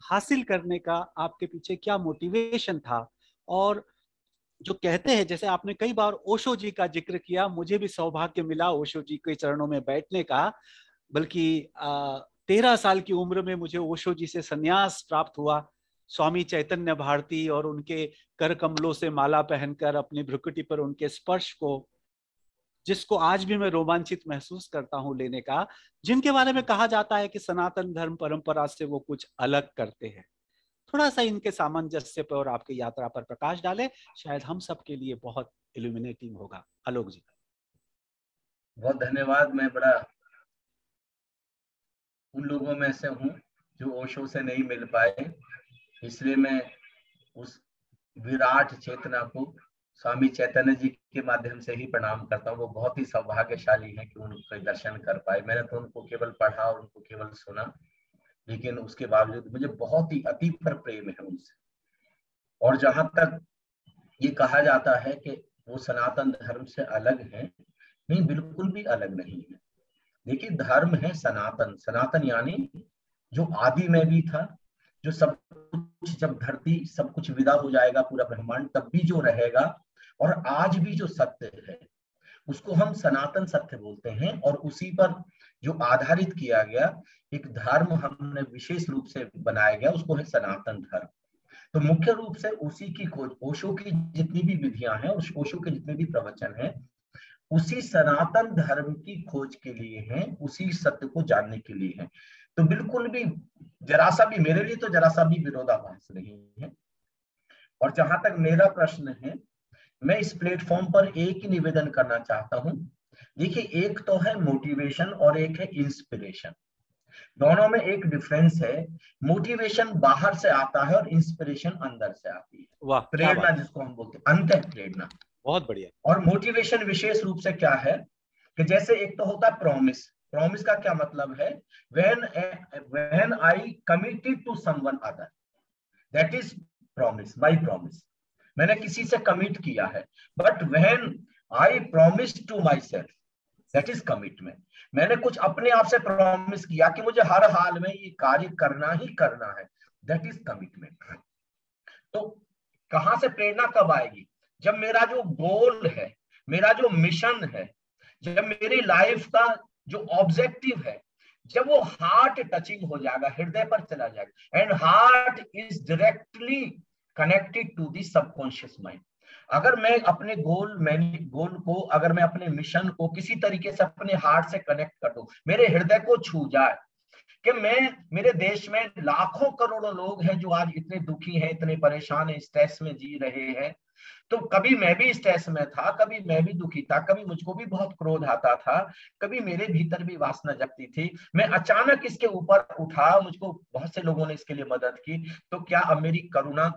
Speaker 3: हासिल करने का आपके पीछे क्या मोटिवेशन था? और जो कहते हैं, जैसे आपने कई बार ओशो जी का जिक्र किया, मुझे भी सौभाग्य मिला ओशो जी के चरणों में बैठने का, बल्कि 13 साल की उम्र में मुझे ओशो जी से संन्यास प्राप्त हुआ। स्वामी चैतन्य भारती और उनके कर कमलों से माला पहनकर अपनी भ्रुकुटी पर उनके स्पर्श को, जिसको आज भी मैं रोमांचित महसूस करता हूं लेने का, जिनके बारे में कहा जाता है कि सनातन धर्म परंपरा से वो कुछ अलग करते हैं। थोड़ा सा इनके सामंजस्य पर और आपकी यात्रा पर प्रकाश डाले, शायद हम सब के लिए बहुत इल्यूमिनेटिंग होगा। आलोक जी।
Speaker 2: बहुत धन्यवाद। मैं बड़ा उन लोगों में से हूँ जो ओशो से नहीं मिल पाए, इसलिए मैं उस विराट चेतना को स्वामी चैतन्य जी के माध्यम से ही प्रणाम करता हूँ। वो बहुत ही सौभाग्यशाली है कि उनके दर्शन कर पाए। मैंने तो उनको केवल पढ़ा और उनको केवल सुना, लेकिन उसके बावजूद मुझे बहुत ही अति पर प्रेम है उनसे। और जहां तक ये कहा जाता है कि वो सनातन धर्म से अलग है? नहीं, बिल्कुल भी अलग नहीं है। देखिए, धर्म है सनातन। सनातन यानी जो आदि में भी था, जो सब कुछ, जब धरती सब कुछ विदा हो जाएगा, पूरा ब्रह्मांड तब भी जो रहेगा, और आज भी जो सत्य है उसको हम सनातन सत्य बोलते हैं। और उसी पर जो आधारित किया गया एक धर्म हमने विशेष रूप से बनाया गया, उसको है सनातन धर्म। तो मुख्य रूप से उसी की खोज, ओशो की जितनी भी विधियां हैं, ओशो के जितने भी प्रवचन हैं, उसी सनातन धर्म की खोज के लिए हैं, उसी सत्य को जानने के लिए हैं। तो बिल्कुल भी जरा सा भी, मेरे लिए तो जरा सा भी विरोधाभास नहीं है। और जहां तक मेरा प्रश्न है, मैं इस प्लेटफॉर्म पर एक ही निवेदन करना चाहता हूं। देखिए, एक तो है मोटिवेशन और एक है इंस्पिरेशन। दोनों में एक डिफरेंस है। मोटिवेशन बाहर से आता है और इंस्पिरेशन अंदर से आती है।
Speaker 3: वाह,
Speaker 2: प्रेरणा जिसको हम बोलते हैं, अंतः प्रेरणा।
Speaker 3: बहुत बढ़िया।
Speaker 2: और मोटिवेशन विशेष रूप से क्या है कि जैसे एक तो होता है प्रॉमिस। प्रॉमिस का क्या मतलब है? When I committed to someone other, that is promise, my promise. मैंने किसी से कमिट किया है। But when I promise to myself, that is commitment. मैंने कुछ अपने आप से प्रॉमिस किया कि मुझे हर हाल में ये कार्य करना ही करना है, दैट इज कमिटमेंट। तो कहां से प्रेरणा कब आएगी? जब मेरा जो गोल है, मेरा जो मिशन है, जब मेरी लाइफ का जो ऑब्जेक्टिव है, जब वो हार्ट टचिंग हो जाएगा, हृदय पर चला जाएगा। And heart is directly connected to the subconscious mind. अगर मैं अपने गोल को, अगर मैं अपने मिशन को किसी तरीके से अपने हार्ट से कनेक्ट कर दूं, मेरे हृदय को छू जाए कि मेरे देश में लाखों करोड़ों लोग हैं जो आज इतने दुखी हैं, इतने परेशान हैं, स्ट्रेस में जी रहे हैं। तो कभी मैं भी स्ट्रेस में था, कभी मैं भी दुखी था, कभी मुझको भी बहुत क्रोध आता था, कभी मेरे भीतर भी वासना जगती थी। मैं अचानक इसके ऊपर उठा, मुझको बहुत से लोगों ने इसके लिए मदद की। तो क्या अब मेरी करुणा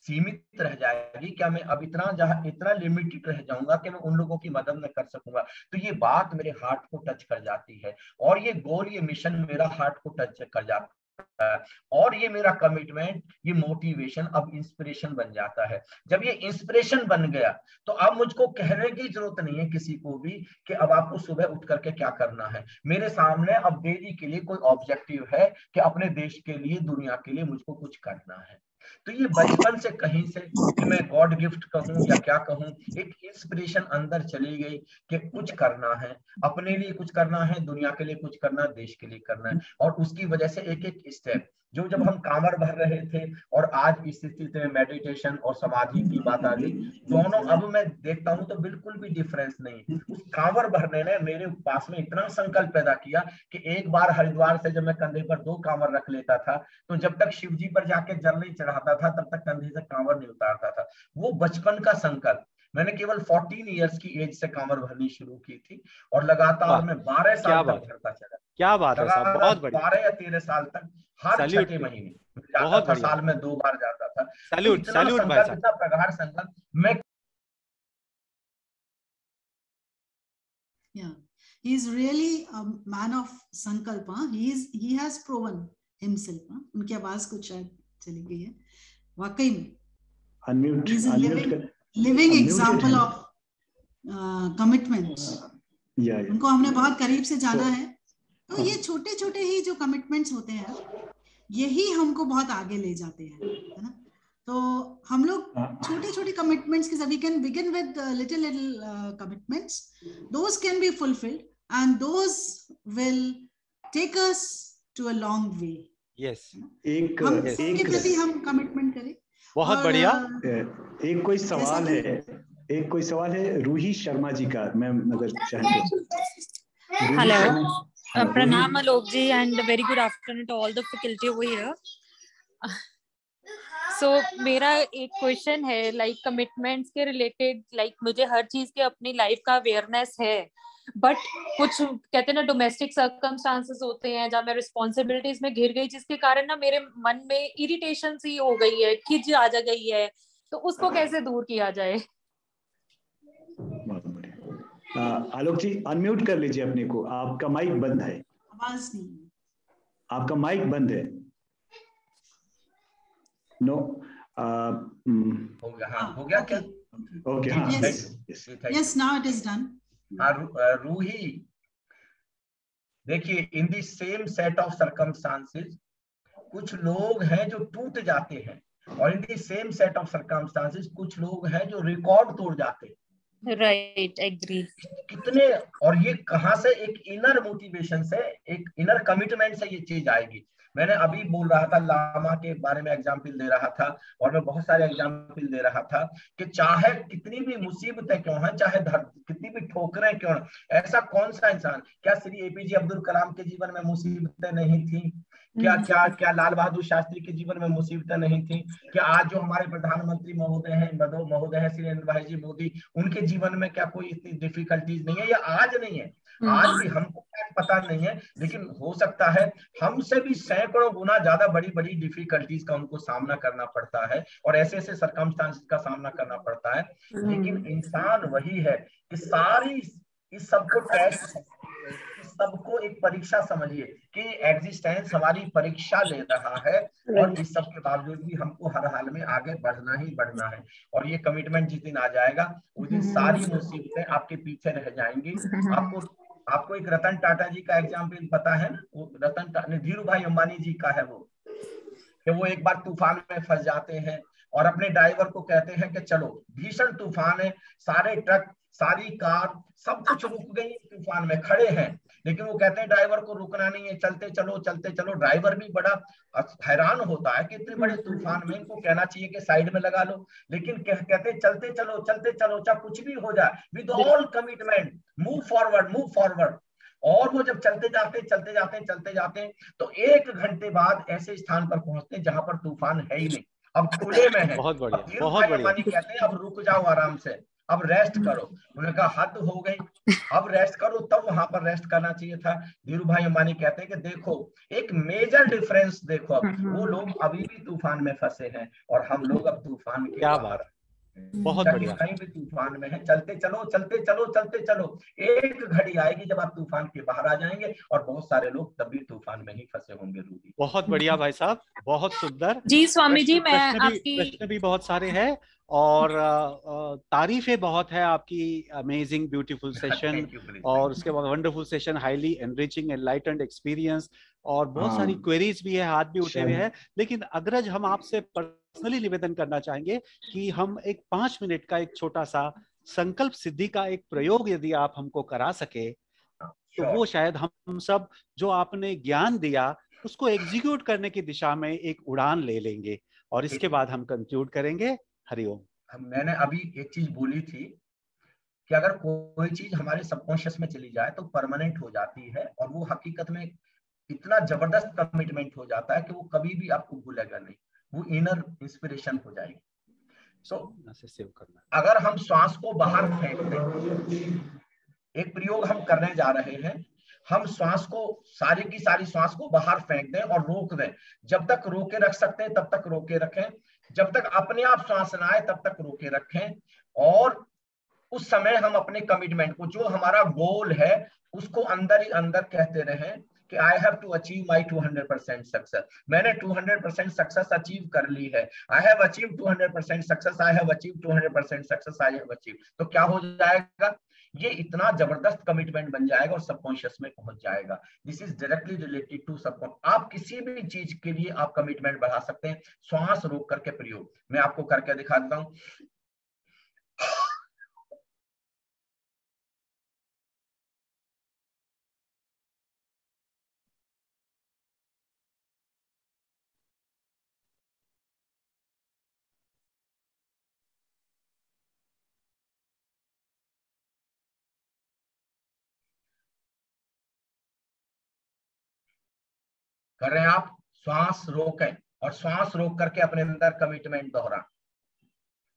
Speaker 2: सीमित रह जाएगी? क्या मैं अब इतना लिमिटेड रह जाऊंगा कि मैं उन लोगों की मदद न कर सकूंगा? तो ये बात मेरे हार्ट को टच कर जाती है, और ये गोल, ये मिशन मेरा हार्ट को टच कर जाता है, और ये मेरा कमिटमेंट, ये मोटिवेशन अब इंस्पिरेशन बन जाता है। जब ये इंस्पिरेशन बन गया तो अब मुझको कहने की जरूरत नहीं है किसी को भी कि अब आपको सुबह उठ करके क्या करना है। मेरे सामने अब डेली के लिए कोई ऑब्जेक्टिव है कि अपने देश के लिए, दुनिया के लिए मुझको कुछ करना है। तो ये बचपन से कहीं से, कि मैं गॉड गिफ्ट कहूं या क्या कहूं, एक इंस्पिरेशन अंदर चली गई कि कुछ करना है, अपने लिए कुछ करना है, दुनिया के लिए कुछ करना है, देश के लिए करना है। और उसकी वजह से एक एक स्टेप, जब हम कांवड़ भर रहे थे और आज इस स्थिति में मेडिटेशन और समाधि की बात आ गई, दोनों अब मैं देखता हूं तो बिल्कुल भी डिफरेंस नहीं। उस कांवड़ भरने ने मेरे पास में इतना संकल्प पैदा किया कि एक बार हरिद्वार से जब मैं कंधे पर 2 कांवड़ रख लेता था, तो जब तक शिव जी पर जाके जल नहीं चढ़ाता था तब तक कंधे से कांवड़ नहीं उतारता था। वो बचपन का संकल्प। मैंने केवल 14 इयर्स की एज से कांवड़ भरनी शुरू की थी, और लगातार मैं 12 साल तक भरता चला।
Speaker 3: क्या बात है साहब, बहुत बढ़िया।
Speaker 2: 12 या 13 साल तक हर छठे महीने जाता था, साल में 2 बार जाता था।
Speaker 3: सैल्यूट, सैल्यूट भाई साहब।
Speaker 2: इतना प्रगाढ़ संकल्प मैं
Speaker 4: Yeah, he is really a man of sankalp. He has proven himself. उनकी आवाज कुछ शायद चली गई है, वाकई में
Speaker 1: unmute,
Speaker 4: he is a living example of commitments. उनको हमने बहुत करीब से जाना है। तो ये छोटे छोटे ही जो कमिटमेंट्स होते हैं, यही हमको बहुत आगे ले जाते हैं, है ना। तो हम लोग छोटे छोटे कमिटमेंट्स के साथ, we can begin with little commitments. Those can be fulfilled and those will take us to a long way.
Speaker 3: Yes.
Speaker 1: एक
Speaker 4: के प्रति हम कमिटमेंट करें।
Speaker 3: बहुत बढ़िया।
Speaker 1: एक कोई सवाल है रूही शर्मा जी का, मैं अगर चाहें तो।
Speaker 5: हेलो, प्रणाम Alok ji, and very good afternoon to all the faculty over here. So मेरा एक क्वेश्चन है, लाइक कमिटमेंट्स के रिलेटेड, लाइक मुझे हर चीज के अपनी लाइफ का अवेयरनेस है, बट कुछ कहते हैं ना डोमेस्टिक सर्कमस्टांसेस होते हैं जहाँ मैं रिस्पॉन्सिबिलिटीज में घिर गई, जिसके कारण ना मेरे मन में इरिटेशन सी हो गई है, खिज आ जा गई है, तो उसको कैसे दूर किया जाए?
Speaker 1: आलोक जी अनम्यूट कर लीजिए अपने को, आपका माइक बंद है।
Speaker 4: आवाज नहीं,
Speaker 1: आपका माइक बंद है। नो
Speaker 2: हो गया क्या?
Speaker 1: Okay.
Speaker 4: Yes, now it is done.
Speaker 2: Ruhi, देखिए, in the same set of circumstances कुछ लोग हैं जो टूट जाते हैं, और in the same set of circumstances कुछ लोग हैं जो रिकॉर्ड तोड़ जाते हैं।
Speaker 5: Right, agree.
Speaker 2: कितने, और ये कहां से, एक इनर मोटिवेशन से, एक इनर कमिटमेंट से ये चीज आएगी। मैंने अभी बोल रहा था, लामा के बारे में एग्जाम्पल दे रहा था, और मैं बहुत सारे एग्जाम्पल दे रहा था कि चाहे कितनी भी मुसीबतें क्यों हैं, चाहे कितनी भी ठोकरें क्यों, ऐसा कौन सा इंसान, क्या श्री एपीजे अब्दुल कलाम के जीवन में मुसीबतें नहीं थी? क्या लाल बहादुर शास्त्री के जीवन में मुसीबतें नहीं थी? क्या आज जो हमारे प्रधानमंत्री महोदय हैं श्री नरेंद्र भाई जी मोदी, उनके जीवन में क्या कोई इतनी डिफिकल्टीज नहीं है? या आज नहीं है, आज भी हमको पता नहीं है, लेकिन हो सकता है हमसे भी सैकड़ों गुना ज्यादा बड़ी बड़ी डिफिकल्टीज का उनको सामना करना पड़ता है, और ऐसे ऐसे सर्कमस्टांसेस का सामना करना पड़ता है। लेकिन इंसान वही है कि सारी इस सबको टेस्ट, इस सबको एक परीक्षा समझिए कि एग्जिस्टेंस हमारी परीक्षा ले रहा है, और इस सब के बावजूद भी हमको हर हाल में आगे बढ़ना ही बढ़ना है। और ये कमिटमेंट जिस दिन आ जाएगा, उस दिन सारी मुसीबतें आपके पीछे रह जाएंगी। आपको एक रतन टाटा जी का एग्जाम्पल पता है ना? वो धीरू भाई अंबानी जी का है वो, कि वो एक बार तूफान में फंस जाते हैं और अपने ड्राइवर को कहते हैं कि चलो, भीषण तूफान है, सारे ट्रक, सारी कार, सब कुछ रुक गई तूफान में, खड़े हैं, लेकिन वो कहते हैं ड्राइवर को रुकना नहीं है, चलते चलो चलते चलो। ड्राइवर भी बड़ा हैरान होता है कि इतने बड़े तूफान में इनको कहना चाहिए कि साइड में लगा लो, लेकिन कहते चलते चलो चाहे कुछ भी हो जाए, with all commitment, move forward. और वो जब चलते जाते तो 1 घंटे बाद ऐसे स्थान पर पहुंचते जहां पर तूफान है ही नहीं, अब खुले में है।
Speaker 3: बहुत बढ़िया,
Speaker 2: बहुत बढ़िया। कहते हैं अब रुक जाओ आराम से, अब रेस्ट करो। उन्होंने कहा हद हो गई, अब रेस्ट करो, तब वहां पर रेस्ट करना चाहिए था। धीरू भाई अंबानी कहते हैं कि देखो एक मेजर डिफरेंस देखो, अब वो लोग अभी भी तूफान में फंसे हैं और हम लोग अब तूफान के बाहर।
Speaker 3: बहुत बढ़िया।
Speaker 2: कहीं भी तूफान में है, चलते चलो, एक घड़ी आएगी जब आप तूफान के बाहर आ जाएंगे, और बहुत सारे लोग तभी तूफान में ही फंसे होंगे। रूबी,
Speaker 3: बहुत बढ़िया भाई साहब, बहुत सुंदर
Speaker 5: जी। स्वामी जी, मैं
Speaker 3: प्रश्न भी बहुत सारे हैं, और तारीफें बहुत है आपकी, अमेजिंग ब्यूटीफुल सेशन, और उसके बाद wonderful session, highly enriching enlightened experience, और बहुत सारी क्वेरीज भी है, हाथ भी उठे हुए हैं। लेकिन अग्रज, हम आपसे पर्सनली निवेदन करना चाहेंगे कि हम एक 5 मिनट का एक छोटा सा संकल्प सिद्धि का एक प्रयोग यदि आप हमको करा सके, तो वो शायद हम सब जो आपने ज्ञान दिया उसको एग्जीक्यूट करने की दिशा में एक उड़ान ले लेंगे, और इसके बाद हम कंक्लूड करेंगे। हरिओम।
Speaker 2: मैंने अभी एक चीज बोली थी कि अगर कोई चीज हमारे सबकॉन्शियस में चली जाए तो परमानेंट हो जाती है, और वो हकीकत में इतना जबरदस्त कमिटमेंट हो जाता है कि वो कभी भी आपको भूलेगा नहीं, वो इनर इंस्पिरेशन हो जाएगी। तो अगर हम श्वास को बाहर फेंक दें, एक प्रयोग हम करने जा रहे हैं, हम श्वास को, सारी की सारी श्वास को बाहर फेंक दें और रोक दें। जब तक रोके रख सकते हैं तब तक रोके रखें, जब तक अपने आप श्वास न आए तब तक रोके रखें, और उस समय हम अपने कमिटमेंट को, जो हमारा गोल है, उसको अंदर ही अंदर कहते रहें कि I have to achieve my 200% success. मैंने 200% सक्सेस अचीव कर ली है। I have achieve 200% success, I have achieve 200% success, I have achieve. तो क्या हो जाएगा? ये इतना जबरदस्त कमिटमेंट बन जाएगा और सबकॉन्शियस में पहुंच जाएगा। This is directly related to subconscious. आप किसी भी चीज के लिए आप कमिटमेंट बढ़ा सकते हैं श्वास रोक करके प्रयोग। मैं आपको करके दिखा देता हूं। कर रहे हैं आप? श्वास रोकें और श्वास रोक करके अपने अंदर कमिटमेंट दोहरा।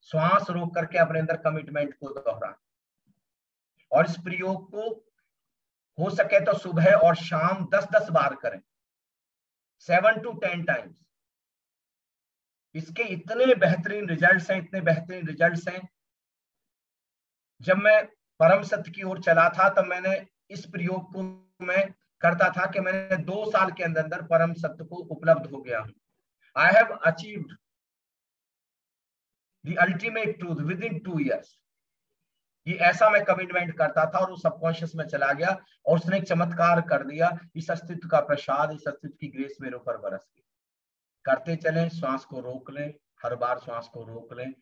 Speaker 2: श्वास रोक करके अपने अंदर कमिटमेंट को दोहरा। और इस प्रयोग को हो सके तो सुबह और शाम 10-10 बार करें, 7 to 10 टाइम्स। इसके इतने बेहतरीन रिजल्ट्स हैं, इतने बेहतरीन रिजल्ट्स हैं। जब मैं परम सत्य की ओर चला था तब मैंने इस प्रयोग को मैं करता था कि मैंने 2 साल के अंदर अंदर परम सत्य को उपलब्ध हो गया हूं। I have achieved the ultimate truth with in 2 years। ये ऐसा मैं कमिटमेंट करता था और वो सबकॉन्शियस में चला गया और उसने एक चमत्कार कर दिया। इस अस्तित्व का प्रसाद, इस अस्तित्व की ग्रेस मेरे ऊपर बरस गई। करते चलें, श्वास को रोक लें, हर बार श्वास को रोक लें,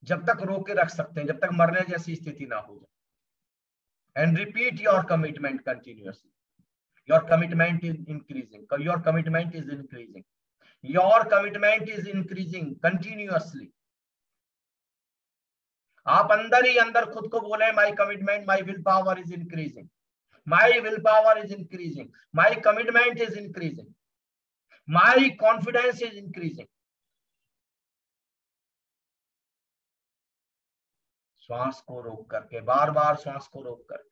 Speaker 2: जब तक रोक के रख सकते हैं, जब तक मरने जैसी स्थिति ना हो जाए। And repeat your commitment continuously. Your commitment is increasing, your commitment is increasing, your commitment is increasing continuously. आप अंदर ही अंदर खुद को बोले, my commitment, my will power is increasing, my will power is increasing, my commitment is increasing, my confidence is increasing. श्वास को रोक करके, बार बार श्वास को रोक करके।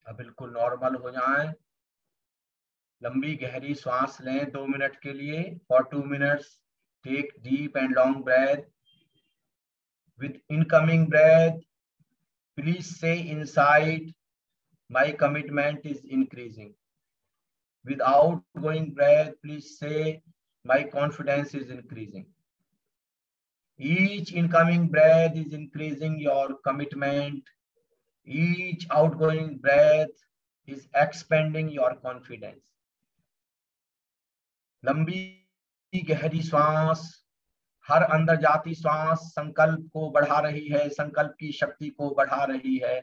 Speaker 2: अब बिल्कुल नॉर्मल हो जाएं। लंबी गहरी सांस लें 2 मिनट के लिए। For 2 minutes take deep and long breath. With incoming breath please say inside, my commitment is increasing. With outgoing breath please say, my confidence is increasing. Each incoming breath is increasing your commitment. Each outgoing breath is expanding your confidence. लंबी गहरी श्वास, हर अंदर जाती श्वास संकल्प को बढ़ा रही है, संकल्प की शक्ति को बढ़ा रही है।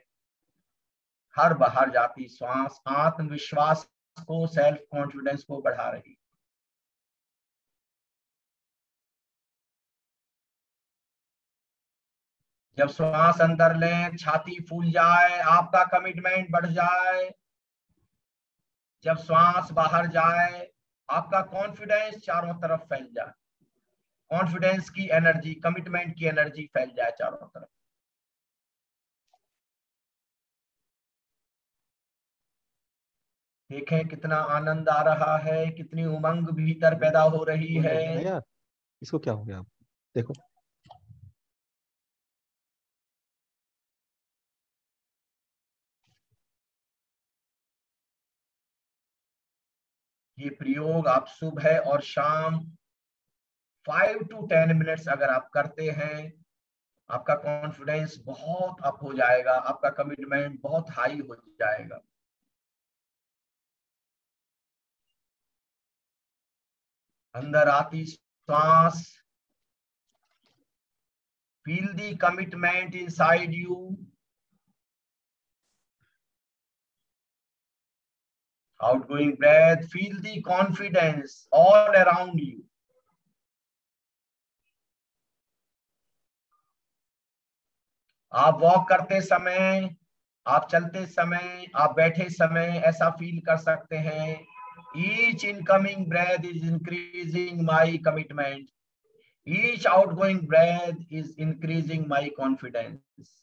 Speaker 2: हर बाहर जाती श्वास आत्मविश्वास को, सेल्फ कॉन्फिडेंस को बढ़ा रही है। जब श्वास अंदर लें, छाती फूल जाए, आपका कमिटमेंट बढ़ जाए। जब श्वास बाहर जाए, आपका कॉन्फिडेंस चारों तरफ फैल जाए। कॉन्फिडेंस की एनर्जी, कमिटमेंट की एनर्जी फैल जाए चारों तरफ। देखें कितना आनंद आ रहा है, कितनी उमंग भीतर पैदा हो रही है।
Speaker 3: यार इसको क्या हो गया, देखो
Speaker 2: ये प्रयोग आप सुबह और शाम 5 to 10 minutes अगर आप करते हैं, आपका कॉन्फिडेंस बहुत अप हो जाएगा, आपका कमिटमेंट बहुत हाई हो जाएगा। अंदर आती श्वास, feel the commitment inside you. Outgoing breath, feel the confidence all around you. आप वॉक करते समय, आप चलते समय, आप बैठे समय ऐसा फील कर सकते हैं। Each incoming breath is increasing my commitment. Each outgoing breath is increasing my confidence.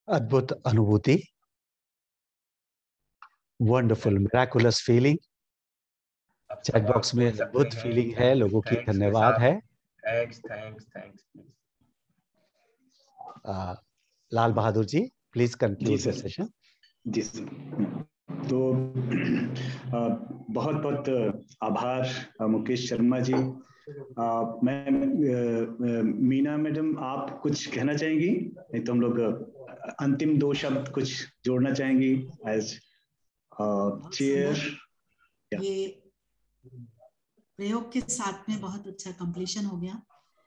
Speaker 3: अद्भुत अनुभूति, wonderful miraculous feeling. Chat box में अद्भुत फीलिंग है, लोगों की धन्यवाद है।
Speaker 2: Thanks.
Speaker 3: Lal Bahadur ji, please conclude the session.
Speaker 1: जी सर, तो बहुत बहुत आभार मुकेश शर्मा जी। मैं मीना मैडम, आप कुछ कहना चाहेंगी? नहीं तो हम लोग अंतिम 2 शब्द कुछ जोड़ना चाहेंगी एज चेयर।
Speaker 4: ये प्रयोग के साथ में बहुत अच्छा कंप्लीशन हो गया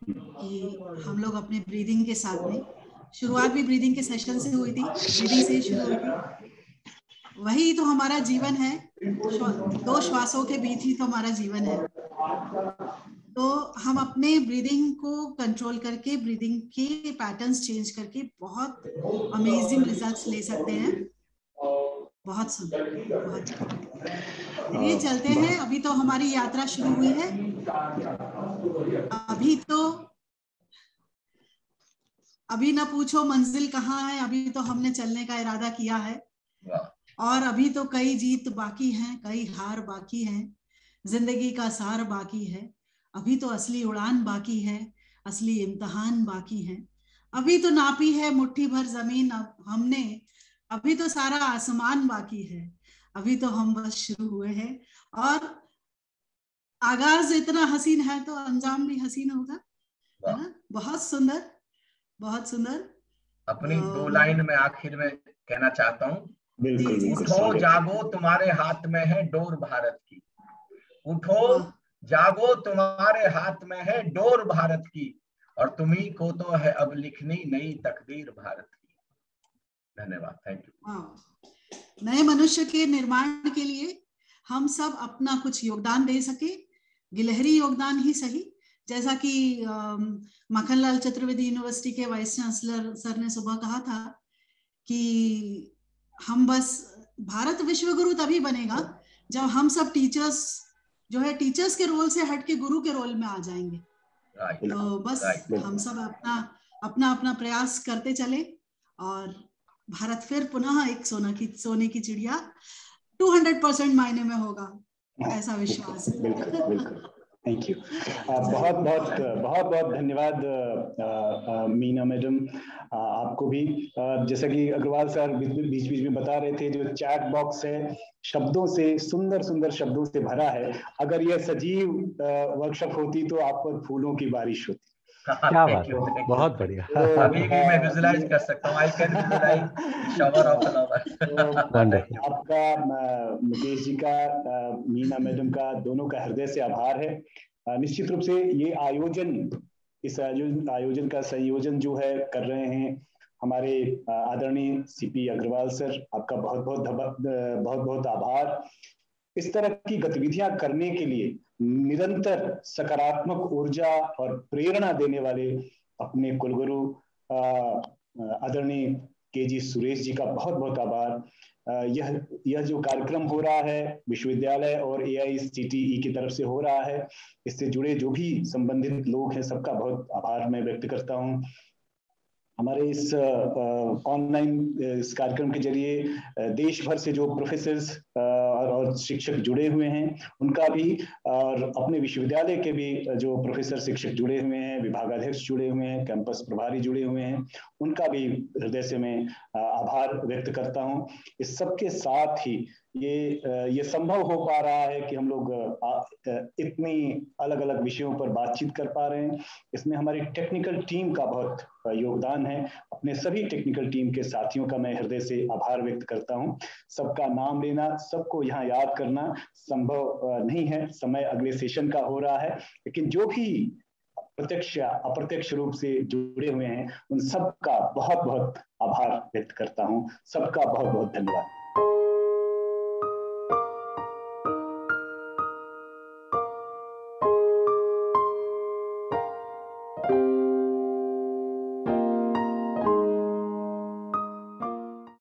Speaker 4: कि हम लोग अपने ब्रीदिंग के साथ में शुरुआत भी ब्रीदिंग के सेशन से हुई थी, ब्रीदिंग से ही शुरू हुई थी। वही तो हमारा जीवन है, दो श्वासों के बीच ही तो हमारा जीवन है। तो हम अपने ब्रीदिंग को कंट्रोल करके, ब्रीदिंग के पैटर्न्स चेंज करके बहुत अमेजिंग रिजल्ट्स ले सकते हैं। बहुत सुंदर, बहुत। चलिए चलते हैं, अभी तो हमारी यात्रा शुरू हुई है। अभी ना पूछो मंजिल कहाँ है, अभी तो हमने चलने का इरादा किया है। और अभी तो कई जीत बाकी हैं, कई हार बाकी हैं, जिंदगी का सार बाकी है। अभी तो असली उड़ान बाकी है, असली इम्तिहान बाकी है। अभी तो नापी है मुट्ठी भर जमीन हमने, अभी तो सारा आसमान बाकी है। अभी तो हम बस शुरू हुए हैं, और आगाज इतना हसीन है तो अंजाम भी हसीन होगा, है ना। बहुत सुंदर, बहुत सुंदर।
Speaker 2: अपनी 2 लाइन में आखिर में कहना चाहता हूँ,
Speaker 1: बिल्कुल,
Speaker 2: उठो जागो तुम्हारे हाथ में है डोर भारत की। उठो जागो तुम्हारे हाथ में है डोर भारत की, और तुम्ही को तो है अब लिखनी नई तकदीर भारत की। धन्यवाद, थैंक यू।
Speaker 4: नए मनुष्य के निर्माण के लिए हम सब अपना कुछ योगदान दे सके, गिलहरी योगदान ही सही। जैसा कि माखनलाल चतुर्वेदी यूनिवर्सिटी के वाइस चांसलर सर ने सुबह कहा था कि हम बस, भारत विश्व गुरु तभी बनेगा जब हम सब टीचर्स जो है, टीचर्स के रोल से हट के गुरु के रोल में आ जाएंगे। तो बस हम सब अपना अपना प्रयास करते चले, और भारत फिर पुनः एक सोने की चिड़िया 200% मायने में होगा, ऐसा विश्वास है।
Speaker 1: बिल्कुल। Thank you. बहुत बहुत धन्यवाद मीना मैडम, आपको भी। जैसा कि अग्रवाल सर बीच बीच में बता रहे थे, जो चैट बॉक्स है शब्दों से, सुंदर सुंदर शब्दों से भरा है। अगर यह सजीव वर्कशॉप होती तो आप पर फूलों की बारिश होती।
Speaker 3: क्या बात है, बहुत बढ़िया।
Speaker 2: अभी भी मैं विजुलाइज कर सकता हूँ, I can visualise shower of flower.
Speaker 1: आपका, मुकेश जी का, मीना मैडम का, दोनों का हृदय से आभार है। निश्चित रूप से ये इस आयोजन का संयोजन जो है कर रहे हैं हमारे आदरणीय सीपी अग्रवाल सर, आपका बहुत बहुत आभार। इस तरह की गतिविधियां करने के लिए निरंतर सकारात्मक ऊर्जा और प्रेरणा देने वाले अपने कुलगुरु आदरणीय केजी सुरेश जी का बहुत बहुत आभार। यह जो कार्यक्रम हो रहा है विश्वविद्यालय और AICTE की तरफ से हो रहा है, इससे जुड़े जो भी संबंधित लोग हैं, सबका बहुत आभार मैं व्यक्त करता हूं। हमारे इस ऑनलाइन इस कार्यक्रम के जरिए देश भर से जो प्रोफेसर्स और शिक्षक जुड़े हुए हैं उनका भी, और अपने विश्वविद्यालय के भी जो प्रोफेसर शिक्षक जुड़े हुए हैं, विभागाध्यक्ष जुड़े हुए हैं, कैंपस प्रभारी जुड़े हुए हैं, उनका भी हृदय से मैं आभार व्यक्त करता हूं। इस सबके साथ ही ये संभव हो पा रहा है कि हम लोग इतनी अलग अलग विषयों पर बातचीत कर पा रहे हैं। इसमें हमारी टेक्निकल टीम का बहुत योगदान है। अपने सभी टेक्निकल टीम के साथियों का मैं हृदय से आभार व्यक्त करता हूं। सबका नाम लेना, सबको यहाँ याद करना संभव नहीं है, समय अगले सेशन का हो रहा है, लेकिन जो भी प्रत्यक्ष या अप्रत्यक्ष रूप से जुड़े हुए हैं उन सबका बहुत बहुत आभार व्यक्त करता हूं। सबका बहुत बहुत धन्यवाद।